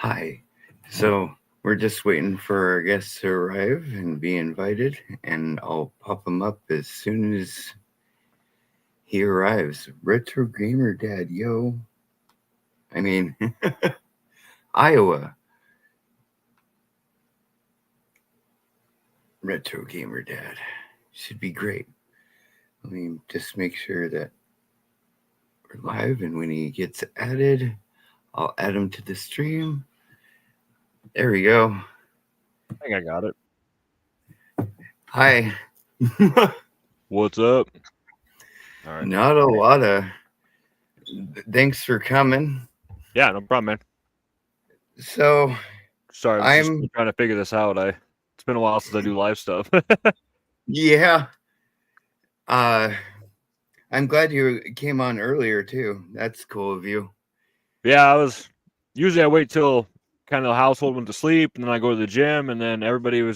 Hi. So we're just waiting for our guests to arrive and be invited, and I'll pop him up as soon as he arrives. Retro Gamer Dad, yo. I mean, Iowa. Retro Gamer Dad. Should be great. Let me just make sure that we're live, and when he gets added, I'll add him to the stream. There we go. I think I got it. Hi. What's up? All right. Not a lot of thanks for coming. Yeah, no problem, man. So Sorry, I was just I'm trying to figure this out. It's been a while since I do live stuff. yeah. Uh I'm glad you came on earlier too. That's cool of you. Yeah, I wait till kind of the household went to sleep, and then I go to the gym, and then everything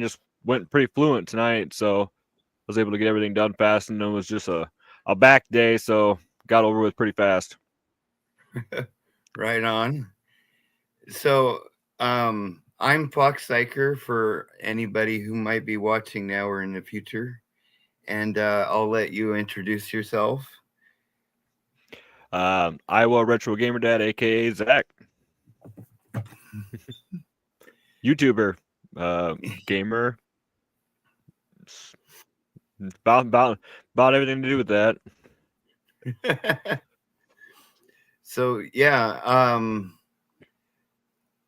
just went pretty fluent tonight. So I was able to get everything done fast, and it was just a back day, so got over with pretty fast. Right on. So I'm Fox for anybody who might be watching now or in the future. And I'll let you introduce yourself. Iowa Retro Gamer Dad, aka Zach, YouTuber, gamer, about everything to do with that. So yeah,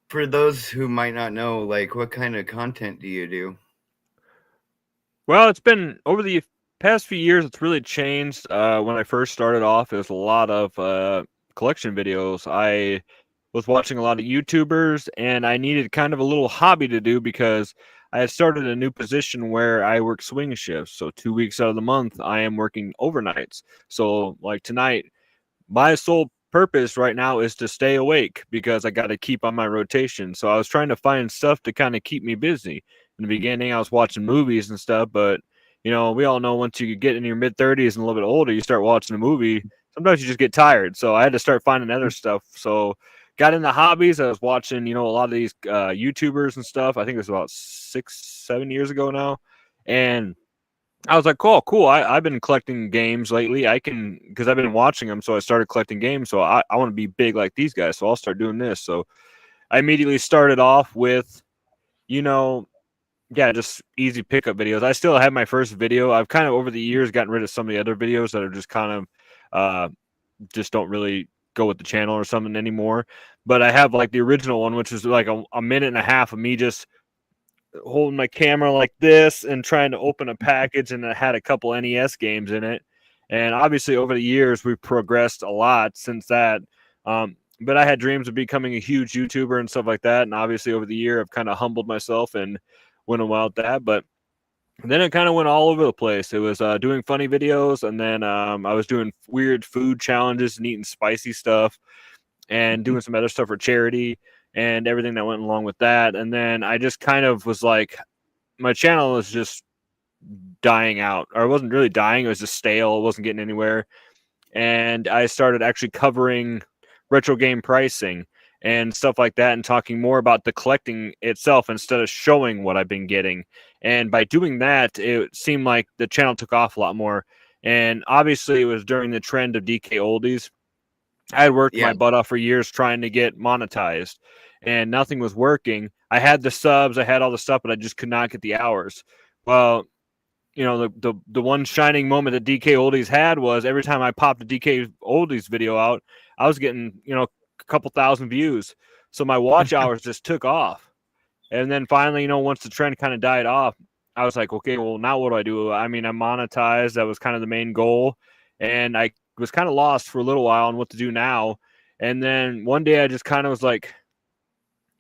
for those who might not know, like what kind of content do you do? Well, it's been over the past few years, it's really changed. When I first started off, it was a lot of collection videos. I was watching a lot of YouTubers, and I needed kind of a little hobby to do because I had started a new position where I work swing shifts. So 2 weeks out of the month, I am working overnights. So, like tonight, my sole purpose right now is to stay awake because I got to keep on my rotation. So I was trying to find stuff to kind of keep me busy. In the beginning, I was watching movies and stuff, but we all know once you get in your mid 30s and a little bit older, you start watching a movie. Sometimes you just get tired. So I had to start finding other stuff. So got into hobbies. I was watching, a lot of these YouTubers and stuff. I think it was about 6, 7 years ago now. And I was like, cool. I've been collecting games lately. Because I've been watching them. So I started collecting games. So I want to be big like these guys. So I'll start doing this. So I immediately started off with, you know, yeah, just easy pickup videos. I still have my first video. I've kind of over the years gotten rid of some of the other videos that are just kind of, just don't really go with the channel or something anymore. But I have like the original one, which was like a minute and a half of me just holding my camera like this and trying to open a package, and it had a couple NES games in it. And obviously, over the years, we've progressed a lot since that. But I had dreams of becoming a huge YouTuber and stuff like that. And obviously, over the year, I've kind of humbled myself and went about that. But then it kind of went all over the place. It was doing funny videos, and then I was doing weird food challenges and eating spicy stuff and doing some other stuff for charity and everything that went along with that. And then I just kind of was like, my channel was just dying out, or it wasn't really dying. It was just stale. It wasn't getting anywhere. And I started actually covering retro game pricing and stuff like that and talking more about the collecting itself instead of showing what I've been getting. And by doing that, it seemed like the channel took off a lot more. And obviously, it was during the trend of DK Oldies. I had worked my butt off for years trying to get monetized, and nothing was working. I had the subs, I had all the stuff, but I just could not get the hours. Well, the one shining moment that DK Oldies had was every time I popped a DK Oldies video out, I was getting a couple thousand views. So my watch hours just took off. And then finally, once the trend kind of died off, I was like, okay, well, now what do I do? I mean, I monetized. That was kind of the main goal. And I was kind of lost for a little while on what to do now. And then one day I just kind of was like,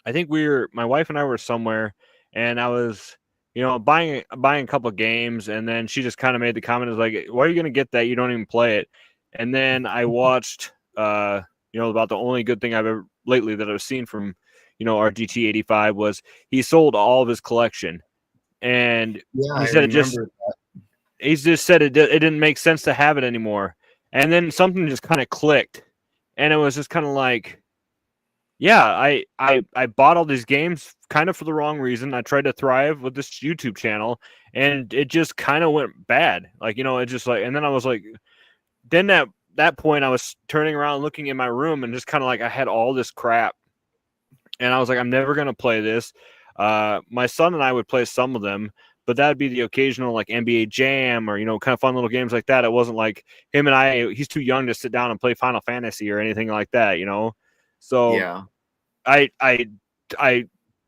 I think my wife and I were somewhere, and I was, buying a couple of games. And then she just kind of made the comment, was like, why are you going to get that? You don't even play it. And then I watched, about the only good thing I've ever lately that I've seen from, our GT85 was he sold all of his collection. And he said he just said it didn't make sense to have it anymore. And then something just kind of clicked. And it was just kind of like, Yeah, I bought all these games kind of for the wrong reason. I tried to thrive with this YouTube channel, and it just kind of went bad. Like, it just like, and then I was like, then that point, I was turning around, looking in my room, and just kind of like I had all this crap, and I was like, I'm never gonna play this. My son and I would play some of them, but that'd be the occasional like NBA Jam or kind of fun little games like that. It wasn't like him and I. He's too young to sit down and play Final Fantasy or anything like that. So Yeah. I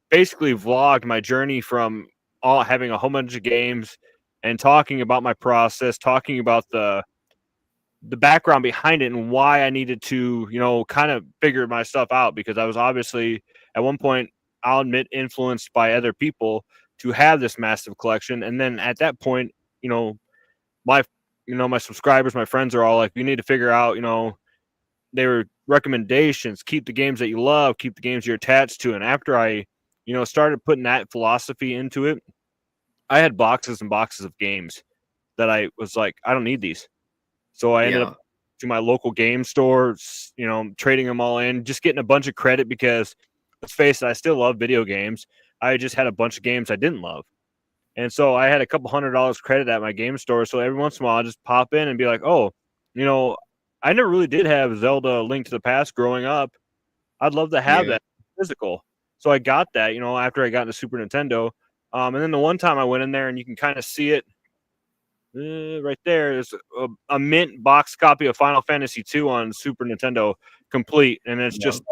basically vlogged my journey from all having a whole bunch of games and talking about my process, talking about the background behind it and why I needed to, kind of figure my stuff out because I was obviously at one point, I'll admit, influenced by other people to have this massive collection. And then at that point, you know, my my subscribers, my friends are all like, you need to figure out, they were recommendations, keep the games that you love, keep the games you're attached to. And after I, started putting that philosophy into it, I had boxes and boxes of games that I was like, I don't need these. So I ended up Yeah. to my local game store, trading them all in, just getting a bunch of credit because let's face it, I still love video games. I just had a bunch of games I didn't love. And so I had a couple $100 credit at my game store. So every once in a while, I just pop in and be like, oh, you know, I never really did have Zelda Link to the Past growing up. I'd love to have Yeah. that physical. So I got that, after I got into Super Nintendo. And then the one time I went in there and you can kind of see it right there is a mint box copy of Final Fantasy 2 on Super Nintendo complete. And it's Yeah. just,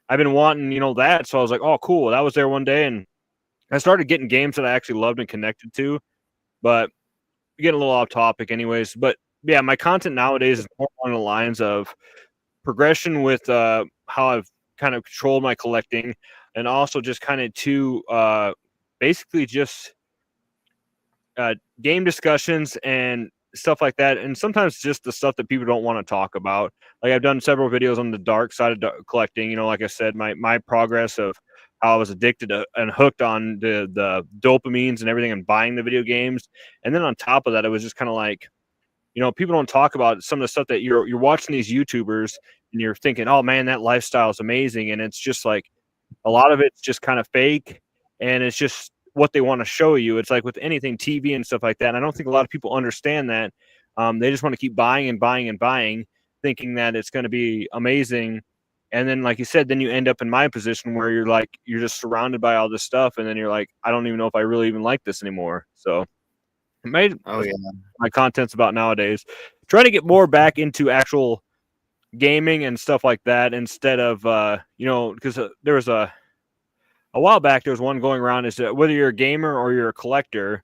I've been wanting, that. So I was like, oh, cool. That was there one day. And I started getting games that I actually loved and connected to. But getting a little off topic, anyways. But yeah, my content nowadays is more along the lines of progression with how I've kind of controlled my collecting, and also just kind of basically just game discussions and stuff like that, and sometimes just the stuff that people don't want to talk about. Like I've done several videos on the dark side of collecting. Like I said, my progress of how I was addicted to, and hooked on the dopamines and everything, and buying the video games. And then on top of that, it was just kind of like, people don't talk about some of the stuff that you're watching these YouTubers, and you're thinking, oh man, that lifestyle is amazing, and it's just like a lot of it's just kind of fake, and it's just what they want to show you. It's like with anything TV and stuff like that. And I don't think a lot of people understand that. They just want to keep buying and buying and buying, thinking that it's going to be amazing. And then, like you said, then you end up in my position where you're just surrounded by all this stuff, and then you're like, I don't even know if I really even like this anymore. So it made Oh yeah. my content's about nowadays. Trying to get more back into actual gaming and stuff like that instead of because there was a while back, there was one going around is that whether you're a gamer or you're a collector.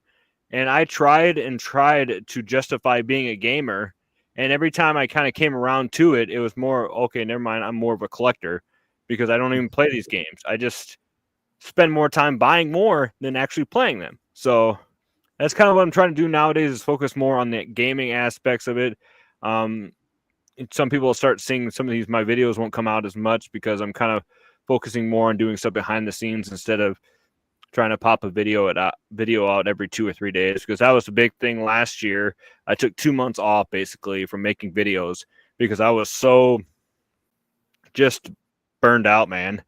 And I tried and tried to justify being a gamer. And every time I kind of came around to it, it was more, okay, never mind. I'm more of a collector because I don't even play these games. I just spend more time buying more than actually playing them. So that's kind of what I'm trying to do nowadays is focus more on the gaming aspects of it. Um, some people will start seeing some of these, my videos won't come out as much because I'm kind of focusing more on doing stuff behind the scenes instead of trying to pop a video out every 2 or 3 days, because that was a big thing last year. I took 2 months off basically from making videos because I was so just burned out, man.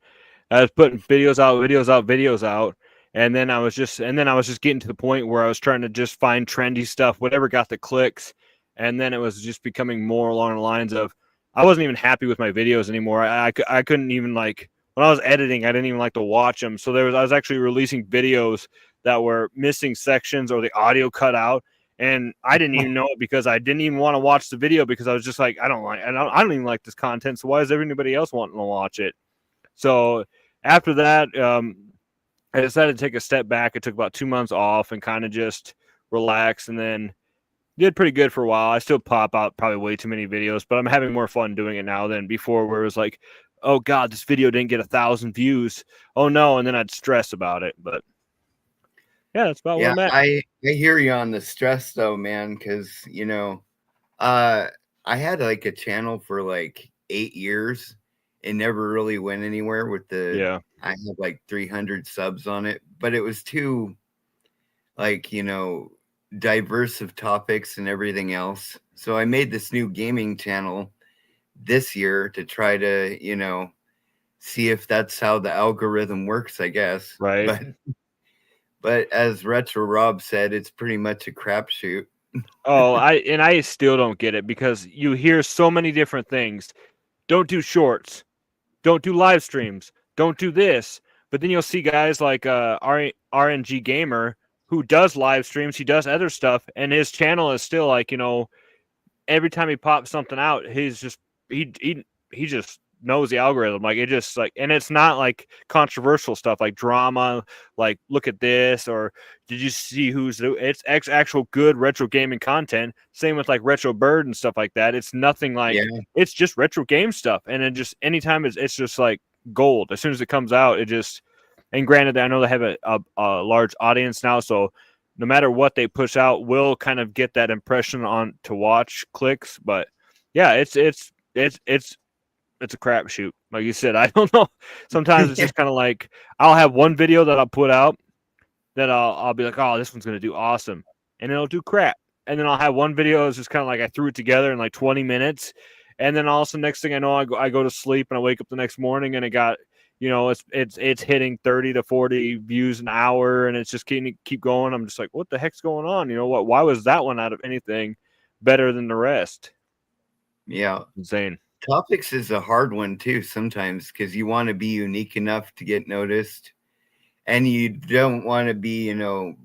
I was putting videos out, and then I was just getting to the point where I was trying to just find trendy stuff, whatever got the clicks, and then it was just becoming more along the lines of I wasn't even happy with my videos anymore. I couldn't even like when I was editing, I didn't even like to watch them. So I was actually releasing videos that were missing sections or the audio cut out. And I didn't even know it because I didn't even want to watch the video because I was just like, I don't even like this content. So why is everybody else wanting to watch it? So after that, I decided to take a step back. It took about 2 months off and kind of just relax, and then did pretty good for a while. I still pop out probably way too many videos, but I'm having more fun doing it now than before, where it was like, oh God, this video didn't get 1,000 views. Oh no. And then I'd stress about it. But yeah, that's about where Yeah. I'm at. I hear you on the stress though, man, because uh I had like a channel for like 8 years and never really went anywhere with Yeah. I had like 300 subs on it, but it was too like, diverse of topics and everything else. So I made this new gaming channel this year to try to, see if that's how the algorithm works, I guess. Right. But as Retro Rob said, it's pretty much a crapshoot. Oh, I still don't get it because you hear so many different things. Don't do shorts. Don't do live streams. Don't do this. But then you'll see guys like RNG Gamer who does live streams. He does other stuff, and his channel is still like, every time he pops something out, he just knows the algorithm. Like, it just like, and it's not like controversial stuff like drama, like look at this, or did you see it's actual good retro gaming content. Same with like Retro Bird and stuff like that. It's nothing like, Yeah, it's just retro game stuff, and it just anytime it's just like gold. As soon as it comes out, it just, and granted, I know they have a large audience now, so no matter what they push out, we'll kind of get that impression on to watch clicks. But yeah, it's a crapshoot. Like you said, I don't know. Sometimes it's yeah, just kind of like I'll have one video that I'll put out that I'll be like, oh, this one's gonna do awesome, and it'll do crap. And then I'll have one video that's just kind of like I threw it together in like 20 minutes, and then also next thing I know, I go to sleep and I wake up the next morning and it got, it's hitting 30 to 40 views an hour, and it's just keep going. I'm just like, what the heck's going on? You know what? Why was that one out of anything better than the rest? yeah. Insane. Topics is a hard one too sometimes because you want to be unique enough to get noticed, and you don't want to be,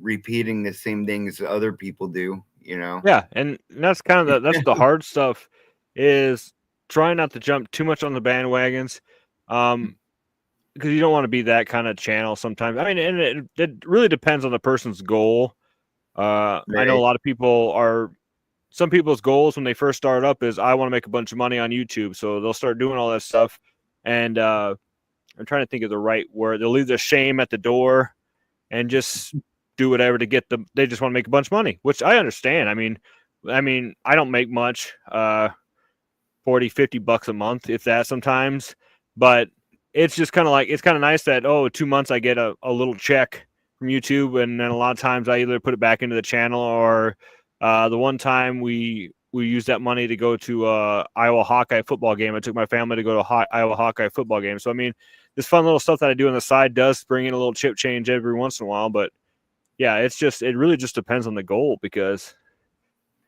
repeating the same things other people do. Yeah, and that's kind of that's the hard stuff, is trying not to jump too much on the bandwagons, because you don't want to be that kind of channel sometimes. I mean, and it really depends on the person's goal. I know a Right? lot of people are, some people's goals when they first start up is I want to make a bunch of money on YouTube, so they'll start doing all that stuff, and I'm trying to think of the right word. They'll leave the shame at the door and just do whatever to get them. They just want to make a bunch of money, which I understand. I mean, I don't make much, 40, $50 a month, if that sometimes, but it's just kind of like, it's kind of nice that, 2 months I get a little check from YouTube. And then a lot of times I either put it back into the channel, or the one time we used that money to go to Iowa Hawkeye football game. I took my family to go to Iowa Hawkeye football game. So, I mean, this fun little stuff that I do on the side does bring in a little chip change every once in a while. But yeah, it really just depends on the goal, because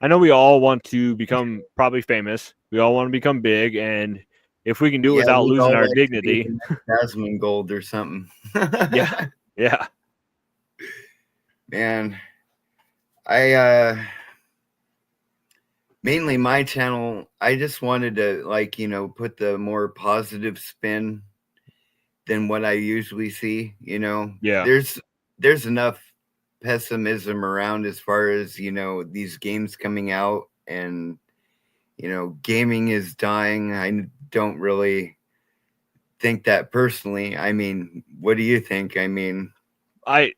I know we all want to become probably famous. We all want to become big. And if we can do it Yeah, without we'd losing all our like to be dignity, the next Jasmine Gold or something. yeah, yeah, Man, I mainly my channel, I just wanted to, put the more positive spin than what I usually see. yeah. There's enough pessimism around as far as, these games coming out, and gaming is dying. I don't really think that personally. I mean, what do you think? I mean,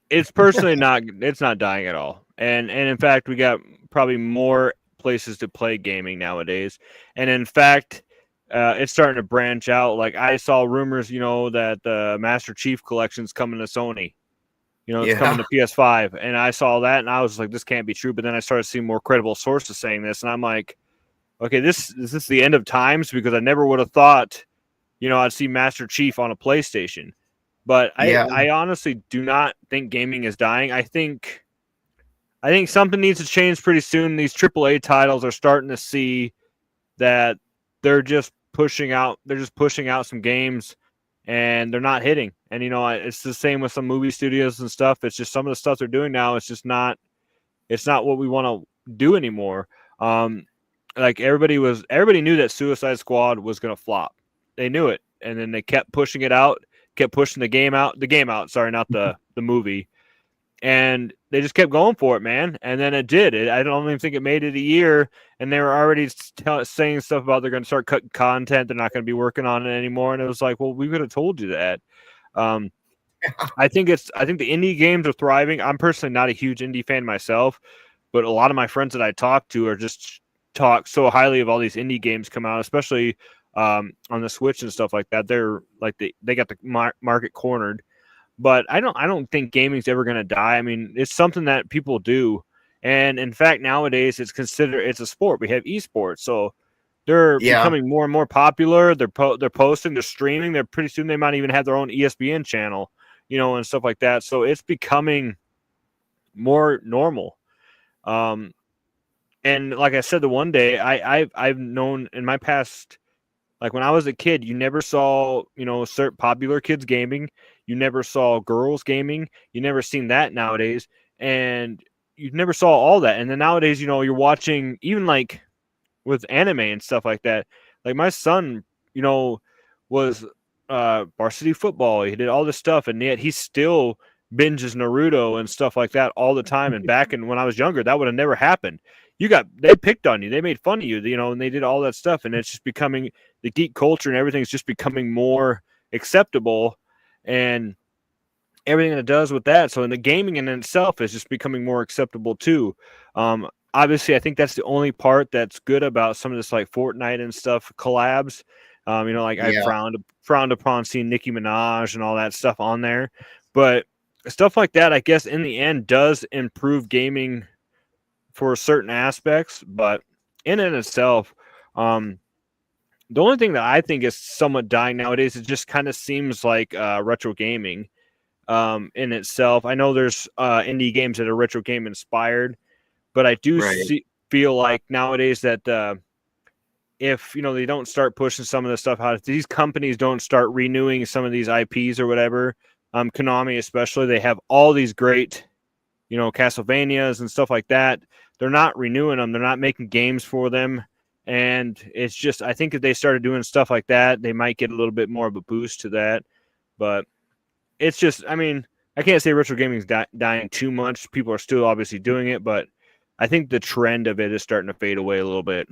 It's personally not, it's not dying at all. And in fact, we got probably more places to play gaming nowadays. And in fact, it's starting to branch out. Like, I saw rumors, that the Master Chief Collection's coming to Sony. It's coming yeah, to PS5, and I saw that, and I was like, this can't be true. But then I started seeing more credible sources saying this, and I'm like, okay, is this the end of times? Because I never would have thought, I'd see Master Chief on a PlayStation. But yeah, I honestly do not think gaming is dying. I think something needs to change pretty soon. These AAA titles are starting to see that they're just pushing out some games, and they're not hitting. And it's the same with some movie studios and stuff. It's just some of the stuff they're doing now, it's not what we want to do anymore. Like, everybody knew that Suicide Squad was going to flop. They knew it, and then they kept pushing it out, kept pushing the game out. Sorry, not the movie. And they just kept going for it, man. And then it did. I don't even think it made it a year, and they were already saying stuff about they're going to start cutting content. They're not going to be working on it anymore. And it was like, well, we could have told you that. Um, I think the indie games are thriving. I'm personally not a huge indie fan myself, but a lot of my friends that I talk to are just talk so highly of all these indie games come out, especially on the Switch and stuff like that. They're like they got the market cornered. But I don't think gaming's ever going to die. I mean, it's something that people do, and in fact, nowadays it's a sport. We have esports, so They're Yeah, becoming more and more popular. They're posting, they're streaming. They're pretty soon they might even have their own ESPN channel, and stuff like that. So it's becoming more normal. Um, and like I said, the one day I've known in my past, like when I was a kid, you never saw certain popular kids gaming. You never saw girls gaming. You never seen that nowadays, and you never saw all that. And then nowadays, you're watching even like with anime and stuff like that. Like my son, you know, was varsity football. He did all this stuff, and yet he still binges Naruto and stuff like that all the time. And back in when I was younger, that would have never happened. They picked on you, they made fun of you, and they did all that stuff, and it's just becoming the geek culture and everything's just becoming more acceptable, and everything that it does with that. So in the gaming in itself is just becoming more acceptable too. Obviously, I think that's the only part that's good about some of this like Fortnite and stuff collabs. Like I yeah. frowned upon seeing Nicki Minaj and all that stuff on there, but stuff like that, I guess, in the end, does improve gaming for certain aspects. But in and itself, um, the only thing that I think is somewhat dying nowadays, it just kind of seems like retro gaming in itself. I know there's indie games that are retro game inspired, but I do Right. feel like nowadays that if they don't start pushing some of the stuff out, if these companies don't start renewing some of these IPs or whatever, Konami especially, they have all these great Castlevanias and stuff like that. They're not renewing them. They're not making games for them. And it's just, I think if they started doing stuff like that, they might get a little bit more of a boost to that. But it's just, I mean, I can't say retro gaming is dying too much. People are still obviously doing it, but I think the trend of it is starting to fade away a little bit.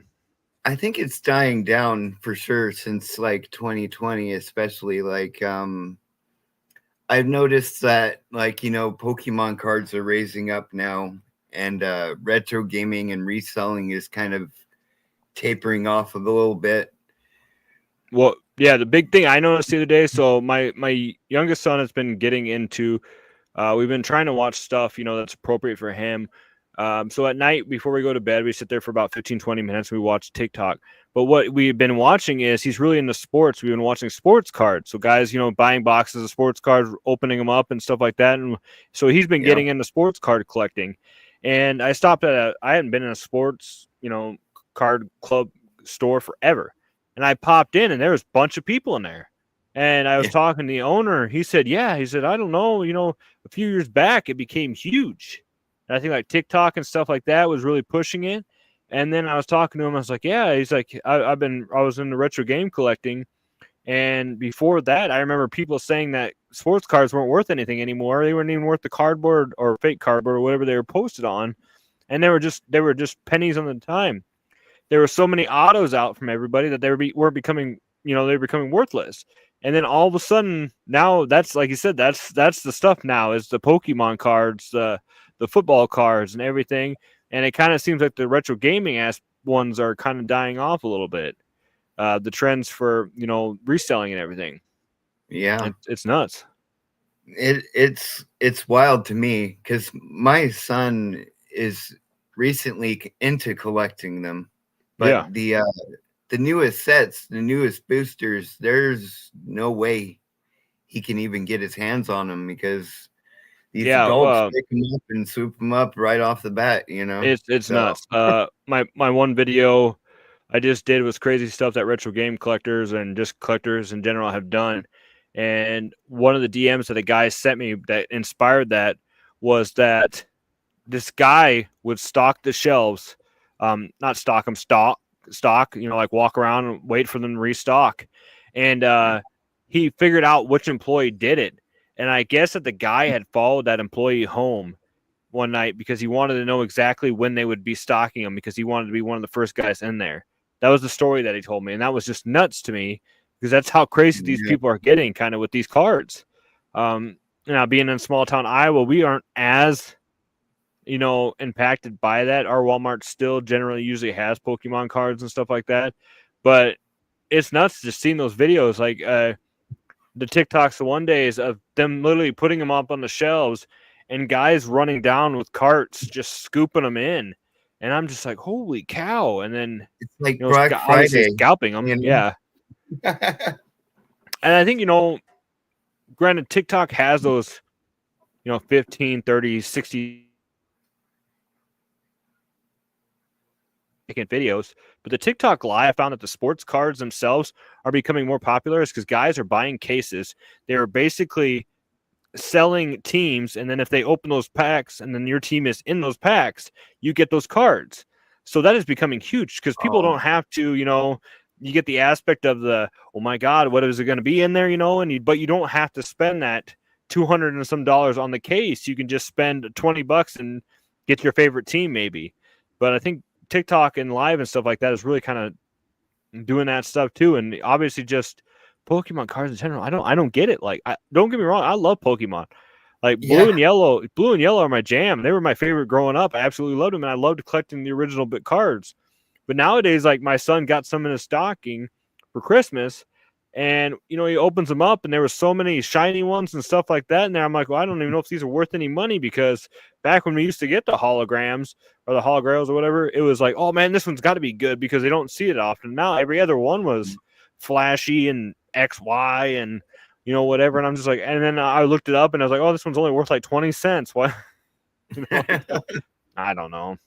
I think it's dying down for sure since like 2020, especially like I've noticed that like Pokemon cards are raising up now, and retro gaming and reselling is kind of tapering off a little bit. Well, yeah, the big thing I noticed the other day. So my youngest son has been getting into. We've been trying to watch stuff, that's appropriate for him. So at night before we go to bed, we sit there for about 15, 20 minutes. And we watch TikTok. But what we've been watching is he's really into sports. We've been watching sports cards. So guys, buying boxes of sports cards, opening them up and stuff like that. And so he's been Yeah. getting into sports card collecting. And I stopped at I hadn't been in a sports, card club store forever. And I popped in and there was a bunch of people in there. And I was Yeah. talking to the owner. He said, I don't know, a few years back it became huge. And I think like TikTok and stuff like that was really pushing it. And then I was talking to him. I was like, yeah. He's like, I was in the retro game collecting, and before that, I remember people saying that sports cards weren't worth anything anymore. They weren't even worth the cardboard or fake cardboard or whatever they were posted on, and they were just pennies on the time. There were so many autos out from everybody that were becoming they were becoming worthless. And then all of a sudden now that's like you said, that's the stuff now is the Pokemon cards, the football cards and everything. And it kind of seems like the retro gaming ass ones are kind of dying off a little bit. The trends for reselling and everything. Yeah. It's nuts. It's wild to me because my son is recently into collecting them, Yeah. but the newest sets, the newest boosters, there's no way he can even get his hands on them because these Yeah. adults pick them up and swoop them up right off the bat. It's So nuts. My one video I just did was crazy stuff that retro game collectors and just collectors in general have done. And one of the DMs that a guy sent me that inspired that was that this guy would stock the shelves, not stock them, stock, like walk around and wait for them to restock. And he figured out which employee did it. And I guess that the guy had followed that employee home one night because he wanted to know exactly when they would be stocking them because he wanted to be one of the first guys in there. That was the story that he told me, and that was just nuts to me because that's how crazy these yeah, people are getting kind of with these cards. Now being in small town Iowa, we aren't as impacted by that. Our Walmart still generally usually has Pokemon cards and stuff like that, but it's nuts just seeing those videos like the TikToks the one day is of them literally putting them up on the shelves and guys running down with carts just scooping them in. and I'm just like, holy cow! And then It's like Black obviously Friday, scalping them, you yeah. know? And I think granted, TikTok has those 15, 30, 60-second videos, but the TikTok live, I found that the sports cards themselves are becoming more popular because guys are buying cases. They're basically selling teams, and then if they open those packs and then your team is in those packs, you get those cards. So that is becoming huge because people Oh, don't have to, you get the aspect of the, oh my god, what is it going to be in there, but you don't have to spend that 200 and some dollars on the case. You can just spend $20 and get your favorite team maybe. But I think TikTok and live and stuff like that is really kind of doing that stuff too, and obviously just Pokemon cards in general. I don't get it. Like, don't get me wrong, I love Pokemon. Like yeah. blue and yellow are my jam. They were my favorite growing up. I absolutely loved them, and I loved collecting the original bit cards. But nowadays, like my son got some in his stocking for Christmas, and he opens them up, and there were so many shiny ones and stuff like that. And I'm like, well, I don't even know if these are worth any money because back when we used to get the holograms or the holograils or whatever, it was like, oh man, this one's got to be good because they don't see it often. Now every other one was flashy and XY and whatever. And I'm just like, and then I looked it up and I was like, oh, this one's only worth like 20 cents. What? I don't know,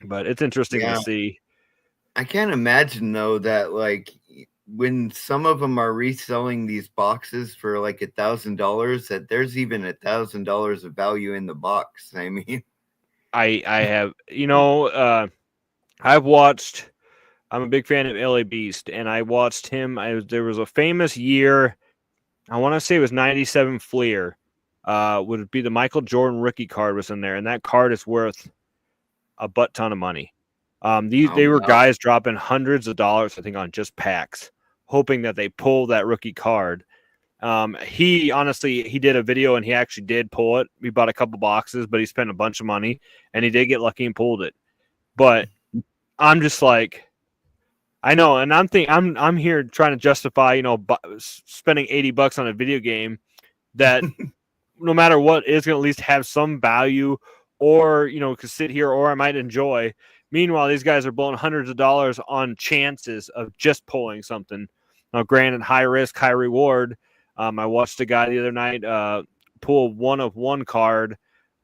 but it's interesting to Yeah. see. I can't imagine though that like when some of them are reselling these boxes for like $1,000, that there's even $1,000 of value in the box. I mean, I have I've watched. I'm a big fan of LA Beast, and I watched him. There was a famous year. I want to say it was '97 Fleer. Would be the Michael Jordan rookie card was in there, and that card is worth a butt ton of money. oh They were wow, guys dropping hundreds of dollars, I think, on just packs, hoping that they pull that rookie card. He honestly, he did a video and he actually did pull it. He bought a couple boxes, but he spent a bunch of money and he did get lucky and pulled it. But I'm just like, I know, and I'm here trying to justify, spending $80 on a video game that no matter what is going to at least have some value, or could sit here, or I might enjoy. Meanwhile, these guys are blowing hundreds of dollars on chances of just pulling something. Now, granted, high risk, high reward. I watched a guy the other night pull one of one card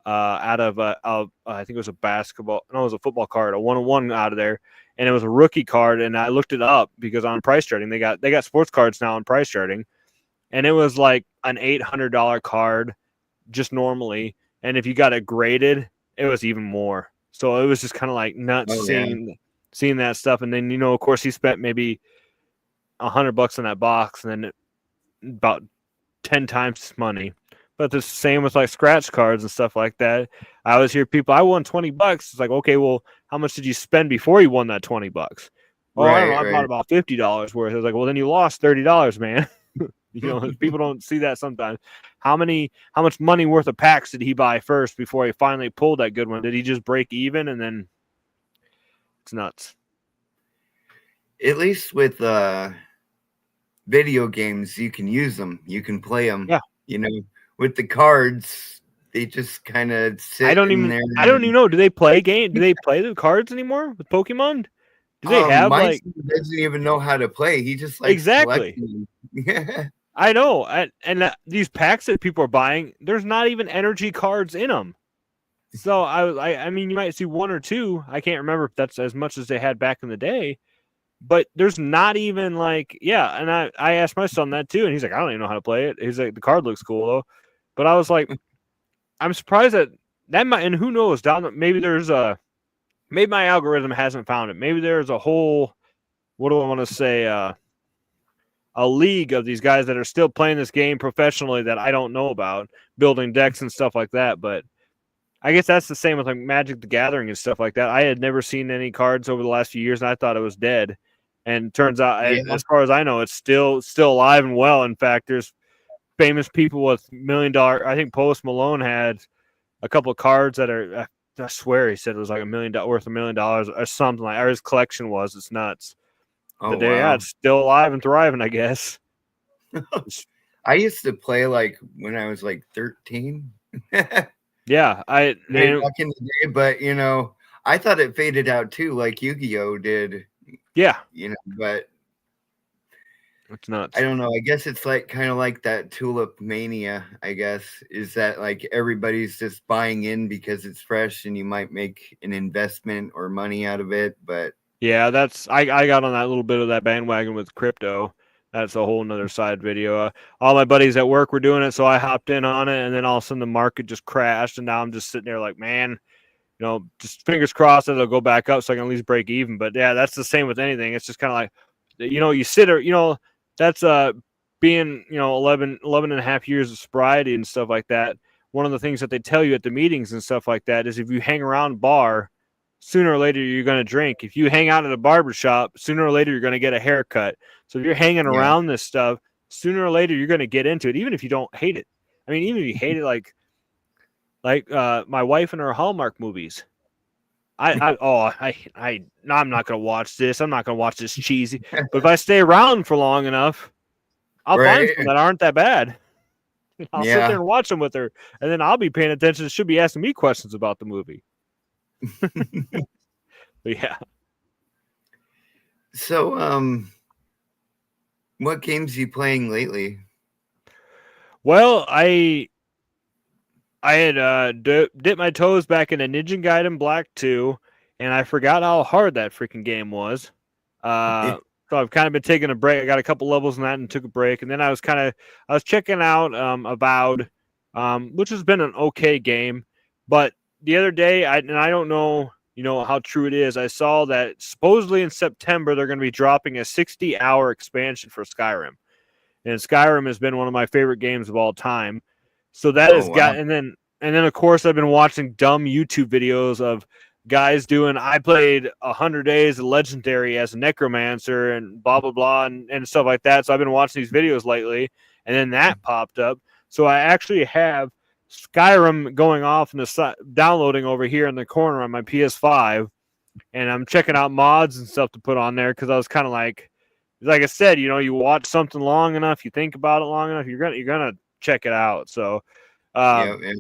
out of I think it was a basketball, no, it was a football card, a 1-on-1 out of there, and it was a rookie card. And I looked it up because on price charting, they got sports cards now on price charting, and it was like an $800 card just normally, and if you got it graded, it was even more. So it was just kind of like nuts oh yeah, seeing that stuff. And then of course, he spent maybe $100 on that box, and then about 10 times his money. But the same with like scratch cards and stuff like that. I always hear people, I won $20. It's like, okay, well, how much did you spend before you won that $20? Oh, I don't know. right, I bought right. about $50 worth. I was like, well, then you lost $30, man. People don't see that sometimes. How much money worth of packs did he buy first before he finally pulled that good one? Did he just break even? And then it's nuts. At least with video games, you can use them, you can play them. Yeah. With the cards, they just kind of I sit don't in even there. I don't even know. Do they play the cards anymore with Pokemon? Do they have My like son doesn't even know how to play. He just likes exactly? collecting. Yeah. I know. And these packs that people are buying, there's not even energy cards in them. So I mean, you might see one or two. I can't remember if that's as much as they had back in the day. But there's not even like, yeah. And I asked my son that too, and he's like, I don't even know how to play it. He's like, the card looks cool though. But I was like, I'm surprised that might, and who knows, maybe maybe my algorithm hasn't found it. Maybe there's a whole, what do I want to say, a league of these guys that are still playing this game professionally that I don't know about, building decks and stuff like that. But I guess that's the same with like Magic the Gathering and stuff like that. I had never seen any cards over the last few years, and I thought it was dead. And turns out, Yeah. as far as I know, it's still alive and well. In fact, there's famous people with $1 million. I think Post Malone had a couple of cards that are. I swear he said it was like worth $1 million or something like. Or his collection was. It's nuts. Oh But yeah, wow. it's still alive and thriving, I guess. I used to play like when I was like 13. Yeah, Way back in the day, but I thought it faded out too, like Yu-Gi-Oh did. Yeah, But it's nuts. I don't know. I guess it's like kind of like that tulip mania. I guess is that like everybody's just buying in because it's fresh and you might make an investment or money out of it. But Yeah, I got on that little bit of that bandwagon with crypto. That's a whole nother side video. All my buddies at work were doing it, so I hopped in on it, and then all of a sudden the market just crashed, and now I'm just sitting there like, man, just fingers crossed that it'll go back up so I can at least break even. But yeah, that's the same with anything. It's just kind of like, you sit or, that's being, 11 and a half years of sobriety and stuff like that. One of the things that they tell you at the meetings and stuff like that is if you hang around bar, sooner or later you're going to drink. If you hang out at a barber shop, sooner or later you're going to get a haircut. So if you're hanging yeah, around this stuff, sooner or later you're going to get into it, even if you don't hate it. I mean, even if you hate it, like my wife and her Hallmark movies. I'm not gonna watch this. I'm not gonna watch this cheesy. But if I stay around for long enough, I'll find right, some that aren't that bad. I'll sit there yeah. and watch them with her, and then I'll be paying attention. She'll be asking me questions about the movie. But yeah. So, what games are you playing lately? Well, I had dipped my toes back into Ninja Gaiden Black 2, and I forgot how hard that freaking game was. So I've kind of been taking a break. I got a couple levels in that and took a break, and then I was checking out Avowed, which has been an okay game. But the other day, I don't know, how true it is. I saw that supposedly in September they're going to be dropping a 60-hour expansion for Skyrim, and Skyrim has been one of my favorite games of all time. So that Oh has wow, got, and then of course I've been watching dumb YouTube videos of guys doing. I played 100 days of Legendary as a necromancer and blah blah blah and stuff like that. So I've been watching these videos lately, and then that popped up. So I actually have Skyrim going off in the downloading over here in the corner on my PS5, and I'm checking out mods and stuff to put on there because I was kind of like I said, you watch something long enough, you think about it long enough, you're gonna check it out. So, yeah, um, yeah.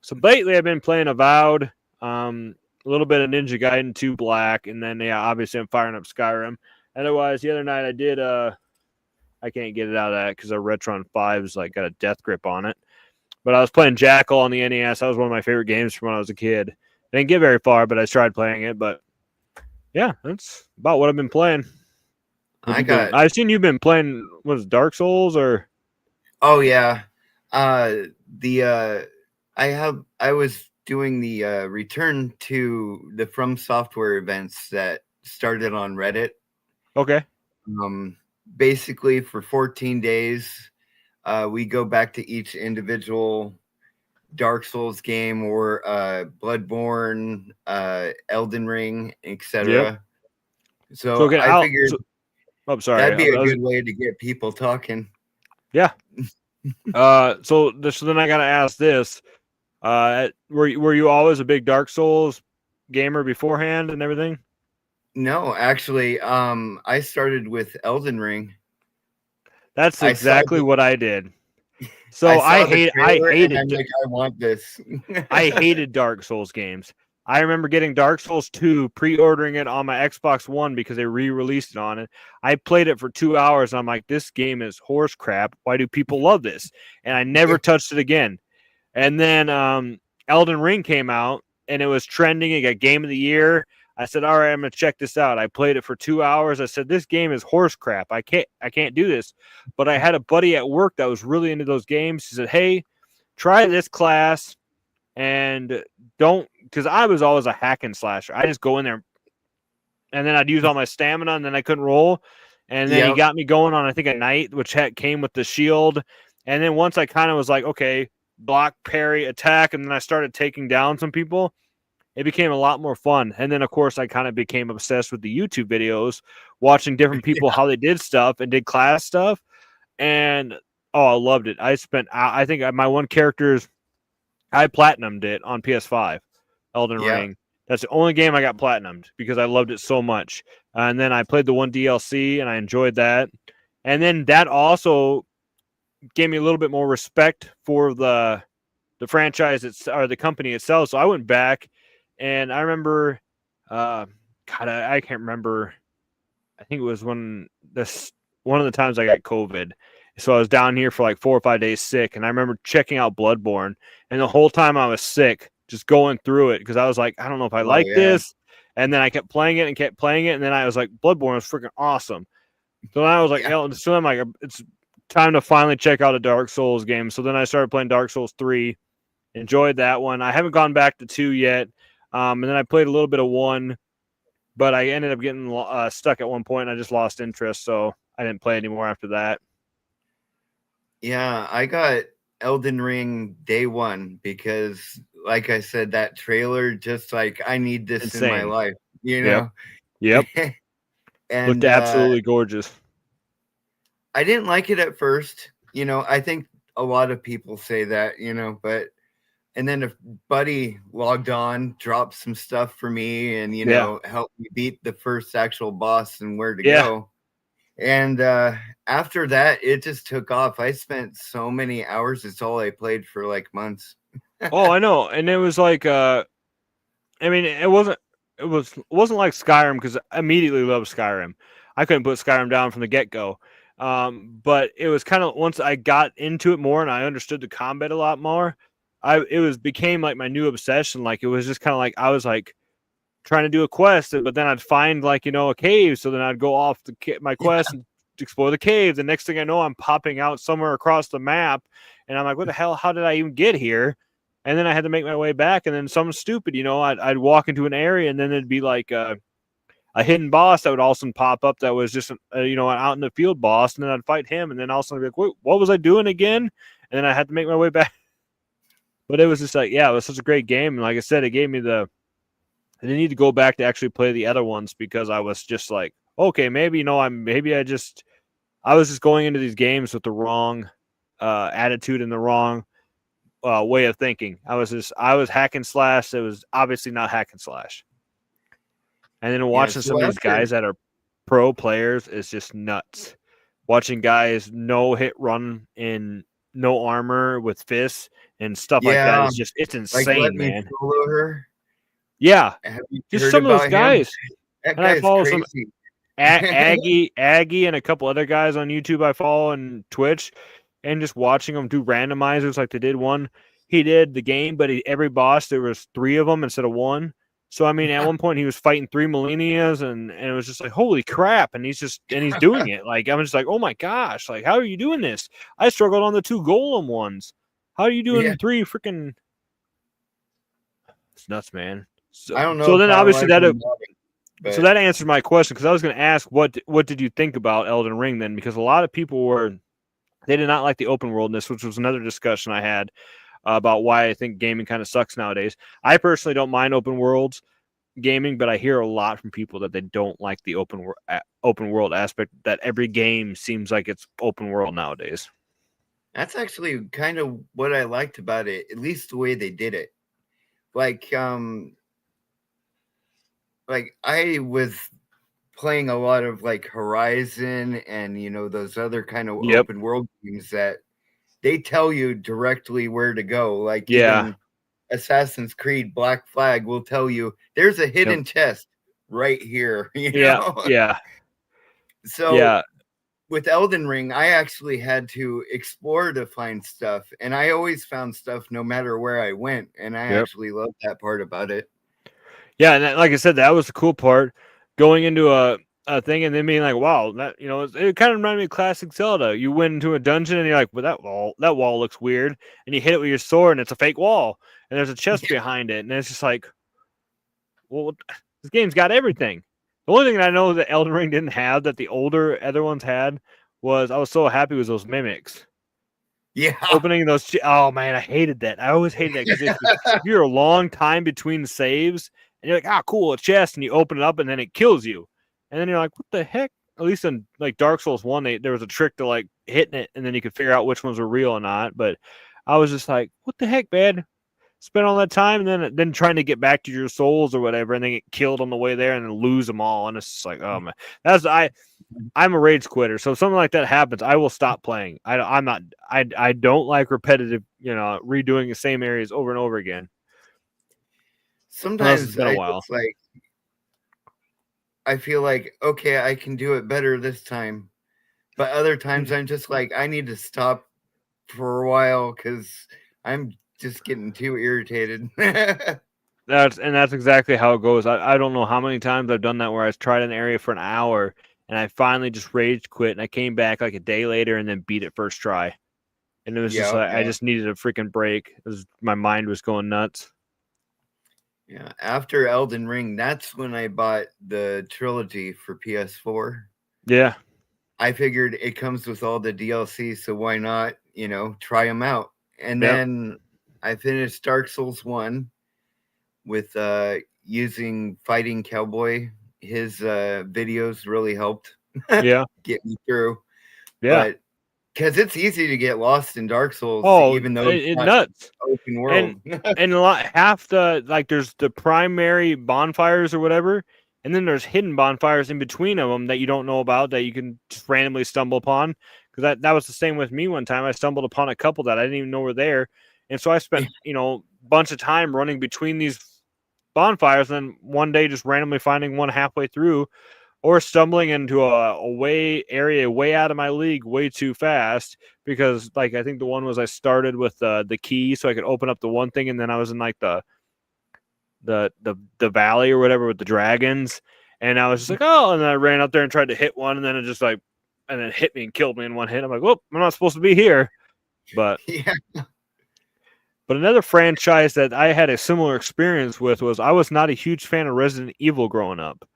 so lately I've been playing Avowed, a little bit of Ninja Gaiden 2 Black, and then yeah, obviously I'm firing up Skyrim. Otherwise, the other night I did I can't get it out of that because our Retron 5's like got a death grip on it. But I was playing Jackal on the NES. That was one of my favorite games from when I was a kid. Didn't get very far, but I tried playing it. But yeah, that's about what I've been playing. I got. I've seen you've been playing. Was Dark Souls or? Oh yeah, the I was doing the return to the From Software events that started on Reddit. Okay. Basically for 14 days, we go back to each individual Dark Souls game or Bloodborne, Elden Ring, Yep. etc. So So get I out. figured I'm sorry. that'd be a good way to get people talking. Yeah. So then I gotta ask this. Were you always a big Dark Souls gamer beforehand and everything? No, actually, I started with Elden Ring. That's I saw exactly the what I did. I So saw the I trailer and I'm hated like, I want this. I hated Dark Souls games. I remember getting Dark Souls 2, pre-ordering it on my Xbox One because they re-released it on it. I played it for 2 hours and I'm like, this game is horse crap. Why do people love this? And I never touched it again. And then Elden Ring came out and it was trending. It got Game of the Year. I said, all right, I'm gonna check this out. I played it for 2 hours. I said, this game is horse crap. I can't do this. But I had a buddy at work that was really into those games. He said, hey, try this class and don't, because I was always a hack and slasher. I just go in there and then I'd use all my stamina and then I couldn't roll. And then he Yep. got me going on, I think, a knight, which came with the shield. And then once I kind of was like, okay, block, parry, attack, and then I started taking down some people, it became a lot more fun. And then, of course, I kind of became obsessed with the YouTube videos, watching different people, how they did stuff and did class stuff. And, oh, I loved it. I think my one character's, I platinumed it on PS5, Elden Yeah. Ring. That's the only game I got platinumed because I loved it so much. And then I played the one DLC and I enjoyed that. And then that also gave me a little bit more respect for the franchise or the company itself. So I went back and I remember God, I can't remember. I think it was one of the times I got COVID. So I was down here for like 4 or 5 days sick, and I remember checking out Bloodborne, and the whole time I was sick, just going through it because I was like, I don't know if I Oh like yeah. this, and then I kept playing it and kept playing it, and then I was like, Bloodborne was freaking awesome. So then I was like, Yeah. so I'm like, it's time to finally check out a Dark Souls game. So then I started playing Dark Souls 3, enjoyed that one. I haven't gone back to 2 yet, and then I played a little bit of 1. But I ended up getting stuck at one point. And I just lost interest, so I didn't play anymore after that. Yeah, I got Elden Ring day one because, like I said, that trailer just like I need this in my Insane. life, you Yep. know. Yep. Looked And absolutely gorgeous. I didn't like it at first, you know. I think a lot of people say that, you know, but and then a buddy logged on, dropped some stuff for me, and helped me beat the first actual boss and where to go. And after that, it just took off. I spent so many hours. It's all I played for like months. Oh, I know. And it was like, I mean, it wasn't like Skyrim because I immediately loved Skyrim. I couldn't put Skyrim down from the get go. But it was kind of once I got into it more and I understood the combat a lot more, became like my new obsession. Like it was just kind of like I was like trying to do a quest, but then I'd find like a cave, so then I'd go off my quest and explore the cave. The next thing I know, I'm popping out somewhere across the map, and I'm like, "What the hell? How did I even get here?" And then I had to make my way back, and then something stupid, I'd walk into an area, and then it'd be like a hidden boss that would also pop up that was just an out in the field boss, and then I'd fight him, and then also I'd be like, "Wait, what was I doing again?" And then I had to make my way back. But it was just like, yeah, it was such a great game, and like I said, it gave me I didn't need to go back to actually play the other ones because I was just like, okay, maybe I was just going into these games with the wrong attitude and the wrong way of thinking. I was hack and slash. It was obviously not hack and slash. And then Yeah. watching So some of these guys that are pro players is just nuts. Watching guys no hit run in no armor with fists and stuff like that is just it's like insane, let me man. follow her. Yeah, Have you just heard some of those about him? guys. That And I guy's follow some crazy. Aggie, and a couple other guys on YouTube I follow and Twitch, and just watching them do randomizers like they did one. He did the game, but every boss there was 3 of them instead of 1. So I mean, at one point he was fighting 3 millennias, and it was just like holy crap! And he's doing it. Like I'm just like, oh my gosh! Like how are you doing this? I struggled on the 2 golem ones. How are you doing 3 freaking? It's nuts, man. I don't know. So if then I obviously like that him, but so that answered my question because I was going to ask what did you think about Elden Ring then, because a lot of people they did not like the open worldness, which was another discussion I had about why I think gaming kind of sucks nowadays. I personally don't mind open worlds gaming, but I hear a lot from people that they don't like the open world aspect, that every game seems like it's open world nowadays. that's actually kind of what I liked about it, at least the way they did it. Like I was playing a lot of like Horizon and those other kind of open world games that they tell you directly where to go. Like even Assassin's Creed Black Flag will tell you there's a hidden chest right here. Yeah. So with Elden Ring, I actually had to explore to find stuff, and I always found stuff no matter where I went, and I actually loved that part about it. Yeah, and like I said, that was the cool part. Going into a thing and then being like, wow, that it kind of reminded me of classic Zelda. You went into a dungeon and you're like, well, that wall looks weird, and you hit it with your sword and it's a fake wall, and there's a chest behind it, and it's just like, well, this game's got everything. The only thing I know that Elden Ring didn't have that the older other ones had was I was so happy with those mimics. Yeah. Opening those. Oh man, I hated that. I always hated that because if you're a long time between saves and you're like, ah, cool, a chest, and you open it up and then it kills you, and then you're like, what the heck? At least in like Dark Souls 1, there was a trick to like hitting it and then you could figure out which ones were real or not. But I was just like, what the heck, man? Spend all that time and then trying to get back to your souls or whatever, and then get killed on the way there and then lose them all. And it's just like, oh man, I'm a rage quitter. So if something like that happens, I will stop playing. I don't like repetitive, redoing the same areas over and over again. Sometimes It's been a while. I feel like, okay, I can do it better this time. But other times I'm just like, I need to stop for a while because I'm just getting too irritated. That's exactly how it goes. I don't know how many times I've done that where I tried an area for an hour and I finally just rage quit and I came back like a day later and then beat it first try. And it was just Yeah, like I yeah. just needed a freaking break. My mind was going nuts. Yeah. After Elden Ring, that's when I bought the trilogy for PS4. Yeah. I figured it comes with all the DLC, so why not, try them out. And Yep. then I finished Dark Souls 1 with using Fighting Cowboy. His videos really helped Yeah. get me through. Yeah. But because it's easy to get lost in Dark Souls, Oh, even though it's it not nuts. open And world. and a lot half the like there's the primary bonfires or whatever, and then there's hidden bonfires in between of them that you don't know about that you can just randomly stumble upon. Because that was the same with me one time. I stumbled upon a couple that I didn't even know were there, and so I spent a bunch of time running between these bonfires, and then one day just randomly finding one halfway through, or stumbling into a way area way out of my league way too fast because like I think the one was I started with the key so I could open up the one thing and then I was in like the valley or whatever with the dragons and I was just like oh and then I ran up there and tried to hit one and then it just like and it hit me and killed me in one hit. I'm like, whoop, I'm not supposed to be here. But Yeah. another franchise that I had a similar experience with was I was not a huge fan of Resident Evil growing up.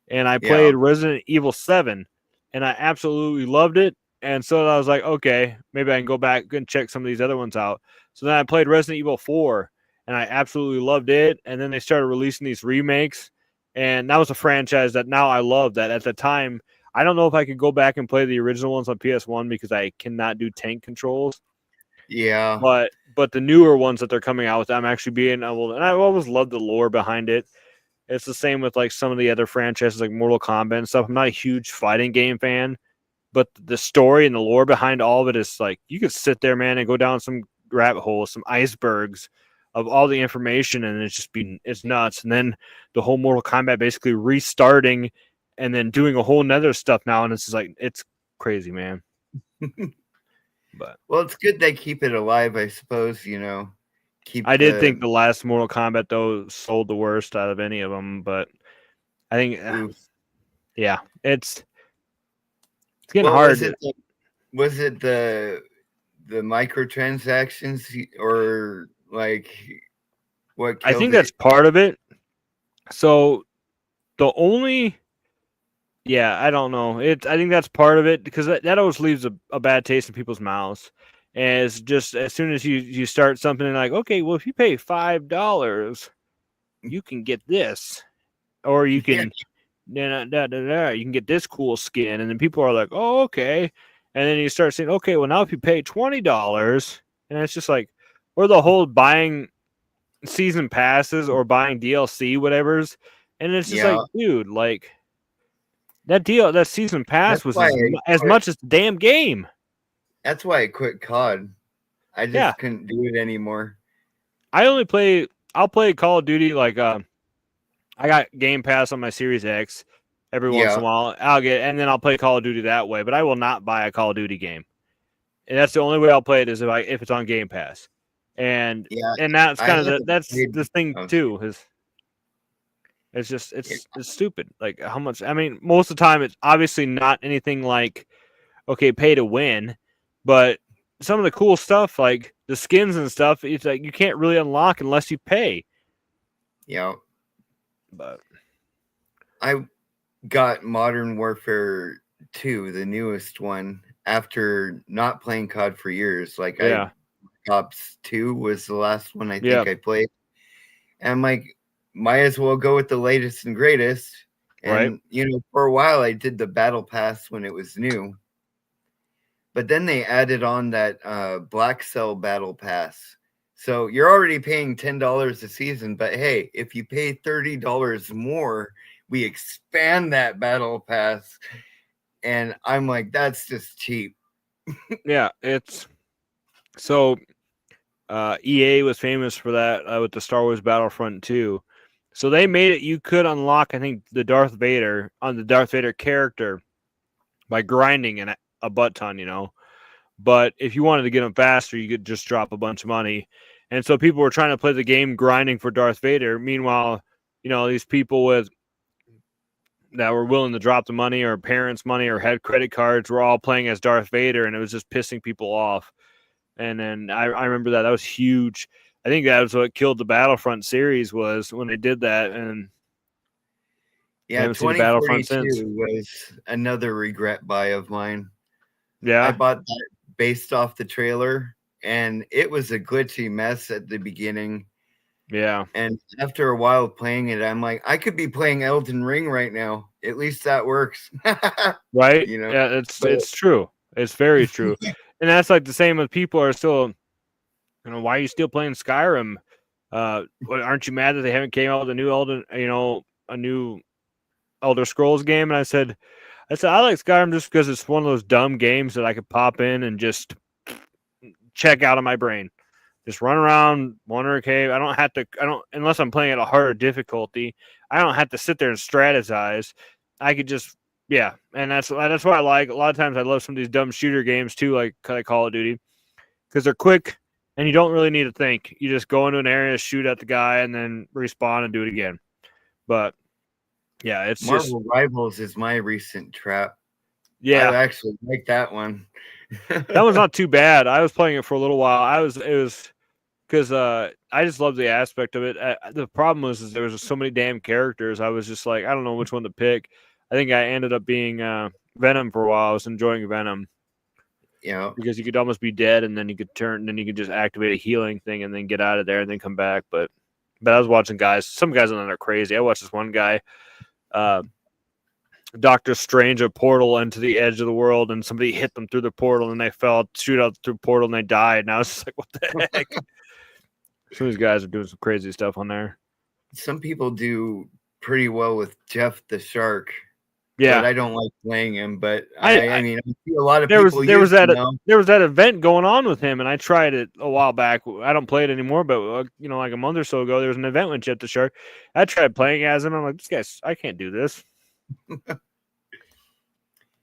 And I Yeah. played Resident Evil 7 and I absolutely loved it. And so I was like, okay, maybe I can go back and check some of these other ones out. So then I played Resident Evil 4 and I absolutely loved it. And then they started releasing these remakes. And that was a franchise that now I love that at the time. I don't know if I could go back and play the original ones on PS1 because I cannot do tank controls. Yeah. But the newer ones that they're coming out with, I'm actually being able, and I always loved the lore behind it. It's the same with like some of the other franchises like Mortal Kombat and stuff. I'm not a huge fighting game fan, but the story and the lore behind all of it is like you could sit there, man, and go down some rabbit holes, some icebergs of all the information, and it's nuts. And then the whole Mortal Kombat basically restarting and then doing a whole nother stuff now, and it's just like it's crazy, man. But Well, it's good they keep it alive, I suppose, keep I did think the the last Mortal Kombat though sold the worst out of any of them, but I think oof. yeah, it's getting What hard. was it the microtransactions or like what I killed think it? that's part of it. So the only I don't know. I think that's part of it because that always leaves a bad taste in people's mouths. And it's just as soon as you start something and like, okay, well if you pay $5, you can get this. Or you Yeah, can you can get this cool skin. And then people are like, oh, okay. And then you start saying, okay, well now if you pay $20, and it's just like or the whole buying season passes or buying DLC, whatever's, and it's just like, yeah. dude, like that season pass That's was why I as quit. much as the damn game. That's why I quit COD. I Yeah, just couldn't do it anymore. I'll play Call of Duty like I got Game Pass on my Series X every once in Yeah, a while. And then I'll play Call of Duty that way, but I will not buy a Call of Duty game. And that's the only way I'll play it is if it's on Game Pass. And yeah. that's I kind of haven't that's played. the thing Oh, too is it's just yeah, it's stupid. Like how much? I mean, most of the time it's obviously not anything like okay, pay to win, but some of the cool stuff like the skins and stuff, it's like you can't really unlock unless you pay. yeah. But I got Modern Warfare 2, the newest one, after not playing COD for years. Like yeah, Ops 2 was the last one I yeah, think I played. And I'm like, might as well go with the latest and greatest. right, And for a while I did the battle pass when it was new. But then they added on that Black Cell battle pass. So you're already paying $10 a season, but hey, if you pay $30 more, we expand that battle pass. And I'm like, that's just cheap. yeah. It's so EA was famous for that with the Star Wars Battlefront 2. So they made it you could unlock, I think, the Darth Vader character by grinding a butt ton, But if you wanted to get him faster, you could just drop a bunch of money. And so people were trying to play the game grinding for Darth Vader. Meanwhile, these people that were willing to drop the money or parents' money or had credit cards were all playing as Darth Vader, and it was just pissing people off. And then I remember that was huge. I think that was what killed the Battlefront series was when they did that. And I Yeah, haven't seen a Battlefront 2042 since. was another regret buy of mine. I Yeah, bought that based off the trailer, and it was a glitchy mess at the beginning. yeah. And after a while of playing it, I'm like, I could be playing Elden Ring right now. At least that works. Right? You know, Yeah, but it's true. It's very true. And that's like the same with people are still, why are you still playing Skyrim? Aren't you mad that they haven't came out with a new a new Elder Scrolls game? And I said I like Skyrim just because it's one of those dumb games that I could pop in and just check out of my brain. Just run around, wander a cave. I don't unless I'm playing at a harder difficulty. I don't have to sit there and strategize. I could just yeah, and that's what I like. A lot of times I love some of these dumb shooter games too, like Call of Duty, because they're quick and you don't really need to think. You just go into an area, shoot at the guy, and then respawn and do it again. But yeah, it's just Marvel Rivals is my recent trap. I yeah. actually like that one. That one's not too bad. I was playing it for a little while. It was because I just love the aspect of it. The problem was is there was so many damn characters. I was just like, I don't know which one to pick. I think I ended up being Venom for a while. I was enjoying Venom Yeah. because you could almost be dead and then you could turn, and then you could just activate a healing thing and then get out of there and then come back. But I was watching some guys on there are crazy. I watched this one guy, Doctor Strange, a portal into the edge of the world, and somebody hit them through the portal and they fell, shoot out through the portal and they died. And I was just like, what the heck? Some of these guys are doing some crazy stuff on there. Some people do pretty well with Jeff the Shark. Yeah, but I don't like playing him. But I mean, I see a lot of there was people there was use that him, there was that event going on with him, and I tried it a while back. I don't play it anymore, but like a month or so ago, there was an event with Jeff the Shark. I tried playing as him. I'm like, this guy's, I can't do this.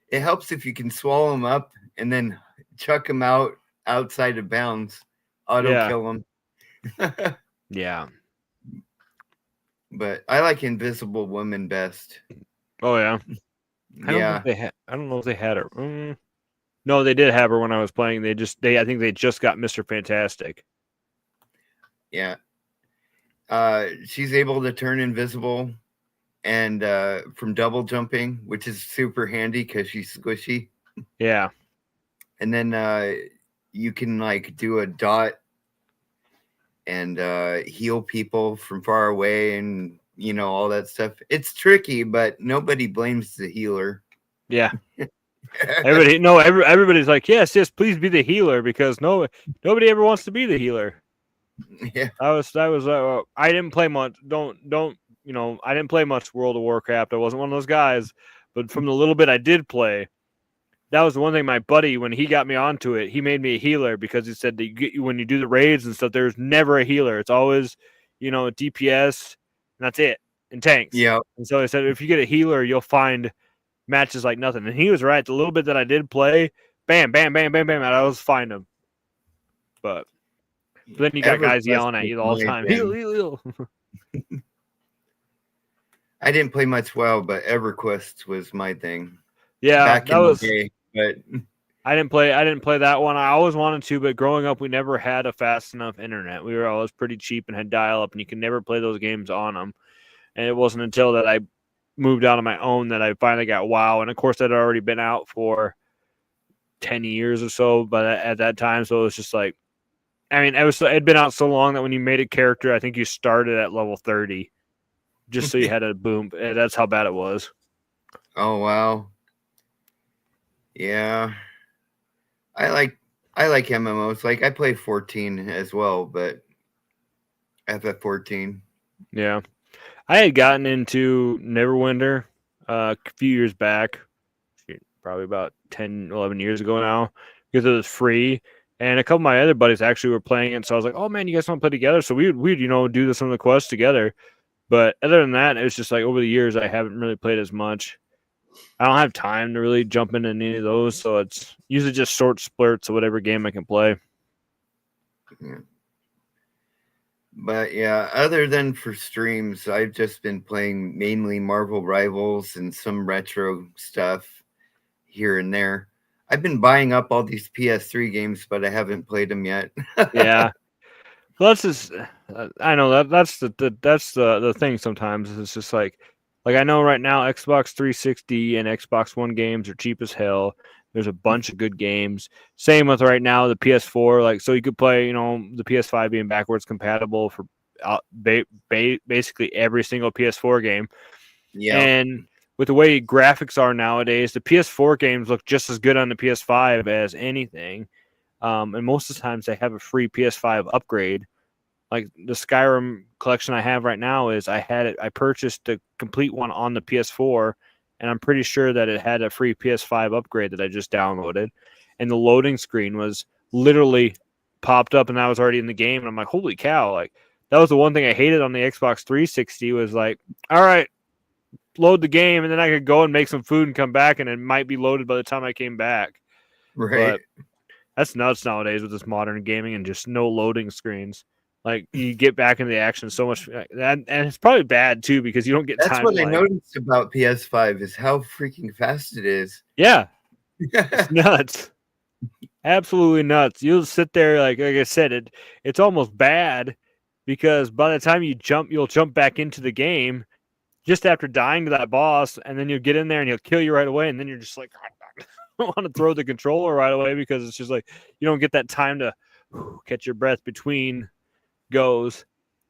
It helps if you can swallow him up and then chuck him outside of bounds. Auto kill him. Yeah. But I like Invisible Woman best. Oh yeah. I don't know if they had her. No, they did have her when I was playing. I think they just got Mr. Fantastic. Yeah. She's able to turn invisible and from double jumping, which is super handy because she's squishy. Yeah. And then you can like do a dot and heal people from far away and all that stuff. It's tricky, but nobody blames the healer. Yeah. Everybody's like, yes, please be the healer, because nobody ever wants to be the healer. Yeah. I didn't play much. I didn't play much World of Warcraft. I wasn't one of those guys, but from the little bit I did play, that was the one thing my buddy, when he got me onto it, he made me a healer because he said that when you do the raids and stuff, there's never a healer. It's always, DPS, and that's it, and tanks. Yeah. And so he said, if you get a healer, you'll find matches like nothing. And he was right. The little bit that I did play, bam, bam, bam, bam, bam, I always find them. But then you got guys yelling at you all the time. Heal, heal, heal. I didn't play much WoW, but EverQuest was my thing. Yeah, back in the day. But I didn't play that one. I always wanted to, but growing up, we never had a fast enough internet. We were always pretty cheap and had dial up, and you could never play those games on them. And it wasn't until that I moved out on my own that I finally got WoW. And of course, that had already been out for 10 years or so, but at that time, so it was just like, I mean, it'd been out so long that when you made a character, I think you started at level 30, just so you had a boom. That's how bad it was. Oh wow. Yeah, I like MMOs. Like I play 14 as well, but FF14. Yeah, I had gotten into Neverwinter a few years back, probably about 10, 11 years ago now, because it was free. And a couple of my other buddies actually were playing it, so I was like, "Oh man, you guys want to play together?" So we'd do some of the quests together. But other than that, it's just like over the years I haven't really played as much. I don't have time to really jump into any of those, so it's usually just short splurts of whatever game I can play. Yeah. But yeah, other than for streams, I've just been playing mainly Marvel Rivals and some retro stuff here and there. I've been buying up all these PS3 games, but I haven't played them yet. Yeah. Well, that's just I know that's the thing sometimes. It's just like I know right now Xbox 360 and Xbox One games are cheap as hell. There's a bunch of good games. Same with right now the PS4. Like so you could play, the PS5 being backwards compatible for basically every single PS4 game. Yeah, And with the way graphics are nowadays, the PS4 games look just as good on the PS5 as anything. And most of the times they have a free PS5 upgrade. Like the Skyrim collection I have right now I purchased the complete one on the PS4, and I'm pretty sure that it had a free PS5 upgrade that I just downloaded. And the loading screen was literally popped up and I was already in the game. And I'm like, holy cow. Like that was the one thing I hated on the Xbox 360 was like, all right, load the game, and then I could go and make some food and come back, and it might be loaded by the time I came back. right. But that's nuts nowadays with this modern gaming and just no loading screens. Like you get back into the action so much, and it's probably bad too because you don't get That's time. what I noticed about PS5 is how freaking fast it is. Yeah, it's nuts, absolutely nuts. You'll sit there like I said, it's almost bad because by the time you'll jump back into the game just after dying to that boss, and then you'll get in there and he'll kill you right away, and then you're just like, I don't want to throw the controller right away because it's just like you don't get that time to catch your breath between goes.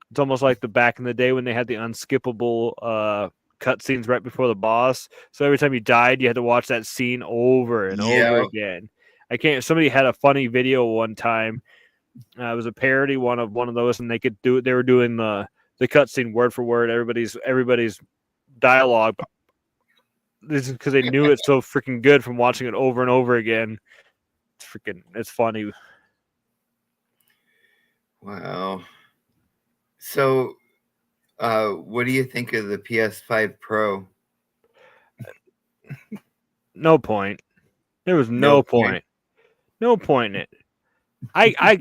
It's almost like the back in the day when they had the unskippable cutscenes right before the boss. So every time you died, you had to watch that scene over and over again. I can't. Somebody had a funny video one time. It was a parody one of those, and they could do it. They were doing the cutscene word for word. Everybody's dialogue. This is because they knew it so freaking good from watching it over and over again. It's funny. Wow. So, what do you think of the PS5 Pro? No point. There was no point. No point in it. I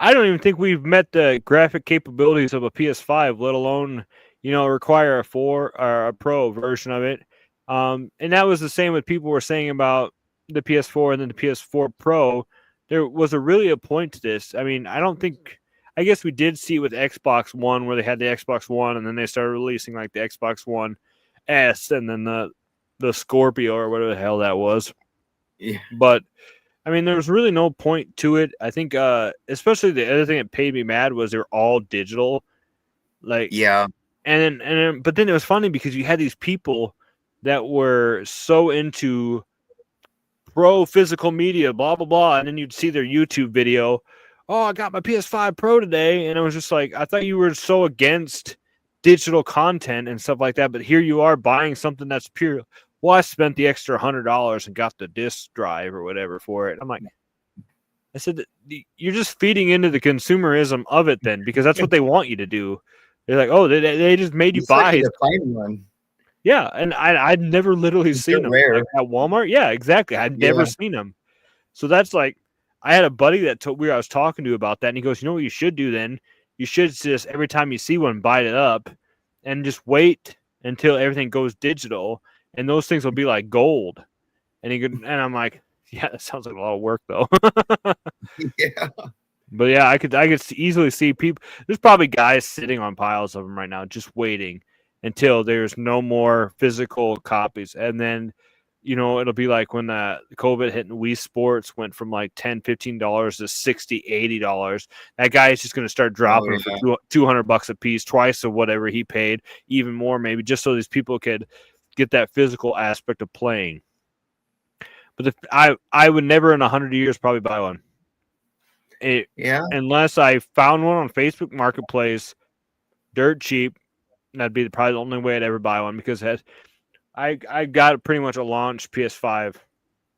don't even think we've met the graphic capabilities of a PS5, let alone require a Pro version of it. And that was the same with people were saying about the PS4 and then the PS4 Pro. There was really a point to this. I mean, I guess we did see with Xbox One where they had the Xbox One and then they started releasing like the Xbox One S and then the Scorpio or whatever the hell that was. Yeah. But I mean, there was really no point to it. I think, especially the other thing that paid me mad was they're all digital. Like, yeah. But then it was funny because you had these people that were so into pro physical media, blah, blah, blah. And then you'd see their YouTube video. Oh, I got my PS5 Pro today. And it was just like, I thought you were so against digital content and stuff like that. But here you are buying something that's pure. Well, I spent the extra $100 and got the disk drive or whatever for it. I'm like, I said, you're just feeding into the consumerism of it then, because that's what they want you to do. They're like, oh, they just made you buy. To find one. Yeah, and I'd never literally seen them like, at Walmart. Yeah, exactly. I'd never seen them. So that's like, I had a buddy I was talking to about that, and he goes, you know what you should do then? You should just every time you see one, buy it up, and just wait until everything goes digital. And those things will be like gold. And I'm like, yeah, that sounds like a lot of work though. Yeah. But yeah, I could easily see people. There's probably guys sitting on piles of them right now, just waiting until there's no more physical copies. And then, it'll be like when the COVID hit and Wii Sports went from like $10, $15 to $60, $80. That guy is just going to start dropping for $200 a piece, twice of whatever he paid, even more maybe, just so these people could get that physical aspect of playing. But I would never in 100 years probably buy one. Unless I found one on Facebook Marketplace, dirt cheap. That'd be probably the only way I'd ever buy one, because I got pretty much a launch PS5,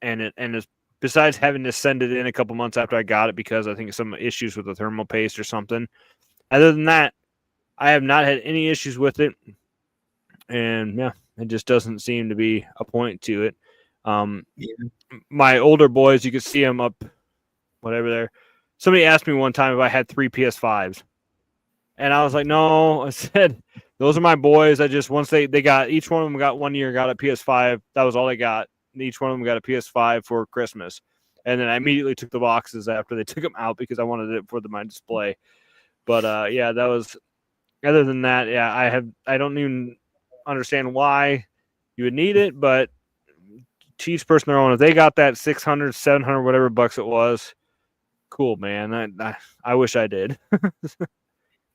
and it's, besides having to send it in a couple months after I got it because I think some issues with the thermal paste or something. Other than that, I have not had any issues with it, and yeah, it just doesn't seem to be a point to it. Yeah. My older boys, you could see them up, whatever there. Somebody asked me one time if I had 3 PS5s, and I was like, no. I said those are my boys. I just once they got each one of them got 1 year, got a PS5. That was all they got. Each one of them got a PS5 for Christmas, and then I immediately took the boxes after they took them out because I wanted it for my display. But yeah, that was. Other than that, yeah, I don't even understand why you would need it, but to each person their own. If they got that 600, 700, whatever bucks it was, cool, man. I wish I did.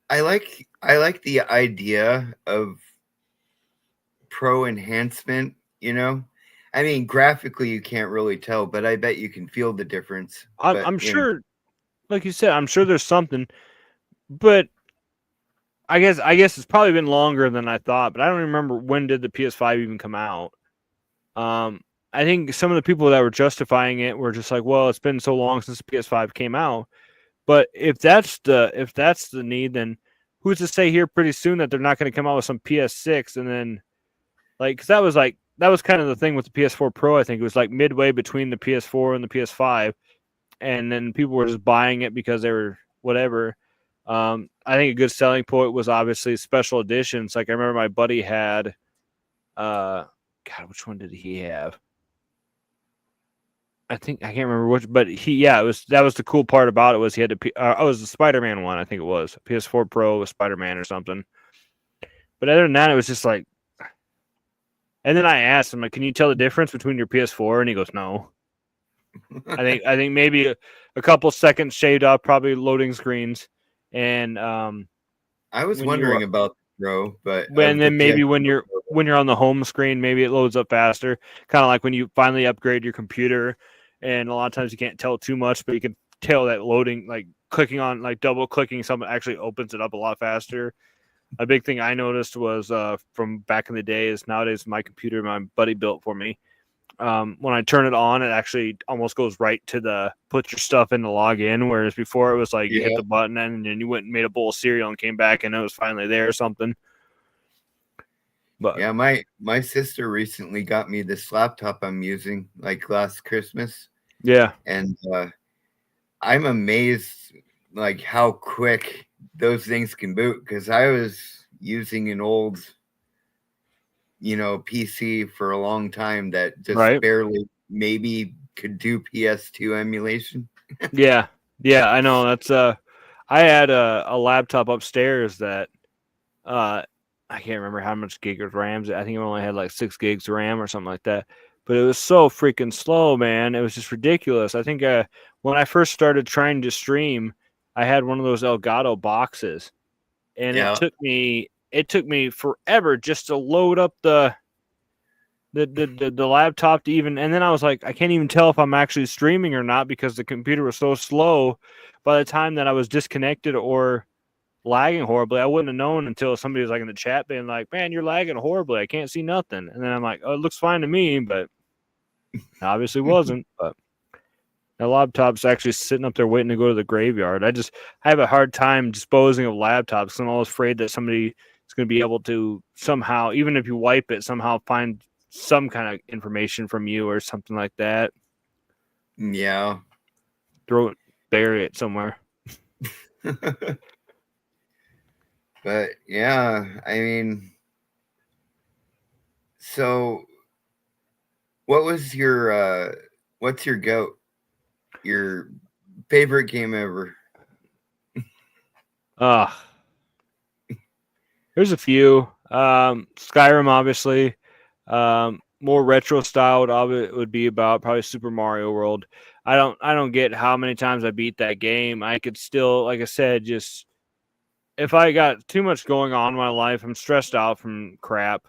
I like the idea of pro enhancement, you know. I mean, graphically you can't really tell, but I bet you can feel the difference. But I'm sure, like you said, I'm sure there's something, but I guess it's probably been longer than I thought. But I don't remember when did the PS5 even come out. I think some of the people that were justifying it were just like, well, it's been so long since the PS5 came out. But if that's the need, then who's to say here pretty soon that they're not going to come out with some PS6 and then because that was kind of the thing with the PS4 Pro. I think it was like midway between the PS4 and the PS5, and then people were just buying it because they were whatever. I think a good selling point was obviously special editions. Like I remember my buddy had, God, which one did he have? I think I can't remember which, but it was that was the cool part about it was he had to. It was the Spider-Man one, I think it was PS4 Pro with Spider-Man or something. But other than that, it was just like. And then I asked him, like, "Can you tell the difference between your PS4?" And he goes, "No." I think maybe a couple seconds shaved off, probably loading screens, and I was wondering about the Pro, but and then maybe when you're on the home screen, maybe it loads up faster. Kind of like when you finally upgrade your computer, and a lot of times you can't tell too much, but you can tell that loading, like clicking on, like double clicking something actually opens it up a lot faster. A big thing I noticed was from back in the day is nowadays my computer my buddy built for me. When I turn it on, it actually almost goes right to the put your stuff in to log in. Whereas before it was like you hit the button and then you went and made a bowl of cereal and came back and it was finally there or something. But yeah, my sister recently got me this laptop I'm using like last Christmas. Yeah, and I'm amazed like how quick those things can boot because I was using an old PC for a long time that just barely maybe could do PS2 emulation. yeah, I know. That's I had a laptop upstairs that I can't remember how much gig of RAM. I think it only had like 6 gigs of RAM or something like that. But it was so freaking slow, man. It was just ridiculous. I think when I first started trying to stream, I had one of those Elgato boxes, and it took me forever just to load up the laptop to even. And then I was like, I can't even tell if I'm actually streaming or not because the computer was so slow. By the time that I was disconnected or lagging horribly, I wouldn't have known until somebody was like in the chat being like, "Man, you're lagging horribly. I can't see nothing." And then I'm like, "Oh, it looks fine to me," but obviously wasn't. But the laptop's actually sitting up there waiting to go to the graveyard. I have a hard time disposing of laptops. I'm always afraid that somebody is going to be able to somehow, even if you wipe it, somehow find some kind of information from you or something like that. Yeah. Bury it somewhere. But yeah, I mean, so what's your GOAT? Your favorite game ever? There's a few. Skyrim, obviously. More retro styled of it would be about probably Super Mario World. I don't get how many times I beat that game. I could still, like I said, just if I got too much going on in my life, I'm stressed out from crap.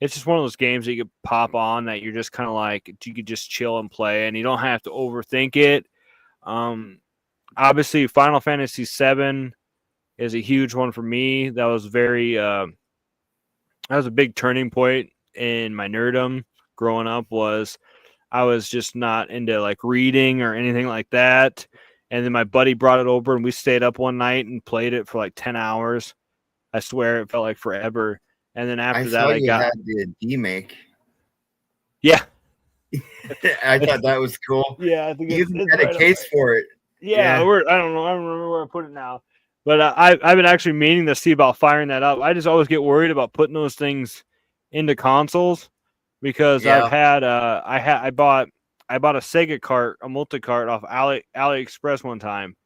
It's just one of those games that you could pop on that you're just kind of like you could just chill and play, and you don't have to overthink it. Obviously, Final Fantasy VII is a huge one for me. That was that was a big turning point in my nerdom growing up. I was just not into like reading or anything like that. And then my buddy brought it over and we stayed up one night and played it for like 10 hours. I swear it felt like forever. And then I after that, saw I you got had the D-Make. yeah, I thought that was cool. yeah. I think You even it's had a right up. case for it. Yeah, Yeah. I don't know. I don't remember where I put it now. But I've been actually meaning to see about firing that up. I just always get worried about putting those things into consoles because Yeah. I bought a Sega cart, a multi cart off AliExpress one time,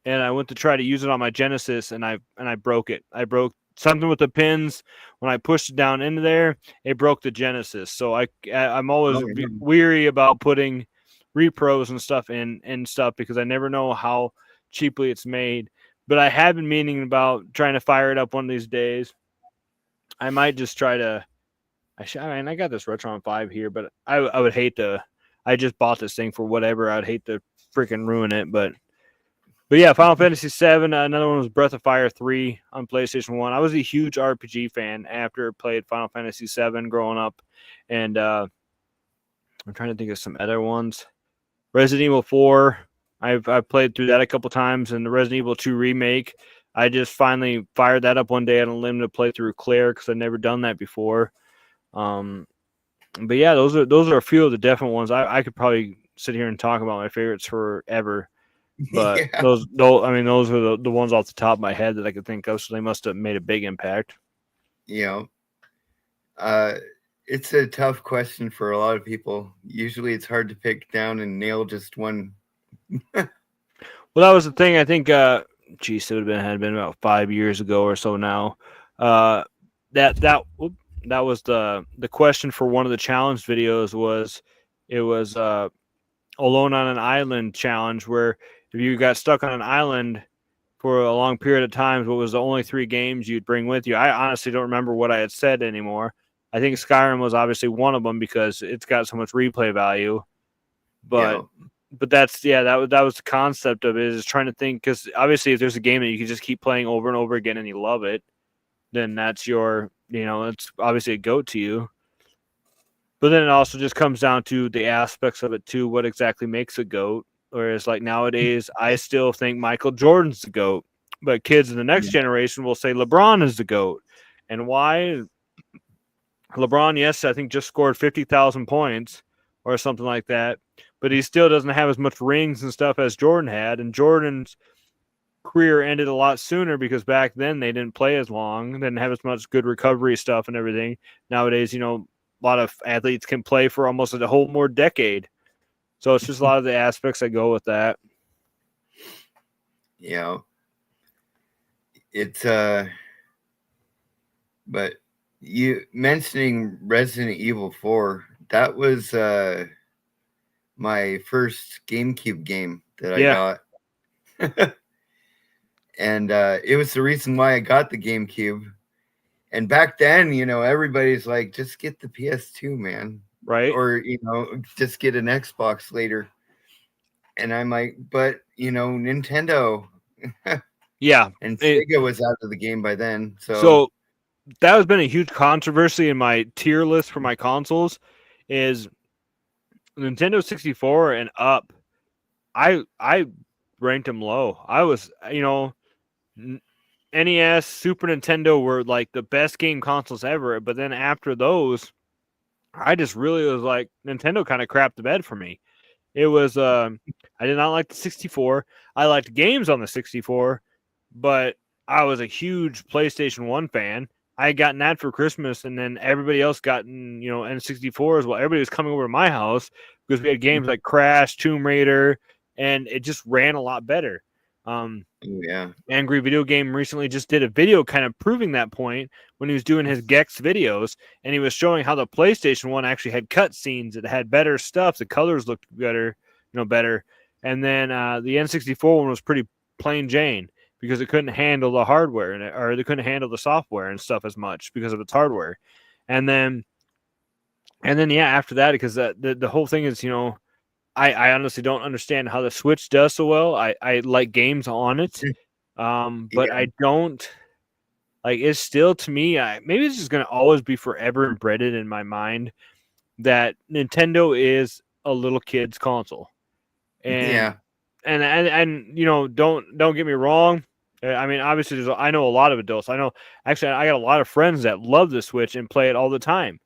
and I went to try to use it on my Genesis, and I broke it. I broke something with the pins when I pushed it down into there. It broke the Genesis, so I'm always Oh, yeah. weary about putting repros and stuff in and stuff because I never know how cheaply it's made. But I have been meaning about trying to fire it up one of these days. I might just try to. I mean, I got this Retron 5 here, but I would hate to. I just bought this thing for whatever. I'd hate to freaking ruin it, but yeah, Final Fantasy VII. Another one was Breath of Fire 3 on PlayStation 1. I was a huge RPG fan after I played Final Fantasy VII growing up, and I'm trying to think of some other ones. Resident Evil 4. I've played through that a couple times, and the Resident Evil 2 remake. I just finally fired that up one day on a limited playthrough Claire because I'd never done that before. But yeah, those are a few of the definite ones. I could probably sit here and talk about my favorites forever. But Yeah. those are the ones off the top of my head that I could think of. So they must have made a big impact. You know, uh, it's a tough question for a lot of people. Usually it's hard to pick down and nail just one. Well, that was the thing. I think, geez, it had been about 5 years ago or so now. Uh, that was the question for one of the challenge videos was it was alone on an island challenge where if you got stuck on an island for a long period of time, what was the only 3 games you'd bring with you? I honestly don't remember what I had said anymore. I think Skyrim was obviously one of them because it's got so much replay value. But You that's that was the concept of it is trying to think because obviously if there's a game that you can just keep playing over and over again and you love it, then that's it's obviously a goat to you. But then it also just comes down to the aspects of it too. What exactly makes a goat? Whereas like nowadays, I still think Michael Jordan's the GOAT, but kids in the next generation will say LeBron is the GOAT. And why? LeBron, yes, I think just scored 50,000 points or something like that, but he still doesn't have as much rings and stuff as Jordan had. And Jordan's career ended a lot sooner because back then they didn't play as long, didn't have as much good recovery stuff and everything. Nowadays, a lot of athletes can play for almost a whole more decade. So it's just a lot of the aspects that go with that. know, it's but you mentioning Resident Evil 4, that was my first GameCube game that I got. And it was the reason why I got the GameCube. And back then, everybody's like, just get the PS2, man. Right. Or, just get an Xbox later. And I'm like, but, Nintendo. Yeah. And Sega was out of the game by then. So that has been a huge controversy in my tier list for my consoles is Nintendo 64 and up. I ranked them low. I was, NES, Super Nintendo were like the best game consoles ever. But then after those, I just really was like, Nintendo kind of crapped the bed for me. It was, I did not like the 64. I liked games on the 64, but I was a huge PlayStation 1 fan. I had gotten that for Christmas, and then everybody else gotten, N64 as well. Everybody was coming over to my house because we had games like Crash, Tomb Raider, and it just ran a lot better. yeah. Angry Video Game recently just did a video kind of proving that point when he was doing his Gex videos, and he was showing how the PlayStation 1 actually had cutscenes. It had better stuff. The colors looked better, better. And then the N64 one was pretty plain Jane because it couldn't handle the hardware or they couldn't handle the software and stuff as much because of its hardware. And then yeah, after that, because the whole thing is, I honestly don't understand how the Switch does so well. I like games on it, but I don't like. It's still to me. Maybe it's just gonna always be forever embedded in my mind that Nintendo is a little kid's console, and don't get me wrong. I mean, obviously, I know a lot of adults. I got a lot of friends that love the Switch and play it all the time.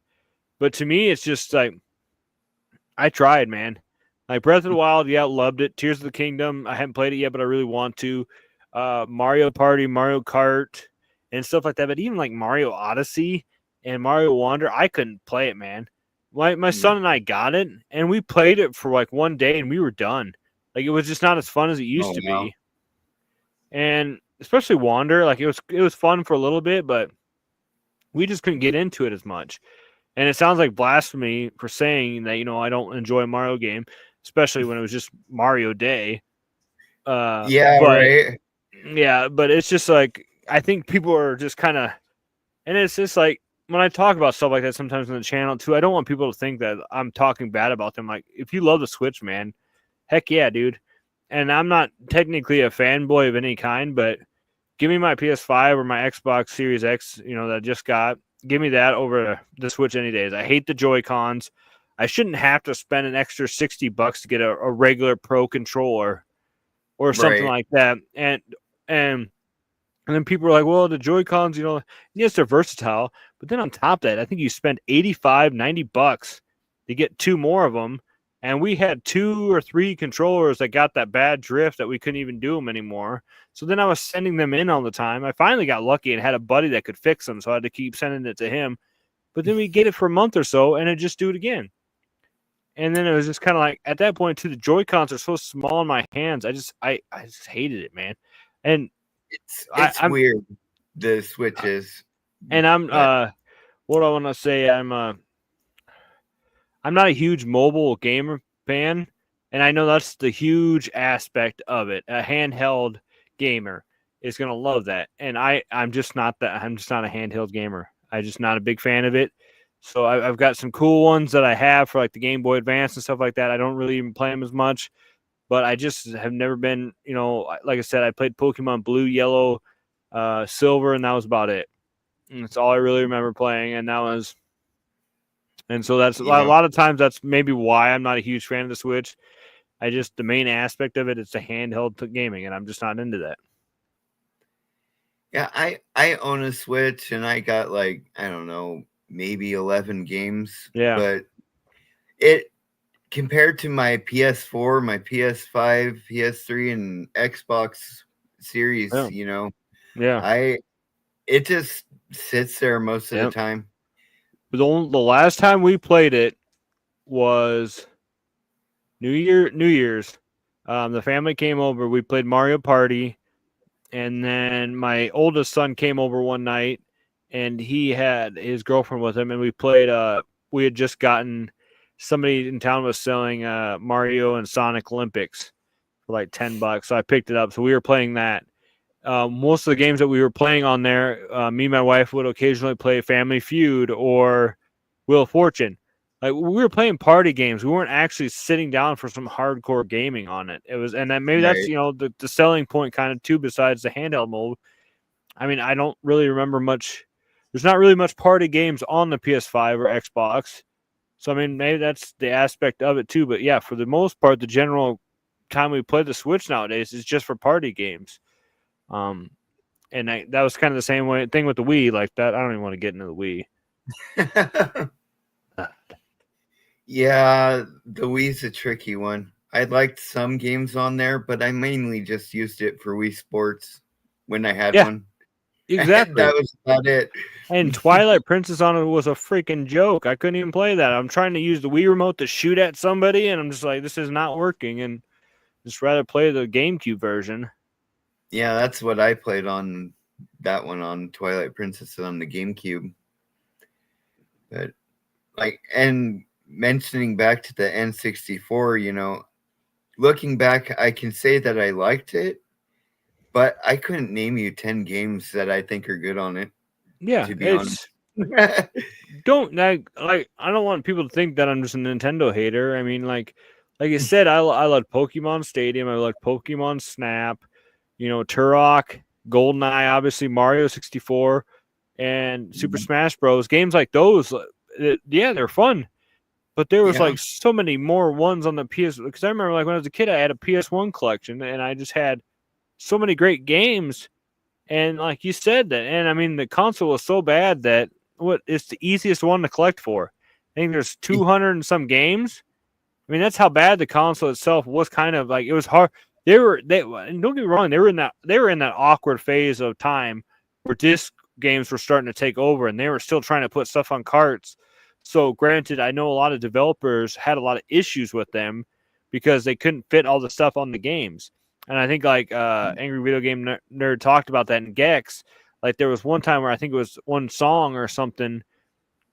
But to me, it's just like I tried, man. Like Breath of the Wild, yeah, loved it. Tears of the Kingdom, I haven't played it yet, but I really want to. Mario Party, Mario Kart, and stuff like that. But even like Mario Odyssey and Mario Wonder, I couldn't play it, man. My son and I got it, and we played it for like one day, and we were done. Like it was just not as fun as it used Oh to wow. be. And especially Wander, like it was fun for a little bit, but we just couldn't get into it as much. And it sounds like blasphemy for saying that, I don't enjoy a Mario game, especially when it was just Mario Day. Yeah, But right. yeah, but it's just like I think people are just kind of, and it's just like when I talk about stuff like that sometimes on the channel too, I don't want people to think that I'm talking bad about them. Like if you love the Switch, man, heck yeah, dude. And I'm not technically a fanboy of any kind, but give me my PS5 or my Xbox Series X, that I just got. Give me that over the Switch any days. I hate the Joy Cons. I shouldn't have to spend an extra $60 to get a regular Pro controller or something Right. like that. And and then people are like, well, the Joy Cons, yes, they're versatile. But then on top of that, I think you spend 85, $90 to get two more of them. And we had 2 or 3 controllers that got that bad drift that we couldn't even do them anymore. So then I was sending them in all the time. I finally got lucky and had a buddy that could fix them. So I had to keep sending it to him. But then we get it for a month or so and it just do it again. And then it was just kind of like at that point too, the Joy Cons are so small in my hands. I just hated it, man. And It's I'm weird, the switches, and I'm but what do I want to say? I'm not a huge mobile gamer fan, and I know that's the huge aspect of it. A handheld gamer is gonna love that, and I'm just not that. I'm just not a handheld gamer. I'm just not a big fan of it. So I've got some cool ones that I have for like the Game Boy Advance and stuff like that. I don't really even play them as much, but I just have never been. Like I said, I played Pokemon Blue, Yellow, Silver, and that was about it. And that's all I really remember playing, and so that's a yeah. lot of times that's maybe why I'm not a huge fan of the Switch. The main aspect of it is the handheld gaming, and I'm just not into that. Yeah, I own a Switch and I got like, I don't know, maybe 11 games, Yeah, but it compared to my PS4, my PS5, PS3 and Xbox Series, yeah, yeah, I it just sits there most of the yeah. time. But the last time we played it was New Year's. The family came over. We played Mario Party, and then my oldest son came over one night, and he had his girlfriend with him, and we played. We had just gotten somebody in town was selling Mario and Sonic Olympics for like $10, so I picked it up. So we were playing that. Most of the games that we were playing on there, me and my wife would occasionally play Family Feud or Wheel of Fortune. Like we were playing party games. We weren't actually sitting down for some hardcore gaming on it. It was, and then maybe that's Right. the selling point kind of too. Besides the handheld mode, I mean, I don't really remember much. There's not really much party games on the PS5 or Xbox. So I mean, maybe that's the aspect of it too. But yeah, for the most part, the general time we play the Switch nowadays is just for party games. Um, and that was kind of the same thing with the Wii. Like that, I don't even want to get into the Wii. Yeah, the Wii's a tricky one. I liked some games on there, but I mainly just used it for Wii Sports when I had Yeah, one. And exactly. that was about it. And Twilight Princess on it was a freaking joke. I couldn't even play that. I'm trying to use the Wii remote to shoot at somebody, and I'm just like, this is not working. And just rather play the GameCube version. Yeah, that's what I played on that one on Twilight Princess on the GameCube. But and mentioning back to the N64, looking back, I can say that I liked it, but I couldn't name you 10 games that I think are good on it, Yeah, to be honest. it's don't like I don't want people to think that I'm just a Nintendo hater. I mean, like I said, I love Pokemon Stadium. I like Pokemon Snap. Turok, GoldenEye, obviously Mario 64, and Super Smash Bros. Games like those, yeah, they're fun. But there was Yeah. like so many more ones on the PS. Because I remember like when I was a kid, I had a PS1 collection, and I just had so many great games. And like you said that, and I mean the console was so bad that it's the easiest one to collect for. I think there's 200 and some games. I mean that's how bad the console itself was. Kind of like it was hard. And don't get me wrong, they were in that awkward phase of time where disc games were starting to take over, and they were still trying to put stuff on carts. So granted, I know a lot of developers had a lot of issues with them because they couldn't fit all the stuff on the games. And I think like Angry Video Game Nerd talked about that in Gex. Like there was one time where I think it was one song or something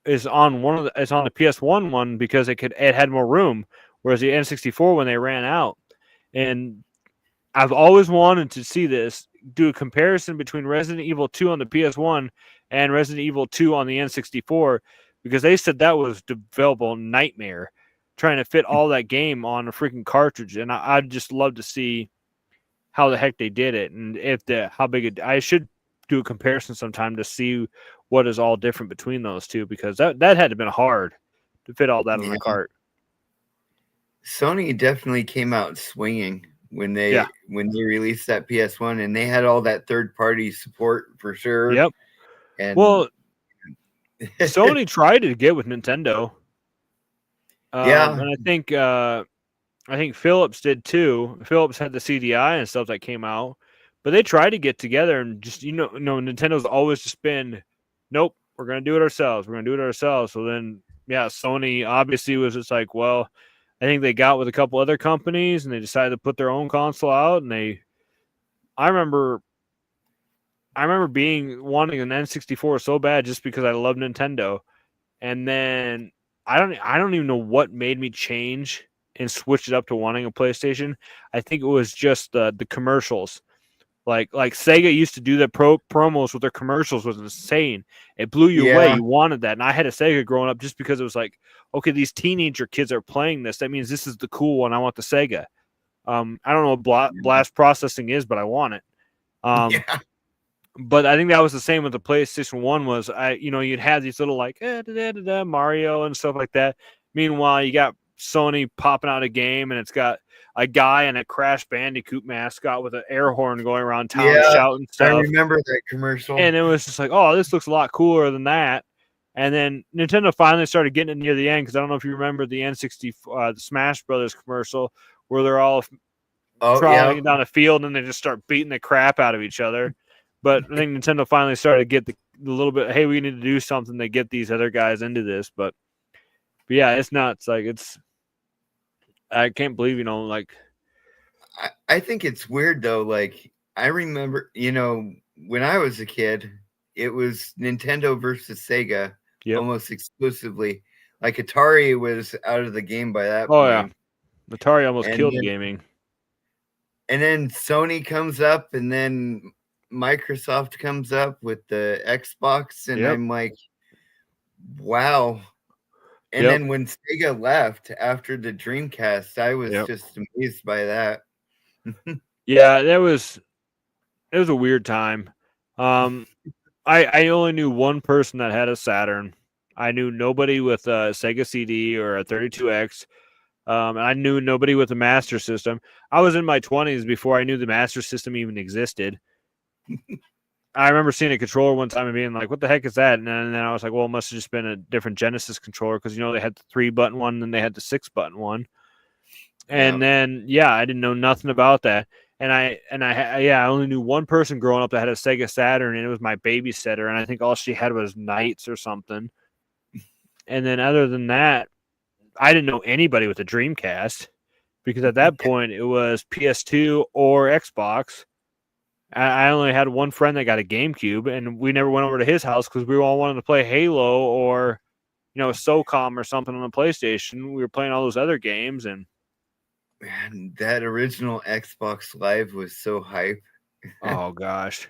is on it's on the PS1 one because it had more room, whereas the N64 when they ran out. And I've always wanted to see this do a comparison between Resident Evil 2 on the PS1 and Resident Evil 2 on the N64 because they said that was a developable nightmare trying to fit all that game on a freaking cartridge. And I'd just love to see how the heck they did it and how big it. I should do a comparison sometime to see what is all different between those two because that had to have been hard to fit all that on the cart. Sony definitely came out swinging when they released that PS1, and they had all that third party support for sure. Yep. And well, Sony tried to get with Nintendo. And I think Philips did too. Philips had the CDI and stuff that came out, but they tried to get together and just Nintendo's always just been, nope, we're gonna do it ourselves. We're gonna do it ourselves. So then, Sony obviously was just like, well, I think they got with a couple other companies and they decided to put their own console out. And I remember wanting an N64 so bad just because I love Nintendo, and then I don't even know what made me change and switch it up to wanting a PlayStation. I think it was just the commercials. Like Sega used to do the promos with their commercials was insane. It blew you away. You wanted that. And I had a Sega growing up just because it was like, okay, these teenager kids are playing this. That means this is the cool one. I want the Sega. I don't know what blast processing is, but I want it. But I think that was the same with the PlayStation 1 was you'd have these little like Mario and stuff like that. Meanwhile, you got Sony popping out a game and it's got a guy in a Crash Bandicoot mascot with an air horn going around town shouting stuff. I remember that commercial. And it was just like, oh, this looks a lot cooler than that. And then Nintendo finally started getting it near the end because I don't know if you remember the N64, the Smash Brothers commercial where they're all trolleying down a field and they just start beating the crap out of each other. But I think Nintendo finally started to get the little bit, hey, we need to do something to get these other guys into this. But yeah, it's nuts. Like I can't believe, like. I think it's weird though. Like I remember, when I was a kid, it was Nintendo versus Sega almost exclusively. Like Atari was out of the game by that point. Yeah, Atari almost killed the gaming. And then Sony comes up, and then Microsoft comes up with the Xbox, and I'm like, wow. And then when Sega left after the Dreamcast, I was just amazed by that. Yeah, it was a weird time. I only knew one person that had a Saturn. I knew nobody with a Sega CD or a 32X. And I knew nobody with a Master System. I was in my 20s before I knew the Master System even existed. I remember seeing a controller one time and being like, what the heck is that? And then I was like, well, it must have just been a different Genesis controller because, they had the 3-button one and then they had the 6-button one. And then, I didn't know nothing about that. And I only knew one person growing up that had a Sega Saturn, and it was my babysitter. And I think all she had was Knights or something. And then other than that, I didn't know anybody with a Dreamcast because at that point it was PS2 or Xbox. I only had one friend that got a GameCube, and we never went over to his house because we all wanted to play Halo or, SOCOM or something on the PlayStation. We were playing all those other games, and man, that original Xbox Live was so hype. Oh gosh,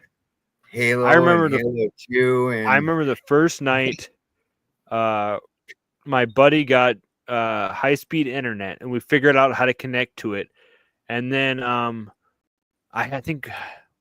Halo! I remember Halo 2. I remember the first night. My buddy got high-speed internet, and we figured out how to connect to it. And then I think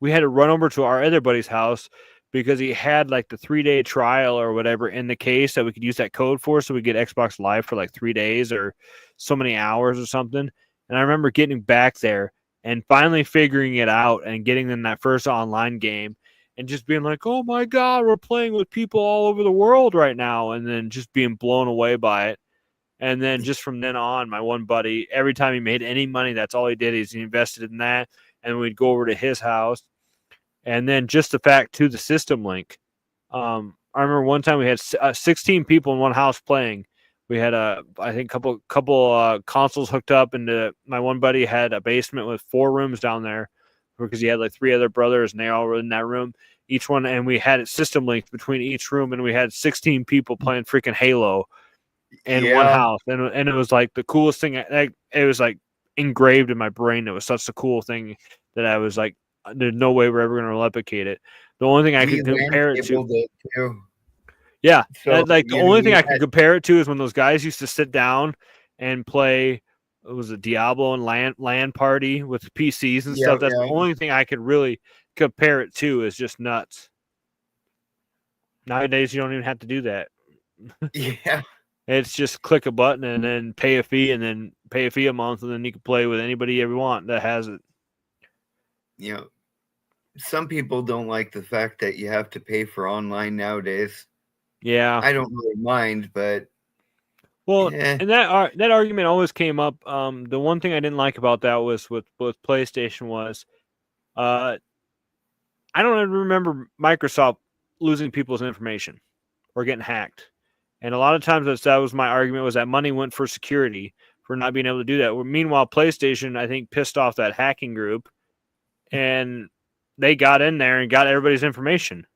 we had to run over to our other buddy's house because he had like the 3-day trial or whatever in the case that we could use that code for, so we get Xbox Live for like 3 days or so many hours or something. And I remember getting back there and finally figuring it out and getting in that first online game. and just being like, oh my God, we're playing with people all over the world right now. And then just being blown away by it. And then just from then on, my one buddy, every time he made any money, that's all he did is he invested in that. And we'd go over to his house. And then just the fact to the system link. I remember one time we had 16 people in one house playing. We had I think couple consoles hooked up, and my one buddy had a basement with 4 rooms down there because he had like 3 other brothers, and they all were in that room. Each one, and we had it system linked between each room, and we had 16 people playing freaking Halo in one house, and it was like the coolest thing. It was like engraved in my brain. It was such a cool thing that I was like, there's no way we're ever going to replicate it. The only thing I could compare it to, yeah, so, like the only thing I could compare it to is when those guys used to sit down and play. It was a Diablo and LAN party with PCs and stuff. That's the only thing I could really compare it to. Is just nuts. Nowadays, you don't even have to do that. Yeah. It's just click a button and then pay a fee, and then pay a fee a month, and then you can play with anybody you ever want that has it. You know, some people don't like the fact that you have to pay for online nowadays. Yeah, I don't really mind, but and that argument always came up. The one thing I didn't like about that was with PlayStation was, I don't even remember Microsoft losing people's information or getting hacked. And a lot of times that was my argument, was that money went for security for not being able to do that. Meanwhile, PlayStation, I think, pissed off that hacking group, and they got in there and got everybody's information.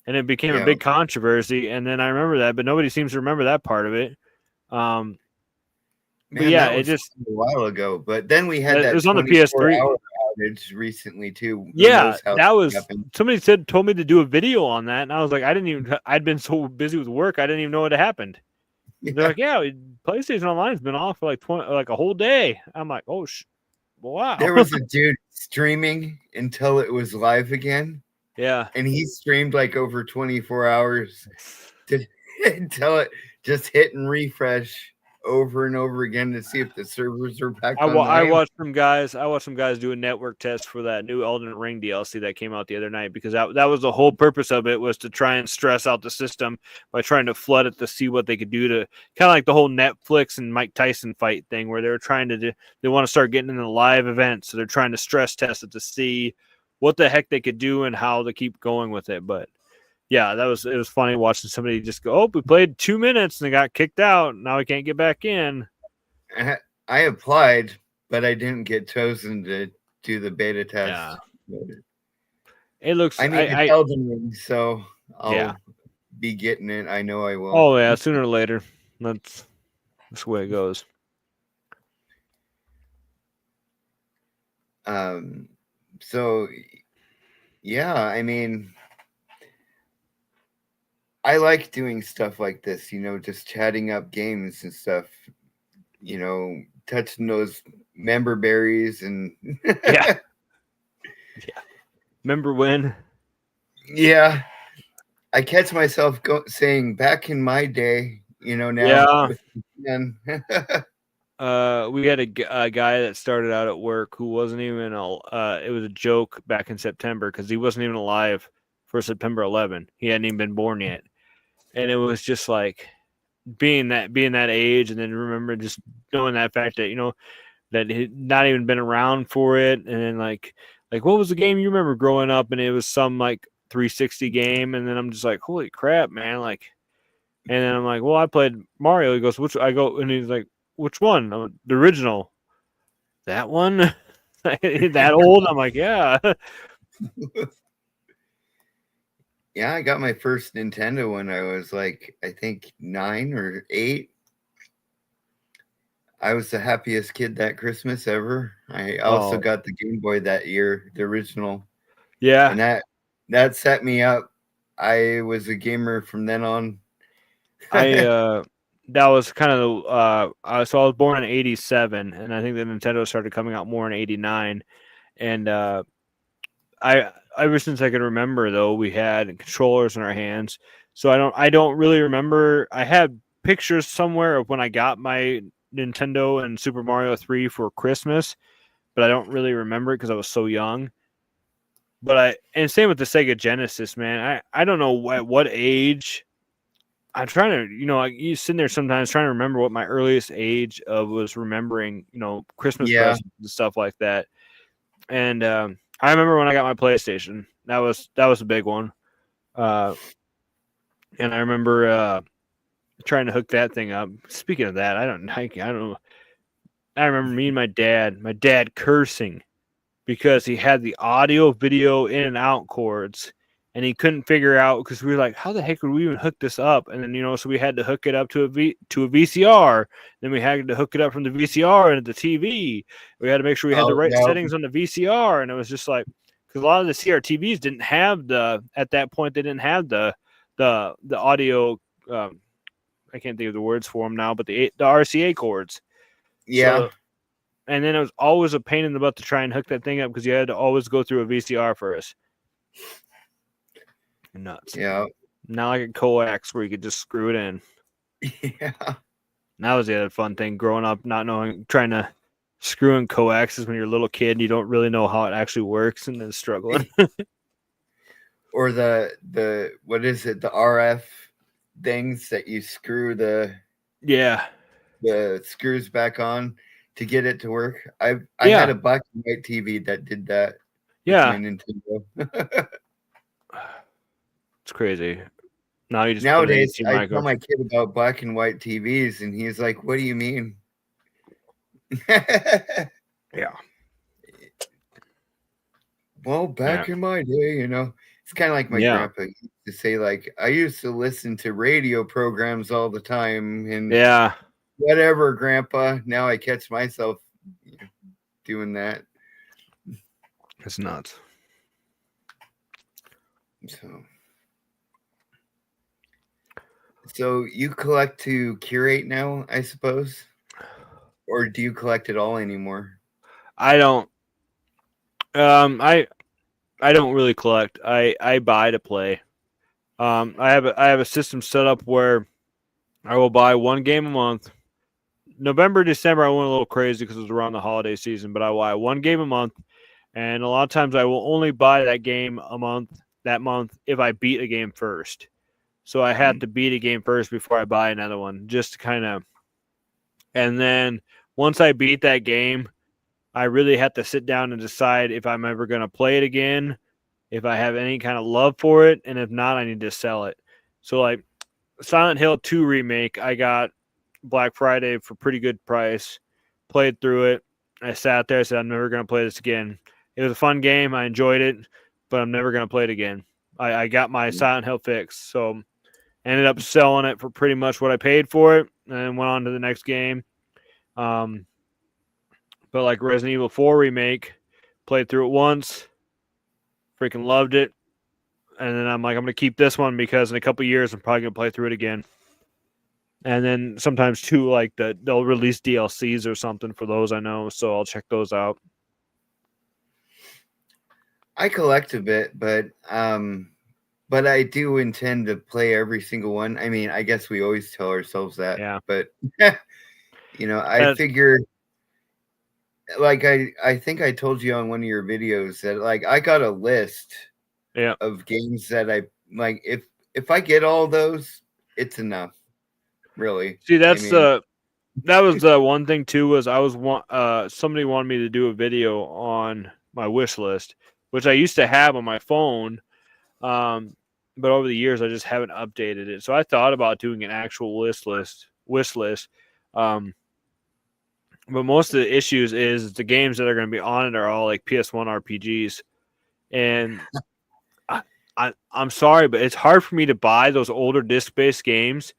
And it became a big controversy. And then I remember that, but nobody seems to remember that part of it. Man, but yeah, it just a while ago. But then we had that. It was on the PS3 outage recently too. Yeah, that was somebody told me to do a video on that, and I was like, I'd been so busy with work, I didn't even know what had happened. Yeah. They're like, yeah, PlayStation Online's been off for like a whole day. I'm like, oh, wow. There was a dude streaming until it was live again. Yeah, and he streamed like over 24 hours until it just hit and refresh over and over again to see if the servers are back online. I watched some guys do a network test for that new Elden Ring DLC that came out the other night, because that was the whole purpose of it, was to try and stress out the system by trying to flood it to see what they could do to kind of like the whole Netflix and Mike Tyson fight thing, where they were trying to they want to start getting into live events, so they're trying to stress test it to see what the heck they could do and how to keep going with it. But yeah, it was funny watching somebody just go, oh, we played 2 minutes and they got kicked out. Now we can't get back in. I applied, but I didn't get chosen to do the beta test. Yeah. It looks. I mean, it's Elden Ring, so I'll be getting it. I know I will. Oh yeah, sooner or later. That's the way it goes. So yeah, I mean, I like doing stuff like this, just chatting up games and stuff, touching those member berries and yeah. Remember when? Yeah, I catch myself saying back in my day, now. Yeah. We had a guy that started out at work who wasn't even it was a joke back in September, because he wasn't even alive for September 11. He hadn't even been born yet. And it was just like being that age, and then remember just knowing that fact that, that he'd not even been around for it. And then like what was the game you remember growing up? And it was some like 360 game. And then I'm just like, holy crap, man. And then I'm like, well, I played Mario. He goes, and he's like, which one? The original. That one? That old? I'm like, yeah. Yeah, I got my first Nintendo when I was like, I think 9 or 8. I was the happiest kid that Christmas ever. I also got the Game Boy that year, the original. Yeah. And that set me up. I was a gamer from then on. That was kind of so I was born in 87, and I think the Nintendo started coming out more in 89. And ever since I can remember, though, we had controllers in our hands. So I don't really remember. I had pictures somewhere of when I got my Nintendo and Super Mario 3 for Christmas, but I don't really remember it because I was so young. and same with the Sega Genesis, man. I don't know at what age. I'm trying to, like, you sitting there sometimes trying to remember what my earliest age of was remembering, Christmas Yeah. presents and stuff like that. And I remember when I got my PlayStation. That was a big one. And I remember trying to hook that thing up. Speaking of that, I don't know. I remember me and my dad cursing because he had the audio video in and out cords and he couldn't figure out because we were like, how the heck would we even hook this up? And then, so we had to hook it up to a VCR. Then we had to hook it up from the VCR into the TV. We had to make sure we had the Oh, right yeah. settings on the VCR. And it was just like, because a lot of the CRTVs didn't have at that point, they didn't have the audio. I can't think of the words for them now, but the RCA cords. Yeah. So, and then it was always a pain in the butt to try and hook that thing up because you had to always go through a VCR first. Nuts. Yeah. Not like a coax where you could just screw it in. Yeah. And that was the other fun thing growing up, not knowing, trying to screw in coaxes when you're a little kid and you don't really know how it actually works and then struggling. Or the what is it? The RF things that you screw the Yeah. screws back on to get it to work. I had Yeah. a black and white TV that did that with my Yeah. Nintendo. It's crazy. Now you just put an Nowadays, I HDMI tell cord. my kid about black and white TVs, and he's like, "What do you mean?" Yeah. Well, back in my day, it's kind of like my Yeah. grandpa used to say, like, I used to listen to radio programs all the time, and Yeah. whatever, Grandpa. Now I catch myself doing that. It's nuts. So you collect to curate now, I suppose, or do you collect it all anymore? I don't. I don't really collect. I buy to play. I have a system set up where I will buy one game a month. November, December, I went a little crazy because it was around the holiday season, but I buy one game a month, and a lot of times I will only buy that game that month if I beat a game first. So I had to beat a game first before I buy another one, just to kind of. And then once I beat that game, I really have to sit down and decide if I'm ever going to play it again, if I have any kind of love for it, and if not, I need to sell it. So, like Silent Hill 2 remake, I got Black Friday for pretty good price, played through it. I sat there, said, I'm never going to play this again. It was a fun game. I enjoyed it, but I'm never going to play it again. I got my Silent Hill fix. So, ended up selling it for pretty much what I paid for it and went on to the next game. But like Resident Evil 4 remake, played through it once, freaking loved it. And then I'm like, I'm going to keep this one because in a couple years, I'm probably going to play through it again. And then sometimes too, like they'll release DLCs or something for those I know, so I'll check those out. I collect a bit, but I do intend to play every single one. I mean, I guess we always tell ourselves that, Yeah. but I figure, like I think I told you on one of your videos that like I got a list of games that I like. If I get all those, it's enough. Really. See, that's that was the one thing too, was I was somebody wanted me to do a video on my wish list, which I used to have on my phone. But over the years I just haven't updated it. So I thought about doing an actual wish list. But most of the issues is the games that are going to be on it are all like PS1 RPGs. And I'm sorry, but it's hard for me to buy those older disc-based games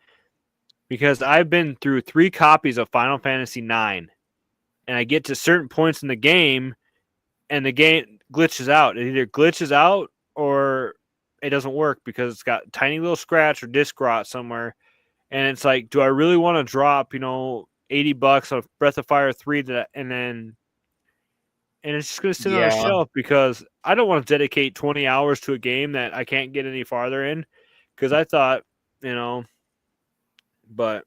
because I've been through 3 copies of Final Fantasy IX, and I get to certain points in the game, and the game glitches out. It either glitches out or it doesn't work because it's got tiny little scratch or disc rot somewhere. And it's like, do I really want to drop, $80 on Breath of Fire 3 and it's just going to sit on a shelf because I don't want to dedicate 20 hours to a game that I can't get any farther in because I thought, but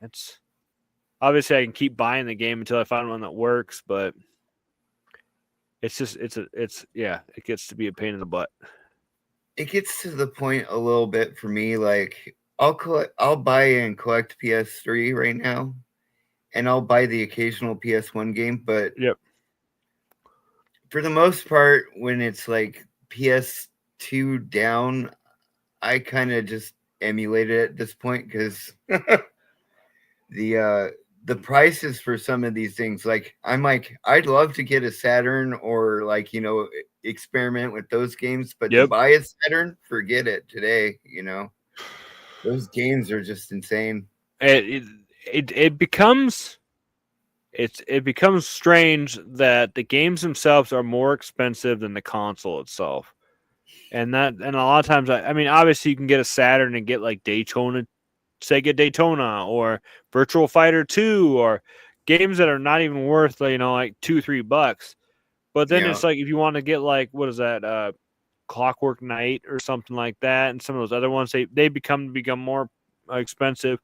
it's obviously I can keep buying the game until I find one that works, but It's just it gets to be a pain in the butt. It gets to the point a little bit for me. Like I'll buy and collect PS3 right now, and I'll buy the occasional PS1 game, but Yep. for the most part, when it's like PS2 down, I kind of just emulate it at this point because the prices for some of these things, like I'd love to get a Saturn or like experiment with those games, but to Yep. buy a Saturn, forget it today. Those games are just insane. It becomes it becomes strange that the games themselves are more expensive than the console itself. And a lot of times I mean obviously you can get a Saturn and get like Sega Daytona or Virtual Fighter 2 or games that are not even worth like $2-3. But then Yeah, it's like if you want to get like what is that Clockwork Knight or something like that, and some of those other ones they become more expensive.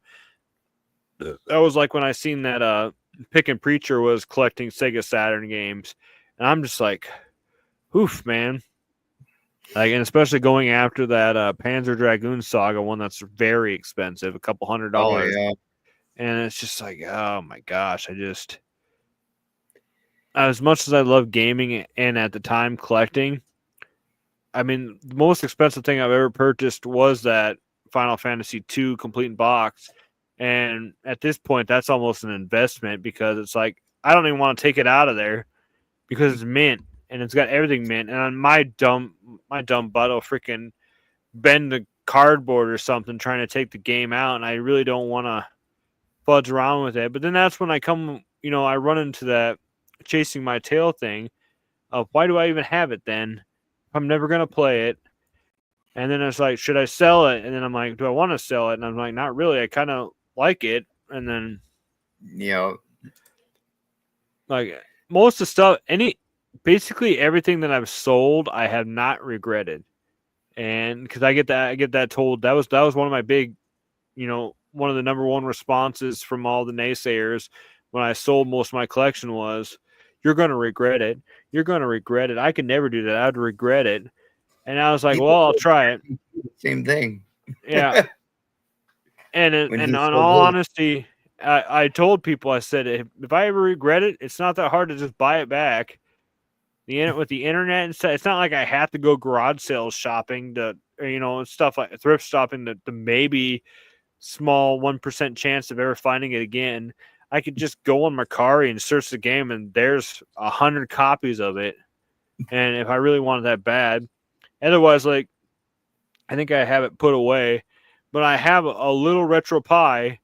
That was like when I seen that Pick and Preacher was collecting Sega Saturn games, and I'm just like, oof, man. Like, and especially going after that Panzer Dragoon Saga one that's very expensive, a couple oh $100, yeah, and it's just like, oh my gosh, as much as I love gaming and at the time collecting, I mean, the most expensive thing I've ever purchased was that Final Fantasy II complete box. And at this point, that's almost an investment because it's like, I don't even want to take it out of there because it's mint and it's got everything mint. And on my dumb butt will freaking bend the cardboard or something trying to take the game out. And I really don't want to fudge around with it. But then that's when I run into that chasing my tail thing of why do I even have it then? I'm never going to play it. And then it's like, should I sell it? And then I'm like, do I want to sell it? And I'm like, not really. I kind of like it. And then, like most of the stuff, basically everything that I've sold, I have not regretted. And because I get that told, that was one of my big, one of the number one responses from all the naysayers when I sold most of my collection was, you're going to regret it. You're going to regret it. I could never do that. I'd regret it. And I was like, people well, I'll try it. same thing. Yeah. And in all honesty, I told people, I said, if I ever regret it, it's not that hard to just buy it back. With the internet and stuff, it's not like I have to go garage sales shopping stuff like thrift shopping to maybe small 1% chance of ever finding it again. I could just go on Mercari and search the game, and there's 100 copies of it. And if I really wanted that bad, otherwise, like I think I have it put away, but I have a little RetroPie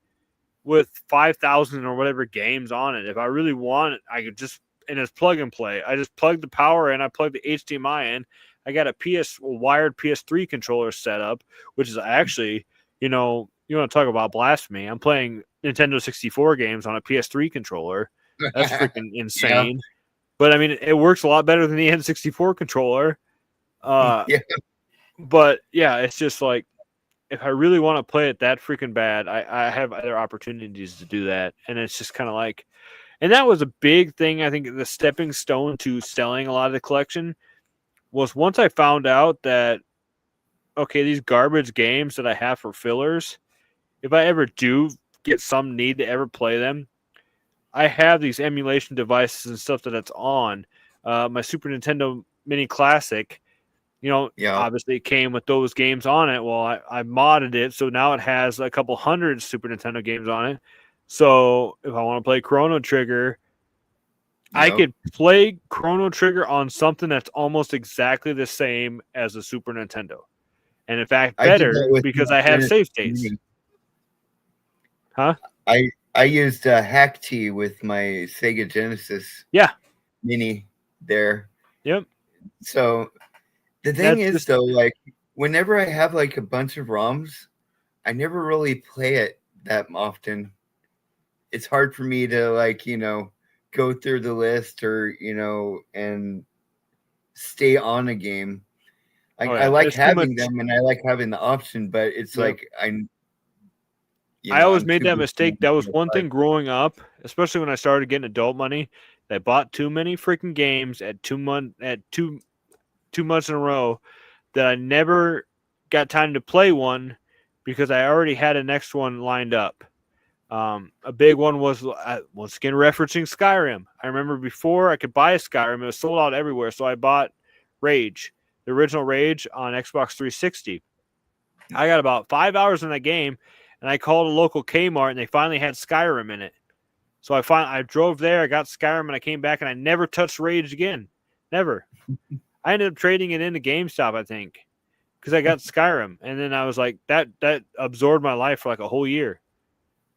with 5,000 or whatever games on it. If I really want it, I could just, and it's plug and play. I just plug the power in, I plug the HDMI in. I got a wired PS3 controller set up, which is actually, you want to talk about blasphemy. I'm playing Nintendo 64 games on a PS3 controller. That's freaking insane. Yeah. But I mean, it works a lot better than the N64 controller. Yeah. But yeah, it's just like, if I really want to play it that freaking bad, I have other opportunities to do that. And it's just kind of like, and that was a big thing. I think the stepping stone to selling a lot of the collection was once I found out that, okay, these garbage games that I have for fillers, if I ever do get some need to ever play them, I have these emulation devices and stuff that's on. My Super Nintendo Mini Classic, obviously it came with those games on it. Well, I modded it, so now it has a couple hundred Super Nintendo games on it. So if I want to play Chrono Trigger, I could play Chrono Trigger on something that's almost exactly the same as the Super Nintendo. And in fact, better because I have save states. Huh? I used Hack T with my Sega Genesis Mini there. Yep. So the thing is, though, like whenever I have like a bunch of ROMs, I never really play it that often. It's hard for me to go through the list or and stay on a game. I like having them and I like having the option, but it's like I always made that mistake. That was one thing growing up, especially when I started getting adult money. I bought too many freaking games at 2 months in a row that I never got time to play one because I already had a next one lined up. A big one was once again referencing Skyrim. I remember before I could buy a Skyrim, it was sold out everywhere, so I bought Rage, the original Rage on Xbox 360. I got about 5 hours in that game, and I called a local Kmart, and they finally had Skyrim in it. So I drove there, I got Skyrim, and I came back, and I never touched Rage again. Never. I ended up trading it into GameStop, I think, because I got Skyrim, and then I was like, that absorbed my life for like a whole year.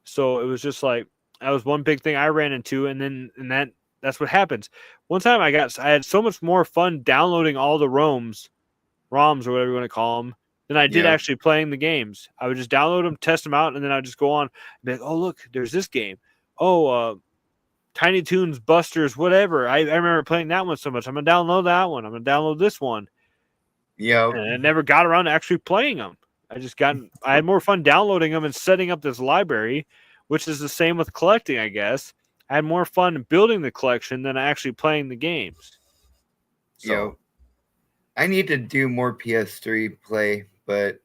So it was just like that was one big thing I ran into, and that's what happens. One time I had so much more fun downloading all the ROMs or whatever you want to call them, than I did actually playing the games. I would just download them, test them out, and then I'd just go on and be like, oh, look, there's this game. Oh, Tiny Toons, Busters, whatever. I remember playing that one so much. I'm going to download that one. I'm going to download this one. Yeah. And I never got around to actually playing them. I had more fun downloading them and setting up this library, which is the same with collecting, I guess. I had more fun building the collection than actually playing the games. So, I need to do more PS3 play, but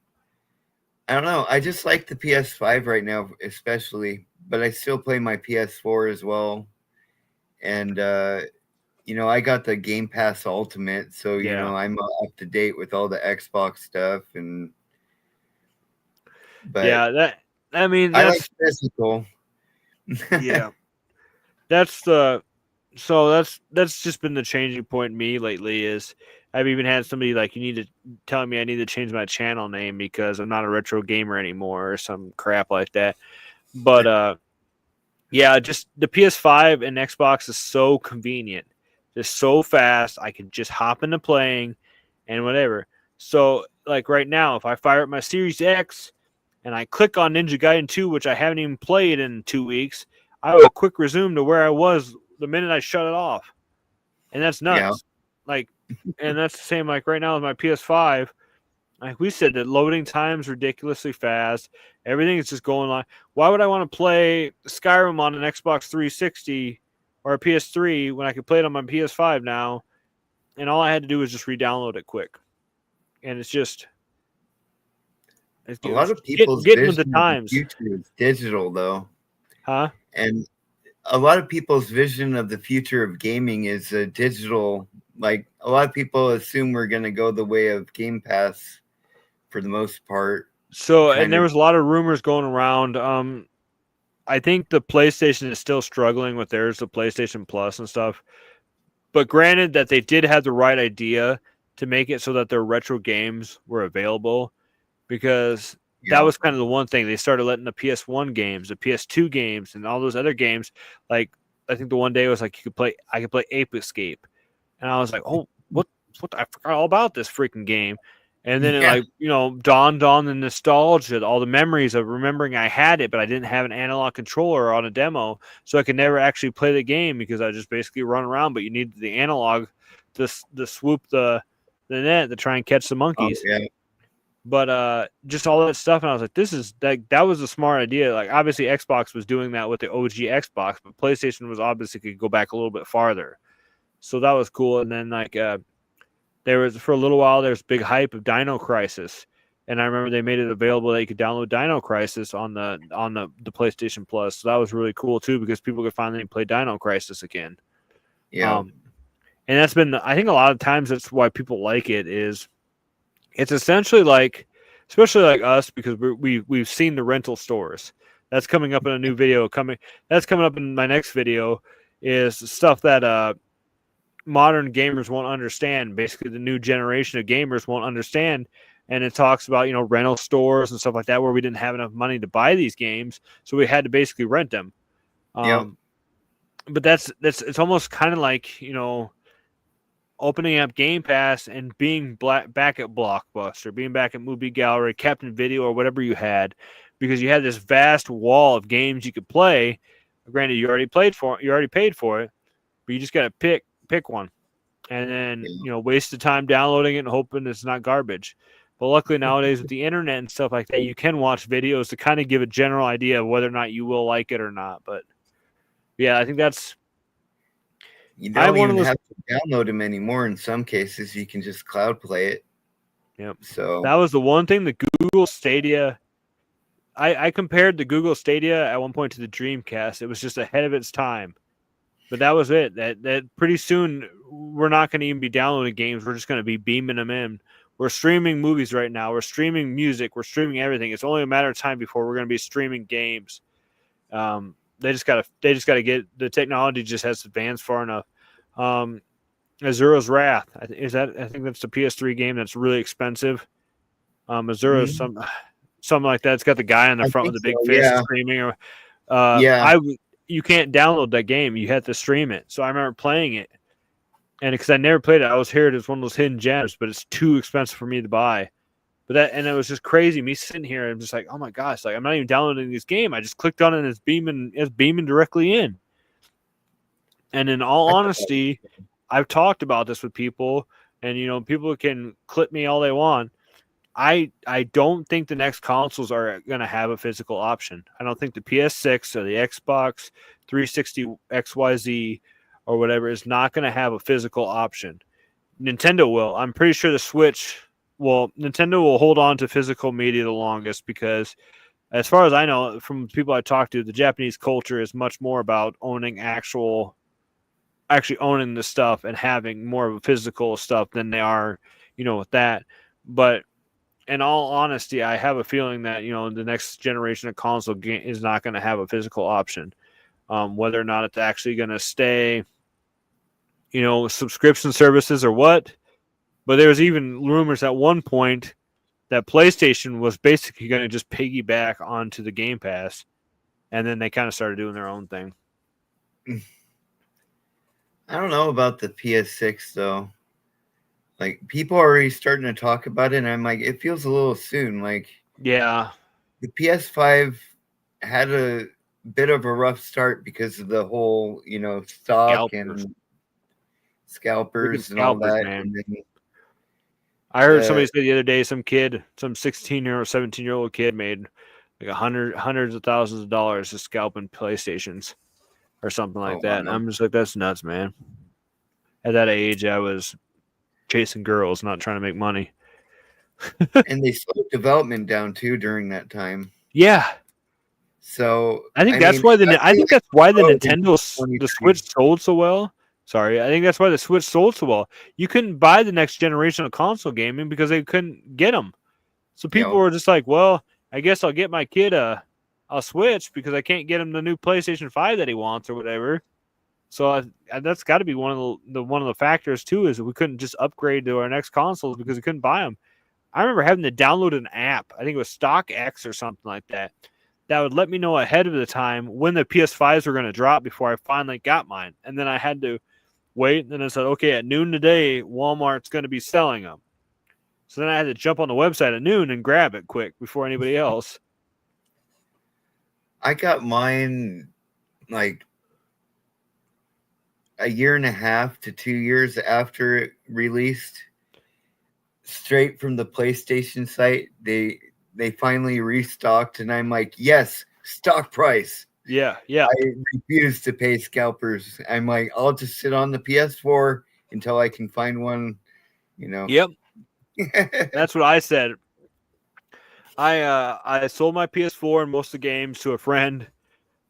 I don't know. I just like the PS5 right now, especially, but I still play my PS4 as well. And, I got the Game Pass Ultimate, so, I'm up to date with all the Xbox stuff. But yeah, I like physical. Yeah. That's just been the changing point in me lately is I've even had somebody like, you need to tell me I need to change my channel name because I'm not a retro gamer anymore or some crap like that. But yeah, just the PS5 and Xbox is so convenient. Just so fast. I can just hop into playing and whatever. So like right now, if I fire up my Series X and I click on Ninja Gaiden 2, which I haven't even played in 2 weeks, I will quick resume to where I was the minute I shut it off. And that's nuts. Yeah. Like, and that's the same like right now with my PS5. Like we said, that loading time's ridiculously fast. Everything is just going on. Why would I want to play Skyrim on an Xbox 360 or a PS3 when I could play it on my PS5 now? And all I had to do was just re-download it quick. And it's just a lot of people's getting with the times. Future is digital, though. Huh? And a lot of people's vision of the future of gaming is digital. Like a lot of people assume we're going to go the way of Game Pass for the most part. So, and there was a lot of rumors going around. I think the PlayStation is still struggling with theirs, the PlayStation Plus and stuff. But granted that they did have the right idea to make it so that their retro games were available, because that was kind of the one thing. They started letting the PS1 games, the PS2 games, and all those other games. Like I think the one day was like I could play Ape Escape, and I was like, oh, what? I forgot all about this freaking game. And then it dawned on the nostalgia, all the memories of remembering I had it, but I didn't have an analog controller on a demo, so I could never actually play the game because I just basically run around. But you needed the analog to swoop the net to try and catch the monkeys. Oh, yeah. But just all that stuff, and I was like, that was a smart idea. Like obviously Xbox was doing that with the OG Xbox, but PlayStation was obviously could go back a little bit farther. So that was cool. And then like there was for a little while there's big hype of Dino Crisis. And I remember they made it available that you could download Dino Crisis on the PlayStation Plus. So that was really cool too because people could finally play Dino Crisis again. Yeah. And that's been, I think a lot of times that's why people like it is it's essentially like, especially like us, because we've seen the rental stores. That's coming up in a new video. That's coming up in my next video is stuff that modern gamers won't understand. Basically, the new generation of gamers won't understand. And it talks about rental stores and stuff like that where we didn't have enough money to buy these games, so we had to basically rent them. But it's almost kind of like opening up Game Pass and being back at Blockbuster, being back at Movie Gallery, Captain Video, or whatever you had, because you had this vast wall of games you could play. Granted, you already paid for it, but you just got to pick one, and then waste the time downloading it and hoping it's not garbage. But luckily nowadays with the internet and stuff like that, you can watch videos to kind of give a general idea of whether or not you will like it or not. But yeah, I think that's You I have don't one of even those. have to download them anymore. In some cases, you can just cloud play it. Yep. So That was the one thing the Google Stadia. I compared the Google Stadia at one point to the Dreamcast. It was just ahead of its time. But that was it. That pretty soon we're not going to even be downloading games. We're just going to be beaming them in. We're streaming movies right now. We're streaming music. We're streaming everything. It's only a matter of time before we're going to be streaming games. They just gotta get the technology just has advanced far enough. Azura's Wrath I think that's the PS3 game that's really expensive. Azura's something like that. It's got the guy on the I front think with the so. big fist Yeah. screaming. Or Yeah. you can't download that game. You have to stream it. So I remember playing it, and because I never played it, I always hear it as one of those hidden gems, but it's too expensive for me to buy. But it was just crazy. Me sitting here, I'm just like, oh my gosh, like I'm not even downloading this game. I just clicked on it and it's beaming directly in. And in all honesty, I've talked about this with people, and people can clip me all they want. I don't think the next consoles are going to have a physical option. I don't think the PS6 or the Xbox 360 XYZ or whatever is not going to have a physical option. Nintendo will. I'm pretty sure the Switch will. Nintendo will hold on to physical media the longest because, as far as I know, from people I talked to, the Japanese culture is much more about actually owning the stuff and having more of a physical stuff than they are, with that. But in all honesty, I have a feeling that the next generation of console game is not going to have a physical option. Whether or not it's actually going to stay, subscription services or what. But there was even rumors at one point that PlayStation was basically going to just piggyback onto the Game Pass, and then they kind of started doing their own thing. I don't know about the PS6 though. Like people are already starting to talk about it, and I'm like, it feels a little soon. Like, yeah, the PS5 had a bit of a rough start because of the whole, stock scalpers, and scalpers and all scalpers, that. man. And then I heard somebody say the other day, some 16-year-old, 17-year-old kid made like hundreds of thousands of dollars just scalping PlayStations or something like that. And I'm just like, that's nuts, man. At that age, I was chasing girls, not trying to make money. And they slowed development down too during that time. Yeah. So I think that's why the Switch sold so well. Sorry, I think that's why the Switch sold so well. You couldn't buy the next generation of console gaming because they couldn't get them. So people were just like, well, I guess I'll get my kid a Switch because I can't get him the new PlayStation 5 that he wants or whatever. So that's got to be one of the factors too, is that we couldn't just upgrade to our next consoles because we couldn't buy them. I remember having to download an app. I think it was StockX or something like that. That would let me know ahead of the time when the PS5s were going to drop before I finally got mine. And then I had to wait. And then I said, okay, at noon today, Walmart's going to be selling them. So then I had to jump on the website at noon and grab it quick before anybody else. I got mine like a year and a half to 2 years after it released, straight from the PlayStation site. They finally restocked, and I'm like, yes, stock price. Yeah. I refuse to pay scalpers. I'm like, I'll just sit on the PS4 until I can find one, Yep. That's what I said. I sold my PS4 and most of the games to a friend.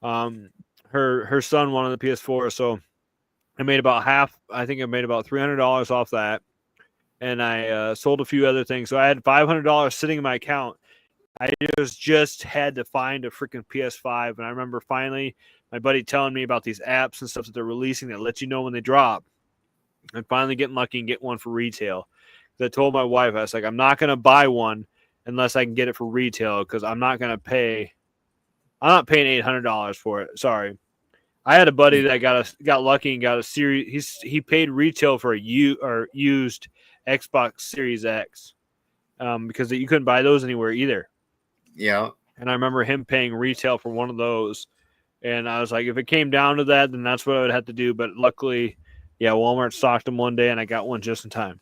Her son wanted the PS4, so I made about half. I think I made about $300 off that, and I sold a few other things. So I had $500 sitting in my account. I just had to find a freaking PS5, and I remember finally my buddy telling me about these apps and stuff that they're releasing that let you know when they drop. And finally getting lucky and get one for retail. I told my wife, I was like, I'm not going to buy one unless I can get it for retail because I'm not paying $800 for it. Sorry. I had a buddy that got lucky and got a series. He paid retail for a used Xbox Series X because you couldn't buy those anywhere either. Yeah. And I remember him paying retail for one of those. And I was like, if it came down to that, then that's what I would have to do. But luckily, Walmart stocked them one day and I got one just in time.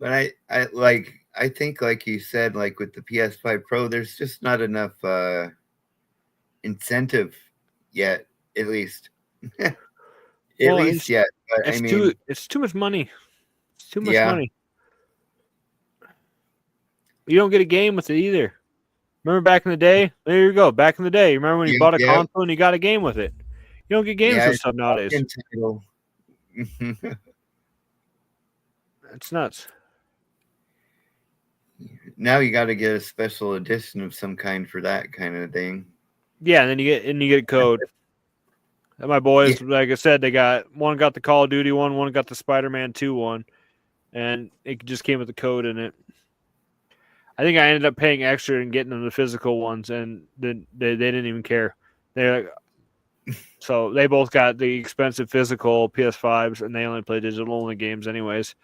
But I think, like you said, like with the PS5 Pro, there's just not enough incentive yet, at least. At least yet. But I mean, it's too much money. It's too much yeah. money. You don't get a game with it either. Remember back in the day? There you go. Back in the day. Remember when you bought a Yeah. console and you got a game with it? You don't get games with stuff nowadays. It's nuts. Now you got to get a special edition of some kind for that kind of thing. Yeah, and then you get a code. And my boys, like I said, they got one got the Call of Duty one got the Spider-Man 2 one, and it just came with the code in it. I think I ended up paying extra and getting them the physical ones, and they didn't even care. So they both got the expensive physical PS5s, and they only play digital only games anyways.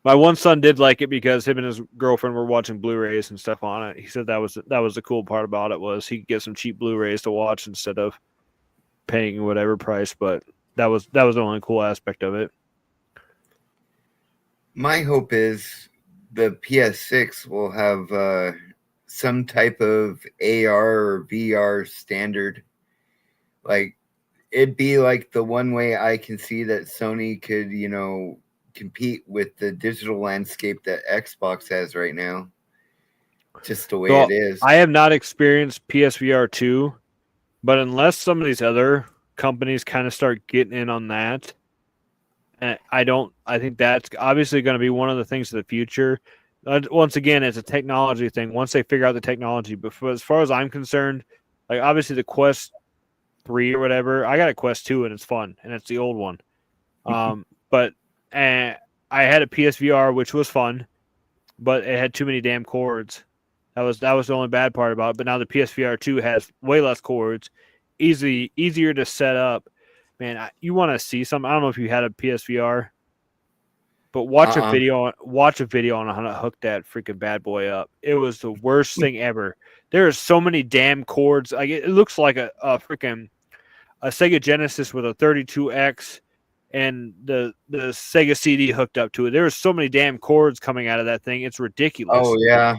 My one son did like it because him and his girlfriend were watching Blu-rays and stuff on it. He said that was the cool part about it was he could get some cheap Blu-rays to watch instead of paying whatever price. But that was the only cool aspect of it. My hope is the PS6 will have some type of AR or VR standard. Like it'd be like the one way I can see that Sony could, compete with the digital landscape that Xbox has right now. Just the way it is. I have not experienced PSVR 2, but unless some of these other companies kind of start getting in on that, I think that's obviously going to be one of the things of the future. Once again, it's a technology thing. Once they figure out the technology, but as far as I'm concerned, like obviously the Quest 3 or whatever, I got a Quest 2 and it's fun, and it's the old one. But I had a PSVR which was fun, but it had too many damn cords. That was the only bad part about it. But now the PSVR 2 has way less cords, easier to set up. Man, you want to see something? I don't know if you had a PSVR, but watch a video on how to hook that freaking bad boy up. It was the worst thing ever. There are so many damn cords. Like it looks like a freaking a Sega Genesis with a 32X and the Sega CD hooked up to it. There are so many damn cords coming out of that thing. It's ridiculous. Oh yeah.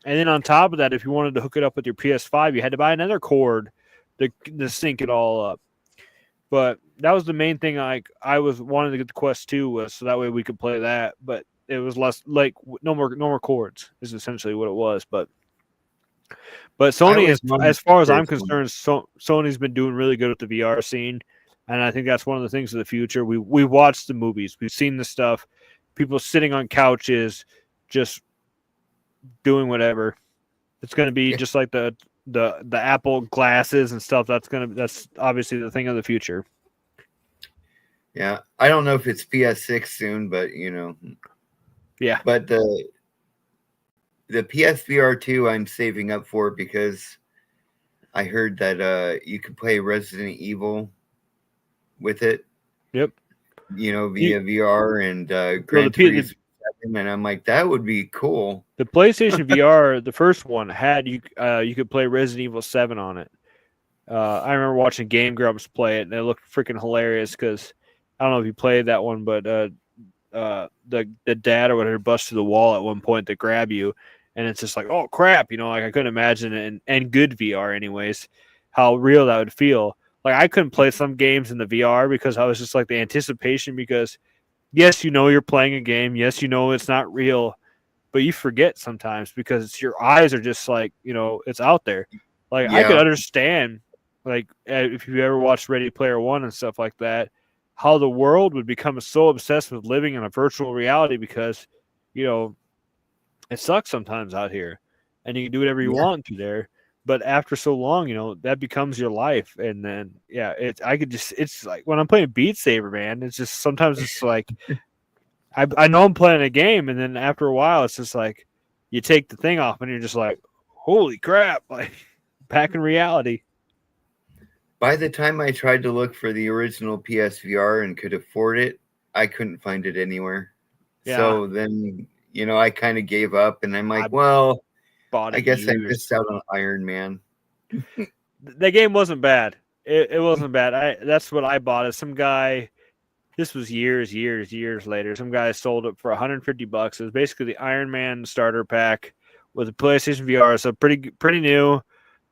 And then on top of that, if you wanted to hook it up with your PS5, you had to buy another cord to sync it all up. But that was the main thing. I was wanting to get the Quest 2 was so that way we could play that. But it was less like no more cords is essentially what it was. But Sony, as far as I'm concerned, Sony's been doing really good with the VR scene, and I think that's one of the things of the future. We've watched the movies, we've seen the stuff, people sitting on couches, just doing whatever. It's going to be just like the Apple glasses and stuff. That's obviously the thing of the future. Yeah, I don't know if it's PS6 soon, but yeah. But the PSVR 2 I'm saving up for because I heard that you could play Resident Evil with it. Yep. Via VR and Gran Turismo. And I'm like, that would be cool. The PlayStation VR, the first one, had you could play Resident Evil 7 on it. I remember watching Game Grumps play it, and it looked freaking hilarious because I don't know if you played that one, but the dad or whatever busts through the wall at one point to grab you, and it's just like, oh crap, like I couldn't imagine it, and good VR anyways, how real that would feel. Like I couldn't play some games in the VR because I was just like the anticipation because yes, you're playing a game. Yes, it's not real, but you forget sometimes because your eyes are just like, it's out there. Like I could understand, like if you ever watched Ready Player One and stuff like that, how the world would become so obsessed with living in a virtual reality because, it sucks sometimes out here, and you can do whatever you want to there. But after so long, that becomes your life. And then, it's like when I'm playing Beat Saber, man, it's just sometimes it's like, I know I'm playing a game. And then after a while, it's just like you take the thing off and you're just like, holy crap, like back in reality. By the time I tried to look for the original PSVR and could afford it, I couldn't find it anywhere. Yeah. So then, I kind of gave up and I'm like, I guess I missed out on Iron Man. The game wasn't bad. It wasn't bad. That's what I bought. Some guy, this was years later. Some guy sold it for $150. It was basically the Iron Man starter pack with a PlayStation VR, so pretty new.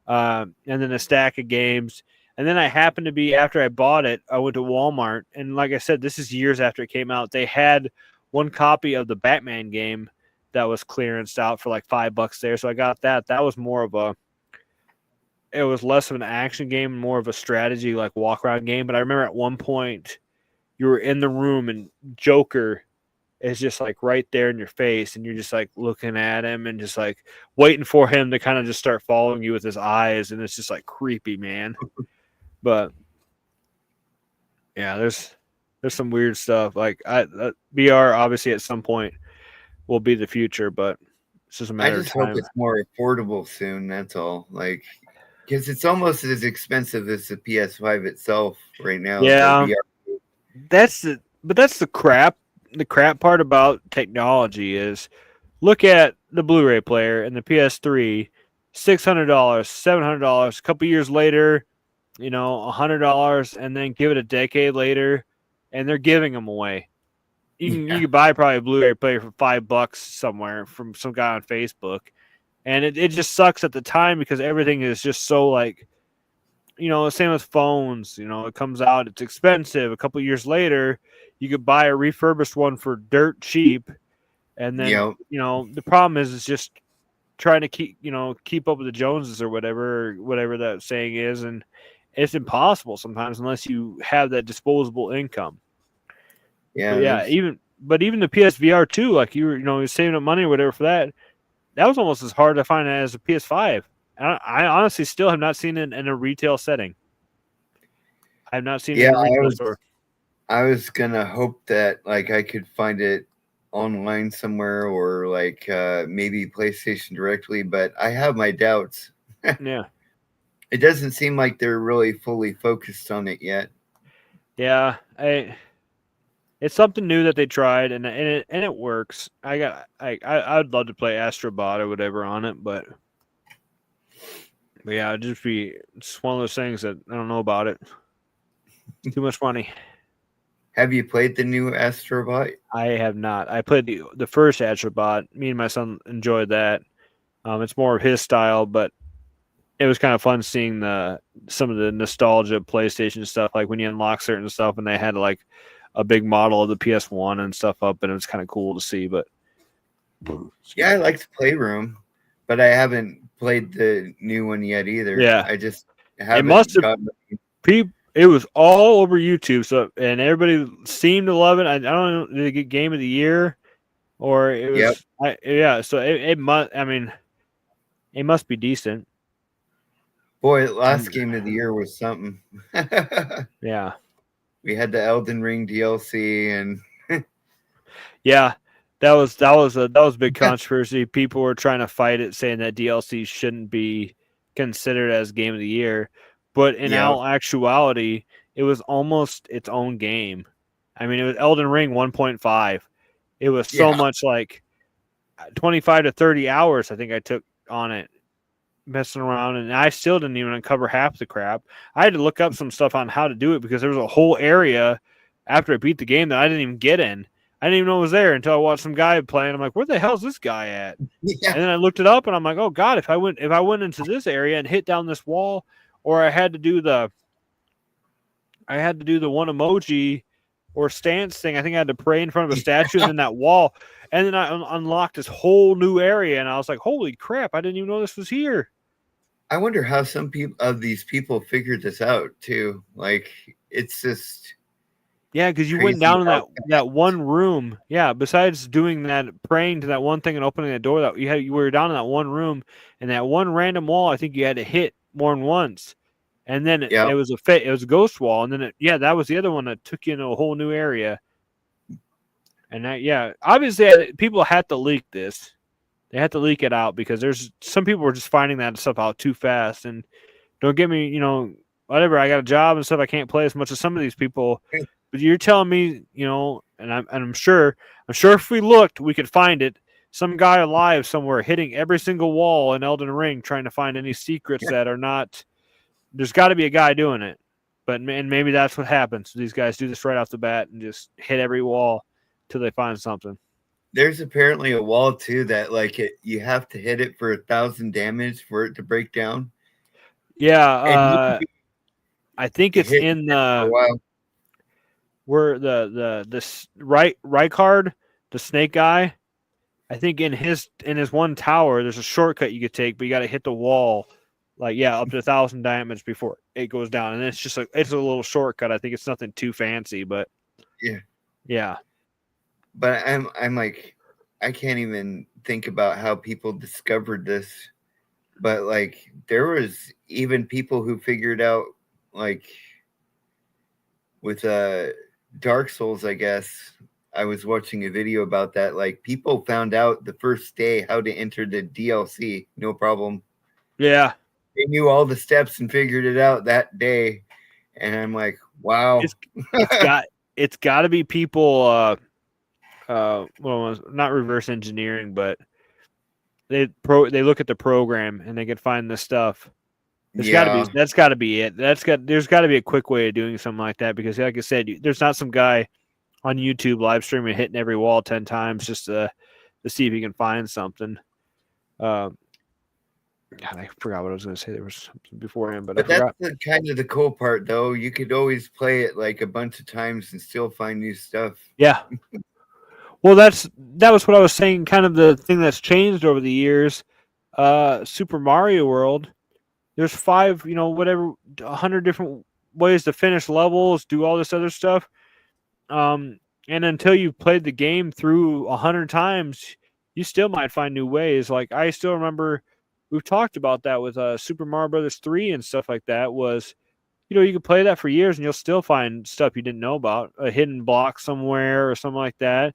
And then a stack of games. And then I happened to be, after I bought it, I went to Walmart, and like I said, this is years after it came out. They had one copy of the Batman game that was clearanced out for like $5 there, so I got that. That was more of a, it was less of an action game, more of a strategy like walk around game. But I remember at one point you were in the room and Joker is just like right there in your face, and you're just like looking at him and just like waiting for him to kind of just start following you with his eyes, and it's just like creepy, man. But yeah, there's some weird stuff. Like VR obviously at some point will be the future, but it's just a I matter of just hope time. it's more affordable soon. That's all. Like, because it's almost as expensive as the PS5 itself right now. The Yeah, VR. that's the crap. The crap part about technology is, look at the Blu-ray player and the PS3, $600, $700. A couple years later, $100, and then give it a decade later, and they're giving them away. You can buy probably a Blu-ray player for $5 somewhere from some guy on Facebook, and it just sucks at the time because everything is just so like, same with phones. It comes out, it's expensive. A couple years later, you could buy a refurbished one for dirt cheap, and then Yep. the problem is just trying to keep up with the Joneses or whatever that saying is, and it's impossible sometimes unless you have that disposable income. But Yeah. yeah, There's. even the PSVR 2, like you're saving up money or whatever for that. That was almost as hard to find as a PS5. I honestly still have not seen it in a retail setting. I have not seen it Yeah. in a retail store. I was gonna hope that like I could find it online somewhere or like maybe PlayStation directly, but I have my doubts. Yeah, It doesn't seem like they're really fully focused on it yet. yeah. It's something new that they tried, and it works. I'd love to play Astrobot or whatever on it, but yeah, it'd just be it's one of those things that I don't know about it. Too much money. Have you played the new Astrobot? I have not. I played the first Astrobot. Me and my son enjoyed that. It's more of his style, but it was kind of fun seeing some of the nostalgia PlayStation stuff, like when you unlock certain stuff, and they had like a big model of the PS1 and stuff up, and it was kind of cool to see. But Yeah, I liked Playroom, but I haven't played the new one yet either. yeah, I just it must haven't have. gotten. It was all over YouTube, so and everybody seemed to love it. I don't know, did it get Game of the Year or it Yep. was? Yeah, so it must. I mean, it must be decent. Boy, last game of the year was something. Yeah, We had the Elden Ring DLC and yeah, that was a big controversy. People were trying to fight it, saying that DLC shouldn't be considered as Game of the Year, but in yeah, all actuality, it was almost its own game. I mean, it was Elden Ring 1.5. It was so yeah. much like 25 to 30 hours I think I took on it, messing around, and I still didn't even uncover half the crap. I had to look up some stuff on how to do it because there was a whole area after I beat the game that I didn't even get in. I didn't even know it was there until I watched some guy playing. I'm like, where the hell's this guy at? Yeah. And then I looked it up and I'm like, oh God, if I went into this area and hit down this wall, or I had to do the one emoji or stance thing. I think I had to pray in front of a statue and then that wall. And then I unlocked this whole new area, and I was like, holy crap, I didn't even know this was here. I wonder how some people of these people figured this out too. Like it's just Yeah, because you went crazy down in how that one room. Yeah, besides doing that, praying to that one thing and opening the door, that you were down in that one room, and that one random wall. I think you had to hit more than once, and then yeah. it was a ghost wall, and then that was the other one that took you into a whole new area. And obviously people had to leak this. They had to leak it out because there's some people were just finding that stuff out too fast. And don't get me, whatever. I got a job and stuff. I can't play as much as some of these people. But you're telling me, and I'm sure if we looked, we could find it. Some guy alive somewhere hitting every single wall in Elden Ring, trying to find any secrets that are not. There's got to be a guy doing it, and maybe that's what happens. These guys do this right off the bat and just hit every wall till they find something. There's apparently a wall too that like you have to hit it for 1,000 damage for it to break down. Yeah, I think it's hit in for a the while. where the right card, the snake guy. I think in his one tower, there's a shortcut you could take, but you got to hit the wall, like up to 1,000 damage before it goes down, and it's a little shortcut. I think it's nothing too fancy, but Yeah, yeah, but I'm like, I can't even think about how people discovered this. But like, there was even people who figured out, like, with Dark Souls, I guess. I was watching a video about that. Like, people found out the first day how to enter the DLC, no problem. yeah. They knew all the steps and figured it out that day. And I'm like, wow. It's it's got it's got to be people. Well, not reverse engineering, but they look at the program and they can find the stuff. Yeah. That's got to be it. There's got to be a quick way of doing something like that because, like I said, there's not some guy on YouTube live streaming hitting every wall 10 times just to see if he can find something. God, I forgot what I was going to say. There was something beforehand, but I But that's forgot. the kind of the cool part, though. You could always play it like a bunch of times and still find new stuff. Yeah. Well, that was what I was saying. Kind of the thing that's changed over the years. Super Mario World. There's 5, whatever, 100 different ways to finish levels, do all this other stuff. And until you've played the game through 100 times, you still might find new ways. Like I still remember, we've talked about that with Super Mario Brothers 3 and stuff like that. Was you could play that for years and you'll still find stuff you didn't know about, a hidden block somewhere or something like that.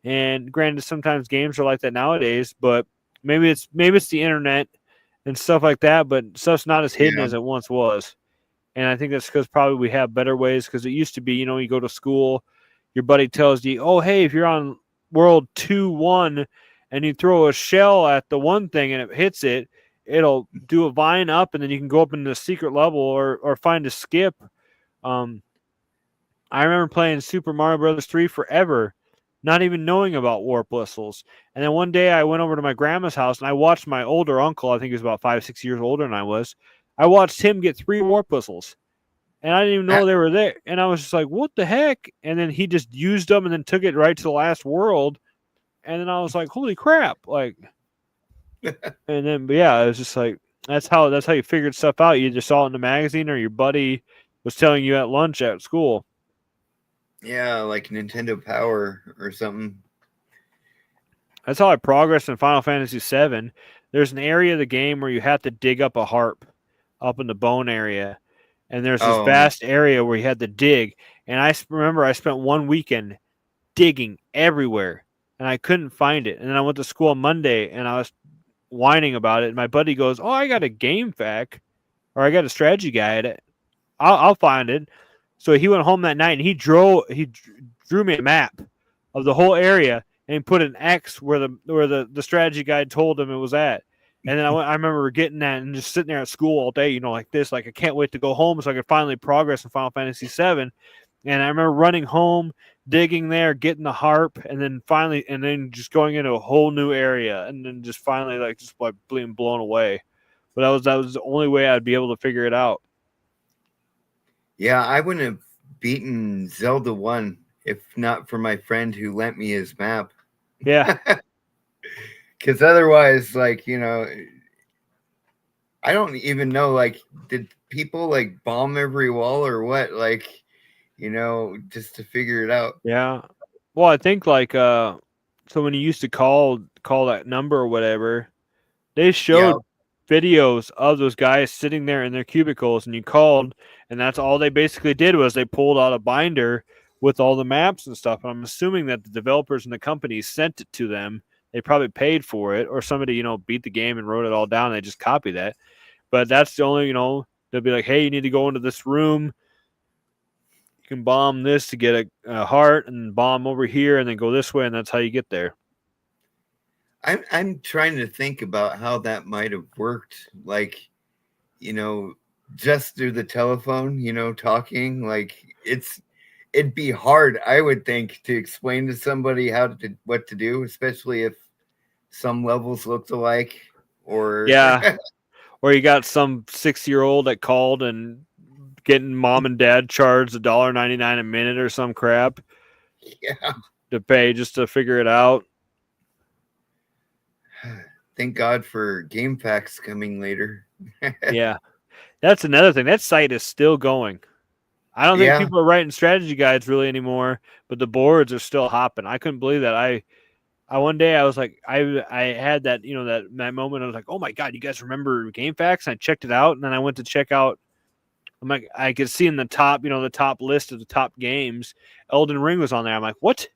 And granted, sometimes games are like that nowadays, but maybe it's the internet and stuff like that. But stuff's not as hidden Yeah. as it once was. And I think that's because probably we have better ways. Because it used to be, you go to school, your buddy tells you, "Oh, hey, if you're on World 2-1 and you throw a shell at the one thing and it hits it, it'll do a vine up, and then you can go up into the secret level or find a skip." Um, I remember playing Super Mario Brothers 3 forever, not even knowing about warp whistles. And then one day I went over to my grandma's house and I watched my older uncle, I think he was about 5, 6 years older than I was. I watched him get 3 warp whistles. And I didn't even know they were there. And I was just like, what the heck? And then he just used them and then took it right to the last world. And then I was like, holy crap. Like, and then, but yeah, it was just like, that's how you figured stuff out. You just saw it in the magazine or your buddy was telling you at lunch at school. Yeah, like Nintendo Power or something. That's how I progressed in Final Fantasy VII. There's an area of the game where you have to dig up a harp up in the bone area. And there's this Oh, vast area where you had to dig. And I remember I spent one weekend digging everywhere and I couldn't find it. And then I went to school on Monday and I was whining about it. And my buddy goes, "Oh, I got a game fac or I got a strategy guide. I'll find it." So he went home that night and he drew me a map of the whole area and he put an X where the strategy guide told him it was at. And then I remember getting that and just sitting there at school all day, like this, like I can't wait to go home so I could finally progress in Final Fantasy VII. And I remember running home, digging there, getting the harp, and then just going into a whole new area, and then just finally just like being blown away. But that was the only way I'd be able to figure it out. yeah, I wouldn't have beaten Zelda 1 if not for my friend who lent me his map. Yeah. Because otherwise, like, I don't even know, like, did people like bomb every wall or what? Like, just to figure it out. Yeah. Well, I think so when you used to call that number or whatever, they Yeah. showed videos of those guys sitting there in their cubicles and you called and that's all they basically did was they pulled out a binder with all the maps and stuff. And I'm assuming that the developers and the companies sent it to them. They probably paid for it or somebody, beat the game and wrote it all down. And they just copy that. But that's the only, they'll be like, "Hey, you need to go into this room. You can bomb this to get a heart and bomb over here and then go this way." And that's how you get there. I'm trying to think about how that might have worked. Like, just through the telephone, talking. Like, it'd be hard, I would think, to explain to somebody what to do, especially if some levels looked alike or Yeah. Or you got some 6-year-old that called and getting mom and dad charged $1.99 a minute or some crap Yeah. to pay just to figure it out. Thank God for GameFAQs coming later. Yeah, that's another thing. That site is still going. I don't think Yeah. people are writing strategy guides really anymore, but the boards are still hopping. I couldn't believe that. I one day I was like, I had that that moment. I was like, oh my god, you guys remember GameFAQs? And I checked it out, and then I went to check out. I'm like, I could see in the top, the top list of the top games, Elden Ring was on there. I'm like, what?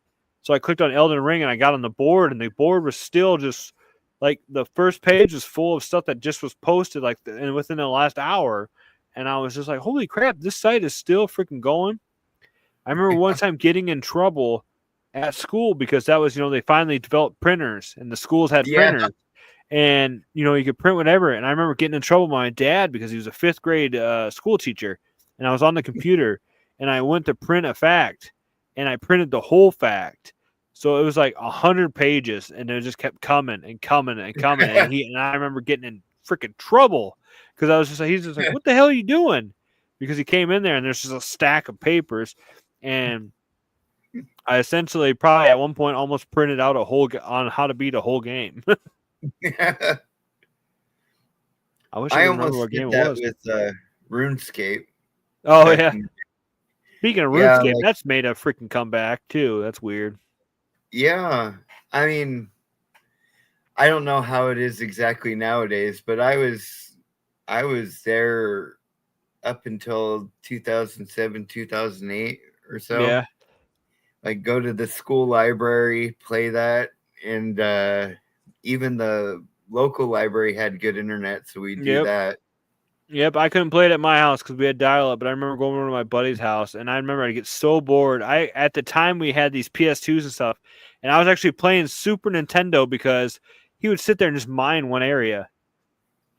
So I clicked on Elden Ring and I got on the board, and the board was still just like the first page was full of stuff that just was posted and within the last hour, and I was just like, holy crap, this site is still freaking going. I remember one time getting in trouble at school because that was, they finally developed printers and the schools had Yeah. printers and, you could print whatever. And I remember getting in trouble with my dad because he was a fifth grade school teacher and I was on the computer and I went to print a fact and I printed the whole fact. So it was like 100 pages and it just kept coming and coming and coming. And I remember getting in freaking trouble because I was just like, he's just like, what the hell are you doing? Because he came in there and there's just a stack of papers. And I essentially probably at one point almost printed out on how to beat a whole game. I wish I I could remember almost what game did it that was. with RuneScape. Oh yeah. Speaking of Yeah, RuneScape, that's made a freaking comeback too. That's weird. yeah. I mean, I don't know how it is exactly nowadays, but I was there up until 2007, 2008 or so. Yeah. Like go to the school library, play that, and even the local library had good internet, so we do Yep. that. Yep. I couldn't play it at my house because we had dial up, but I remember going over to my buddy's house and I remember I get so bored. At the time we had these PS2s and stuff, and I was actually playing Super Nintendo because he would sit there and just mine one area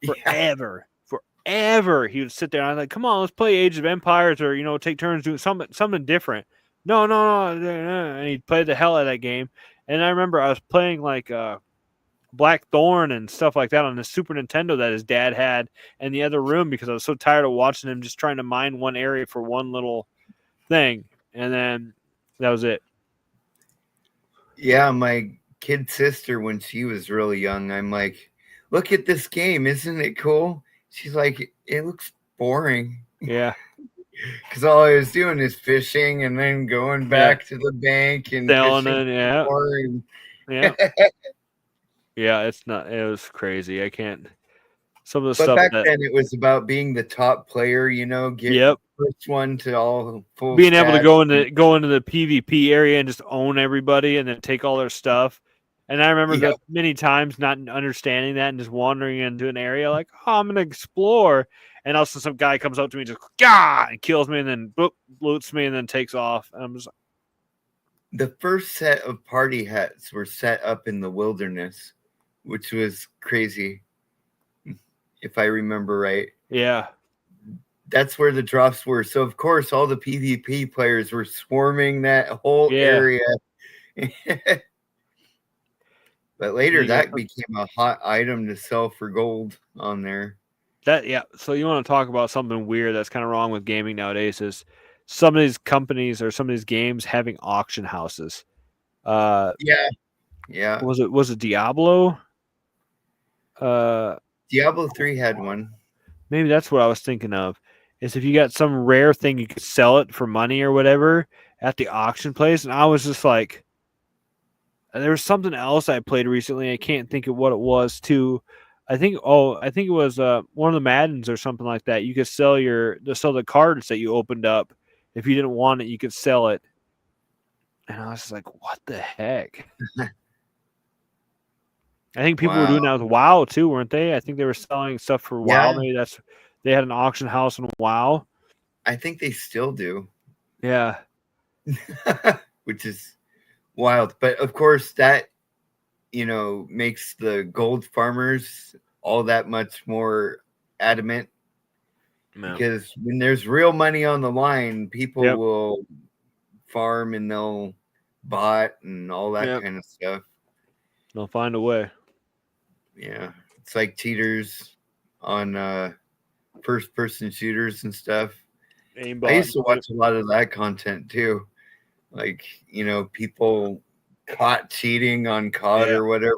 Yeah, forever. Forever. He would sit there and I was like, come on, let's play Age of Empires or, take turns doing something different. No, no, no. And he'd play the hell out of that game. And I remember I was playing like Blackthorn and stuff like that on the Super Nintendo that his dad had in the other room because I was so tired of watching him just trying to mine one area for one little thing. And then that was it. yeah. My kid sister, when she was really young, I'm like, look at this game, isn't it cool? She's like, it looks boring. Yeah. Because all I was doing is fishing and then going back to the bank and Selling fishing it, yeah. more. And Yeah. Yeah, it was crazy. I can't. Some of the but stuff back that. then it was about being the top player, get Yep. first one to all full Being able to stats. go into the PvP area and just own everybody and then take all their stuff. And I remember Yep. that many times not understanding that and just wandering into an area like, oh, I'm gonna explore, and also some guy comes up to me and just and kills me and then boop, loots me and then takes off. And I'm just like, The first set of party hats were set up in the wilderness, which was crazy, if I remember right. yeah, That's where the drops were. So of course all the PvP players were swarming that whole area. But later that became a hot item to sell for gold on there. So you want to talk about something weird that's kind of wrong with gaming nowadays is some of these companies or some of these games having auction houses. Yeah. Was it Diablo? Diablo 3 had one. Maybe that's what I was thinking of. Is if you got some rare thing, you could sell it for money or whatever at the auction place. And I was just like, there was something else I played recently. I can't think of what it was too. I think it was one of the Maddens or something like that. You could sell the cards that you opened up. If you didn't want it, you could sell it. And I was just like, what the heck? I think people were doing that with WoW too, weren't they? I think they were selling stuff for WoW. Maybe they had an auction house in WoW. I think they still do. Yeah. Which is wild. But of course that, makes the gold farmers all that much more adamant. No. Because when there's real money on the line, people will farm and they'll bot and all that kind of stuff. They'll find a way. Yeah. It's like cheaters on first person shooters and stuff. I aimbot. used to watch a lot of that content too. Like, people caught cheating on COD Yeah. or whatever.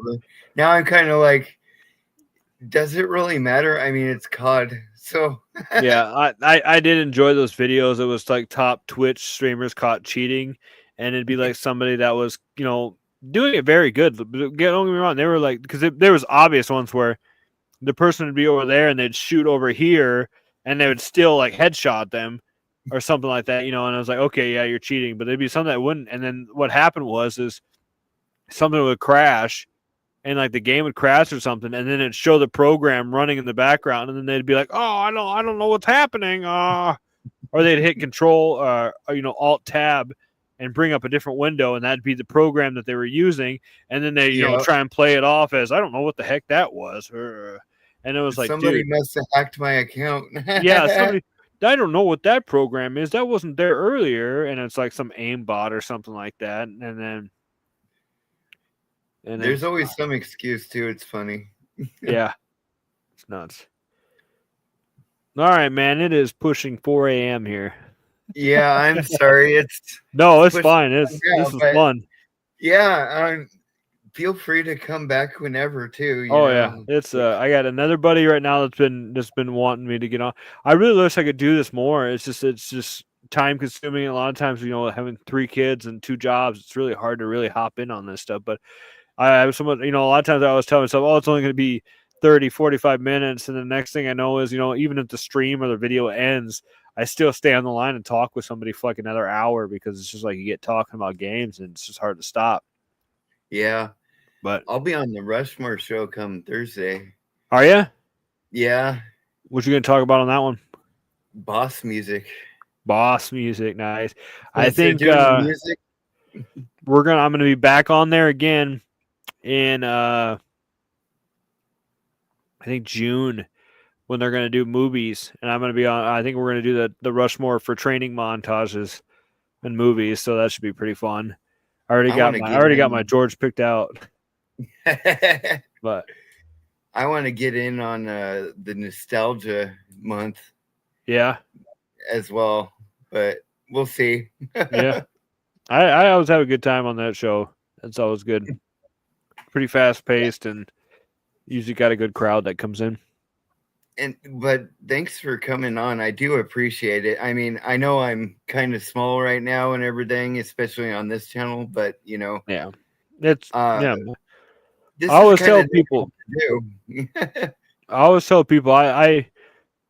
Now I'm kind of like, does it really matter? I mean, it's COD. So, Yeah, I did enjoy those videos. It was like top Twitch streamers caught cheating, and it'd be like somebody that was, doing it very good. Don't get me wrong, they were like, because there was obvious ones where the person would be over there and they'd shoot over here, and they would still like headshot them or something like that, And I was like, okay, yeah, you're cheating, but there'd be some that wouldn't. And then what happened is something would crash, and like the game would crash or something, and then it'd show the program running in the background, and then they'd be like, "Oh, I don't know what's happening," or they'd hit Control, Alt Tab, and bring up a different window, and that'd be the program that they were using, and then they, yeah, try and play it off as, I don't know what the heck that was, and it was like, somebody dude, must have hacked my account. yeah, somebody. I don't know what that program is. That wasn't there earlier, and it's like some aimbot or something like that, and There's then always some excuse too. It's funny. yeah, it's nuts. All right, man. It is pushing 4 a.m. here. Yeah, I'm sorry. No, it's pushing fine. on This now, is but fun. yeah, feel free to come back whenever too. Oh yeah, it's I got another buddy right now that's been wanting me to get on. I really wish I could do this more. It's just time consuming. A lot of times, having 3 kids and 2 jobs, it's really hard to really hop in on this stuff. But I have someone, a lot of times I always tell myself, oh, it's only going to be 30, 45 minutes. And the next thing I know is, even if the stream or the video ends, I still stay on the line and talk with somebody for like another hour, because it's just like you get talking about games and it's just hard to stop. Yeah. But I'll be on the Rushmore show come Thursday. are you? Yeah. What you going to talk about on that one? Boss music. Boss music, nice. I Since they're think doing the music. I'm gonna be back on there again in I think June, when they're gonna do movies, and I'm gonna be on. I think we're gonna do the Rushmore for training montages and movies, so that should be pretty fun. I already got my George picked out, but I want to get in on the nostalgia month. Yeah, as well, but we'll see. Yeah. I always have a good time on that show. It's always good. Pretty fast paced, and usually got a good crowd that comes in. But thanks for coming on. I do appreciate it. I mean, I know I'm kind of small right now and everything, especially on this channel, but Yeah. It's yeah. This I always is tell kind of people I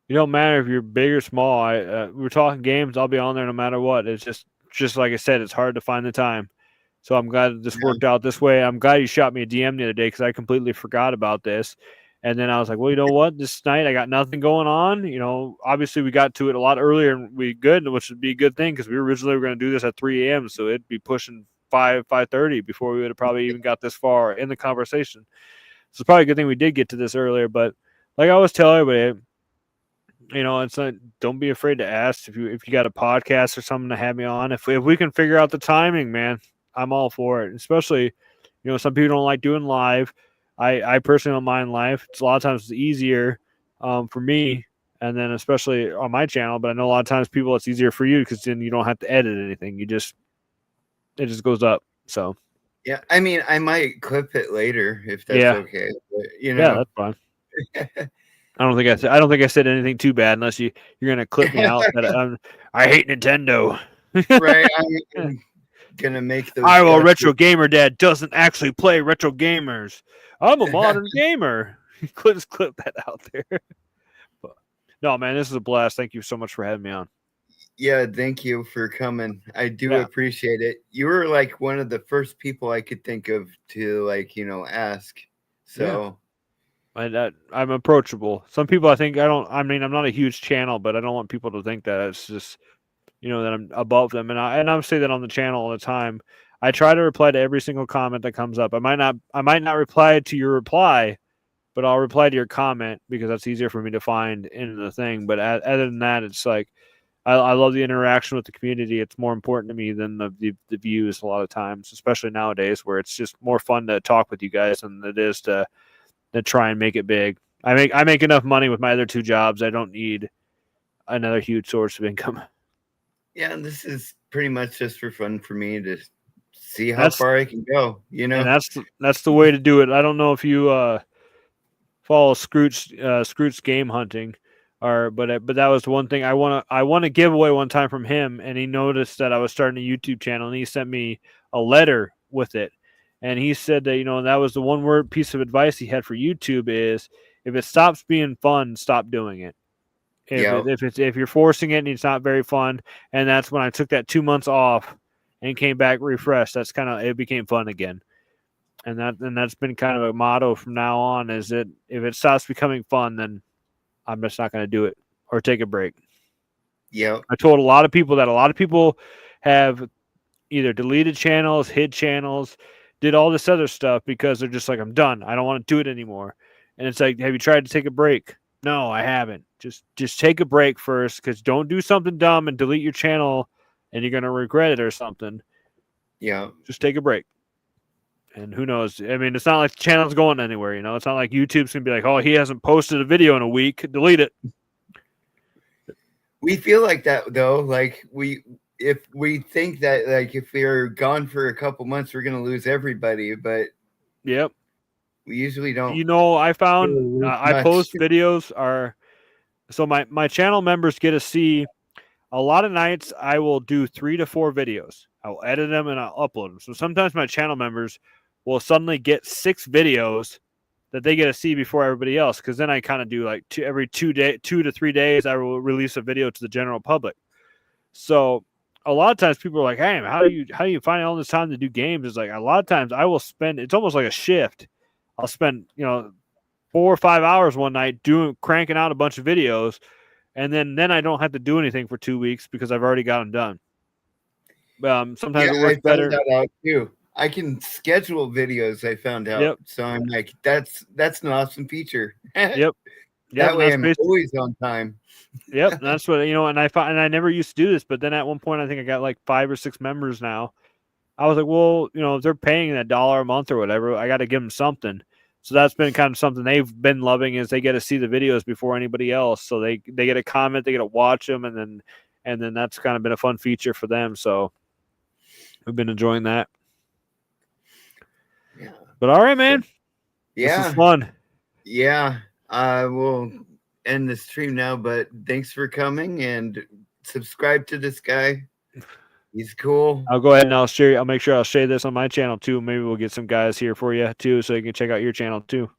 it don't matter if you're big or small. We're talking games, I'll be on there no matter what. It's just like I said, it's hard to find the time. So I'm glad this worked out this way. I'm glad you shot me a DM the other day, because I completely forgot about this. And then I was like, well, you know what? This night I got nothing going on. Obviously we got to it a lot earlier and we good, which would be a good thing, because we originally were going to do this at 3 a.m. So it'd be pushing 5:30 before we would have probably even got this far in the conversation. So it's probably a good thing we did get to this earlier. But like I always tell everybody, it's not, don't be afraid to ask if you got a podcast or something to have me on. If we can figure out the timing, man, I'm all for it. Especially, some people don't like doing live. I personally don't mind live. It's a lot of times it's easier for me, and then especially on my channel. But I know a lot of times people, it's easier for you, because then you don't have to edit anything. It just goes up. So yeah, I mean, I might clip it later if that's okay. But, yeah, that's fine. I don't think I said anything too bad, unless you're gonna clip me out that I hate Nintendo. Right, I'm gonna make those. A retro gamer dad doesn't actually play retro gamers. I'm a modern gamer. Just clip that out there. But, no, man, this is a blast. Thank you so much for having me on. Yeah, thank you for coming. I do appreciate it. You were like one of the first people I could think of to ask. So I'm approachable. Some people, I'm not a huge channel, but I don't want people to think that it's just, that I'm above them. And I say that on the channel all the time. I try to reply to every single comment that comes up. I might not reply to your reply, but I'll reply to your comment, because that's easier for me to find in the thing. But other than that, it's like, I love the interaction with the community. It's more important to me than the views a lot of times, especially nowadays, where it's just more fun to talk with you guys than it is to try and make it big. I make enough money with my other 2 jobs. I don't need another huge source of income. Yeah, this is pretty much just for fun for me to see how That's far I can go. and that's the way to do it. I don't know if you follow Scroot's game hunting, or but that was one thing I won a giveaway one time from him, and he noticed that I was starting a YouTube channel, and he sent me a letter with it, and he said that that was the one word piece of advice he had for YouTube is if it stops being fun, stop doing it. Yeah, If you're forcing it and it's not very fun, and that's when I took that 2 months off and came back refreshed. That's kind of it became fun again, and that's been kind of a motto from now on. Is that if it stops becoming fun, then I'm just not going to do it or take a break. yeah, I told a lot of people that a lot of people have either deleted channels, hid channels, did all this other stuff because they're just like, I'm done. I don't want to do it anymore. And it's like, have you tried to take a break? No, I haven't. Just take a break first, because don't do something dumb and delete your channel and you're gonna regret it or something. yeah. Just take a break. And who knows? I mean, it's not like the channel's going anywhere, It's not like YouTube's gonna be like, oh, he hasn't posted a video in a week, delete it. We feel like that though. Like if we think that like if we're gone for a couple months, we're gonna lose everybody, but Yep. we usually don't I really found lose I much. post videos are so my channel members get to see a lot of nights I will do 3 to 4 videos. I'll edit them and I'll upload them. So sometimes my channel members will suddenly get 6 videos that they get to see before everybody else. Because then I kind of do like every 2 to 3 days, I will release a video to the general public. So a lot of times people are like, "Hey, how do you find all this time to do games?" It's like a lot of times I will spend. It's almost like a shift. I'll spend 4 or 5 hours one night cranking out a bunch of videos, and then I don't have to do anything for 2 weeks because I've already got them done. Yeah, Sometimes it I works found better. that out too. I can schedule videos. I found out, Yep, so I'm like, that's an awesome feature. That yep, yep, and way, that's I'm basically always on time. yep. And that's what and I find, and I never used to do this, but then at one point I think I got like 5 or 6 members now. I was like, well, if they're paying that dollar a month or whatever, I got to give them something. So that's been kind of something they've been loving is they get to see the videos before anybody else. So they get a comment, they get to watch them, and then that's kind of been a fun feature for them. So we've been enjoying that. Yeah. But all right, So man, this was yeah, fun. yeah. I will end the stream now, but thanks for coming and subscribe to this guy. He's cool. I'll go ahead and I'll make sure I'll share this on my channel too. Maybe we'll get some guys here for you too, so you can check out your channel too.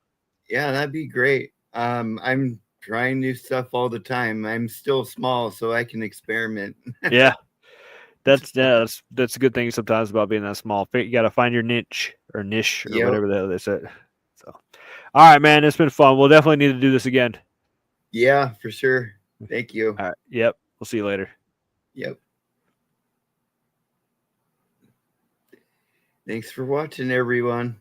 Yeah, that'd be great. I'm trying new stuff all the time. I'm still small, so I can experiment. Yeah, that's a good thing sometimes about being that small. You got to find your niche or Yep. whatever the hell they said. So, all right, man, it's been fun. We'll definitely need to do this again. Yeah, for sure. Thank you. All right. Yep. We'll see you later. Yep. Thanks for watching, everyone.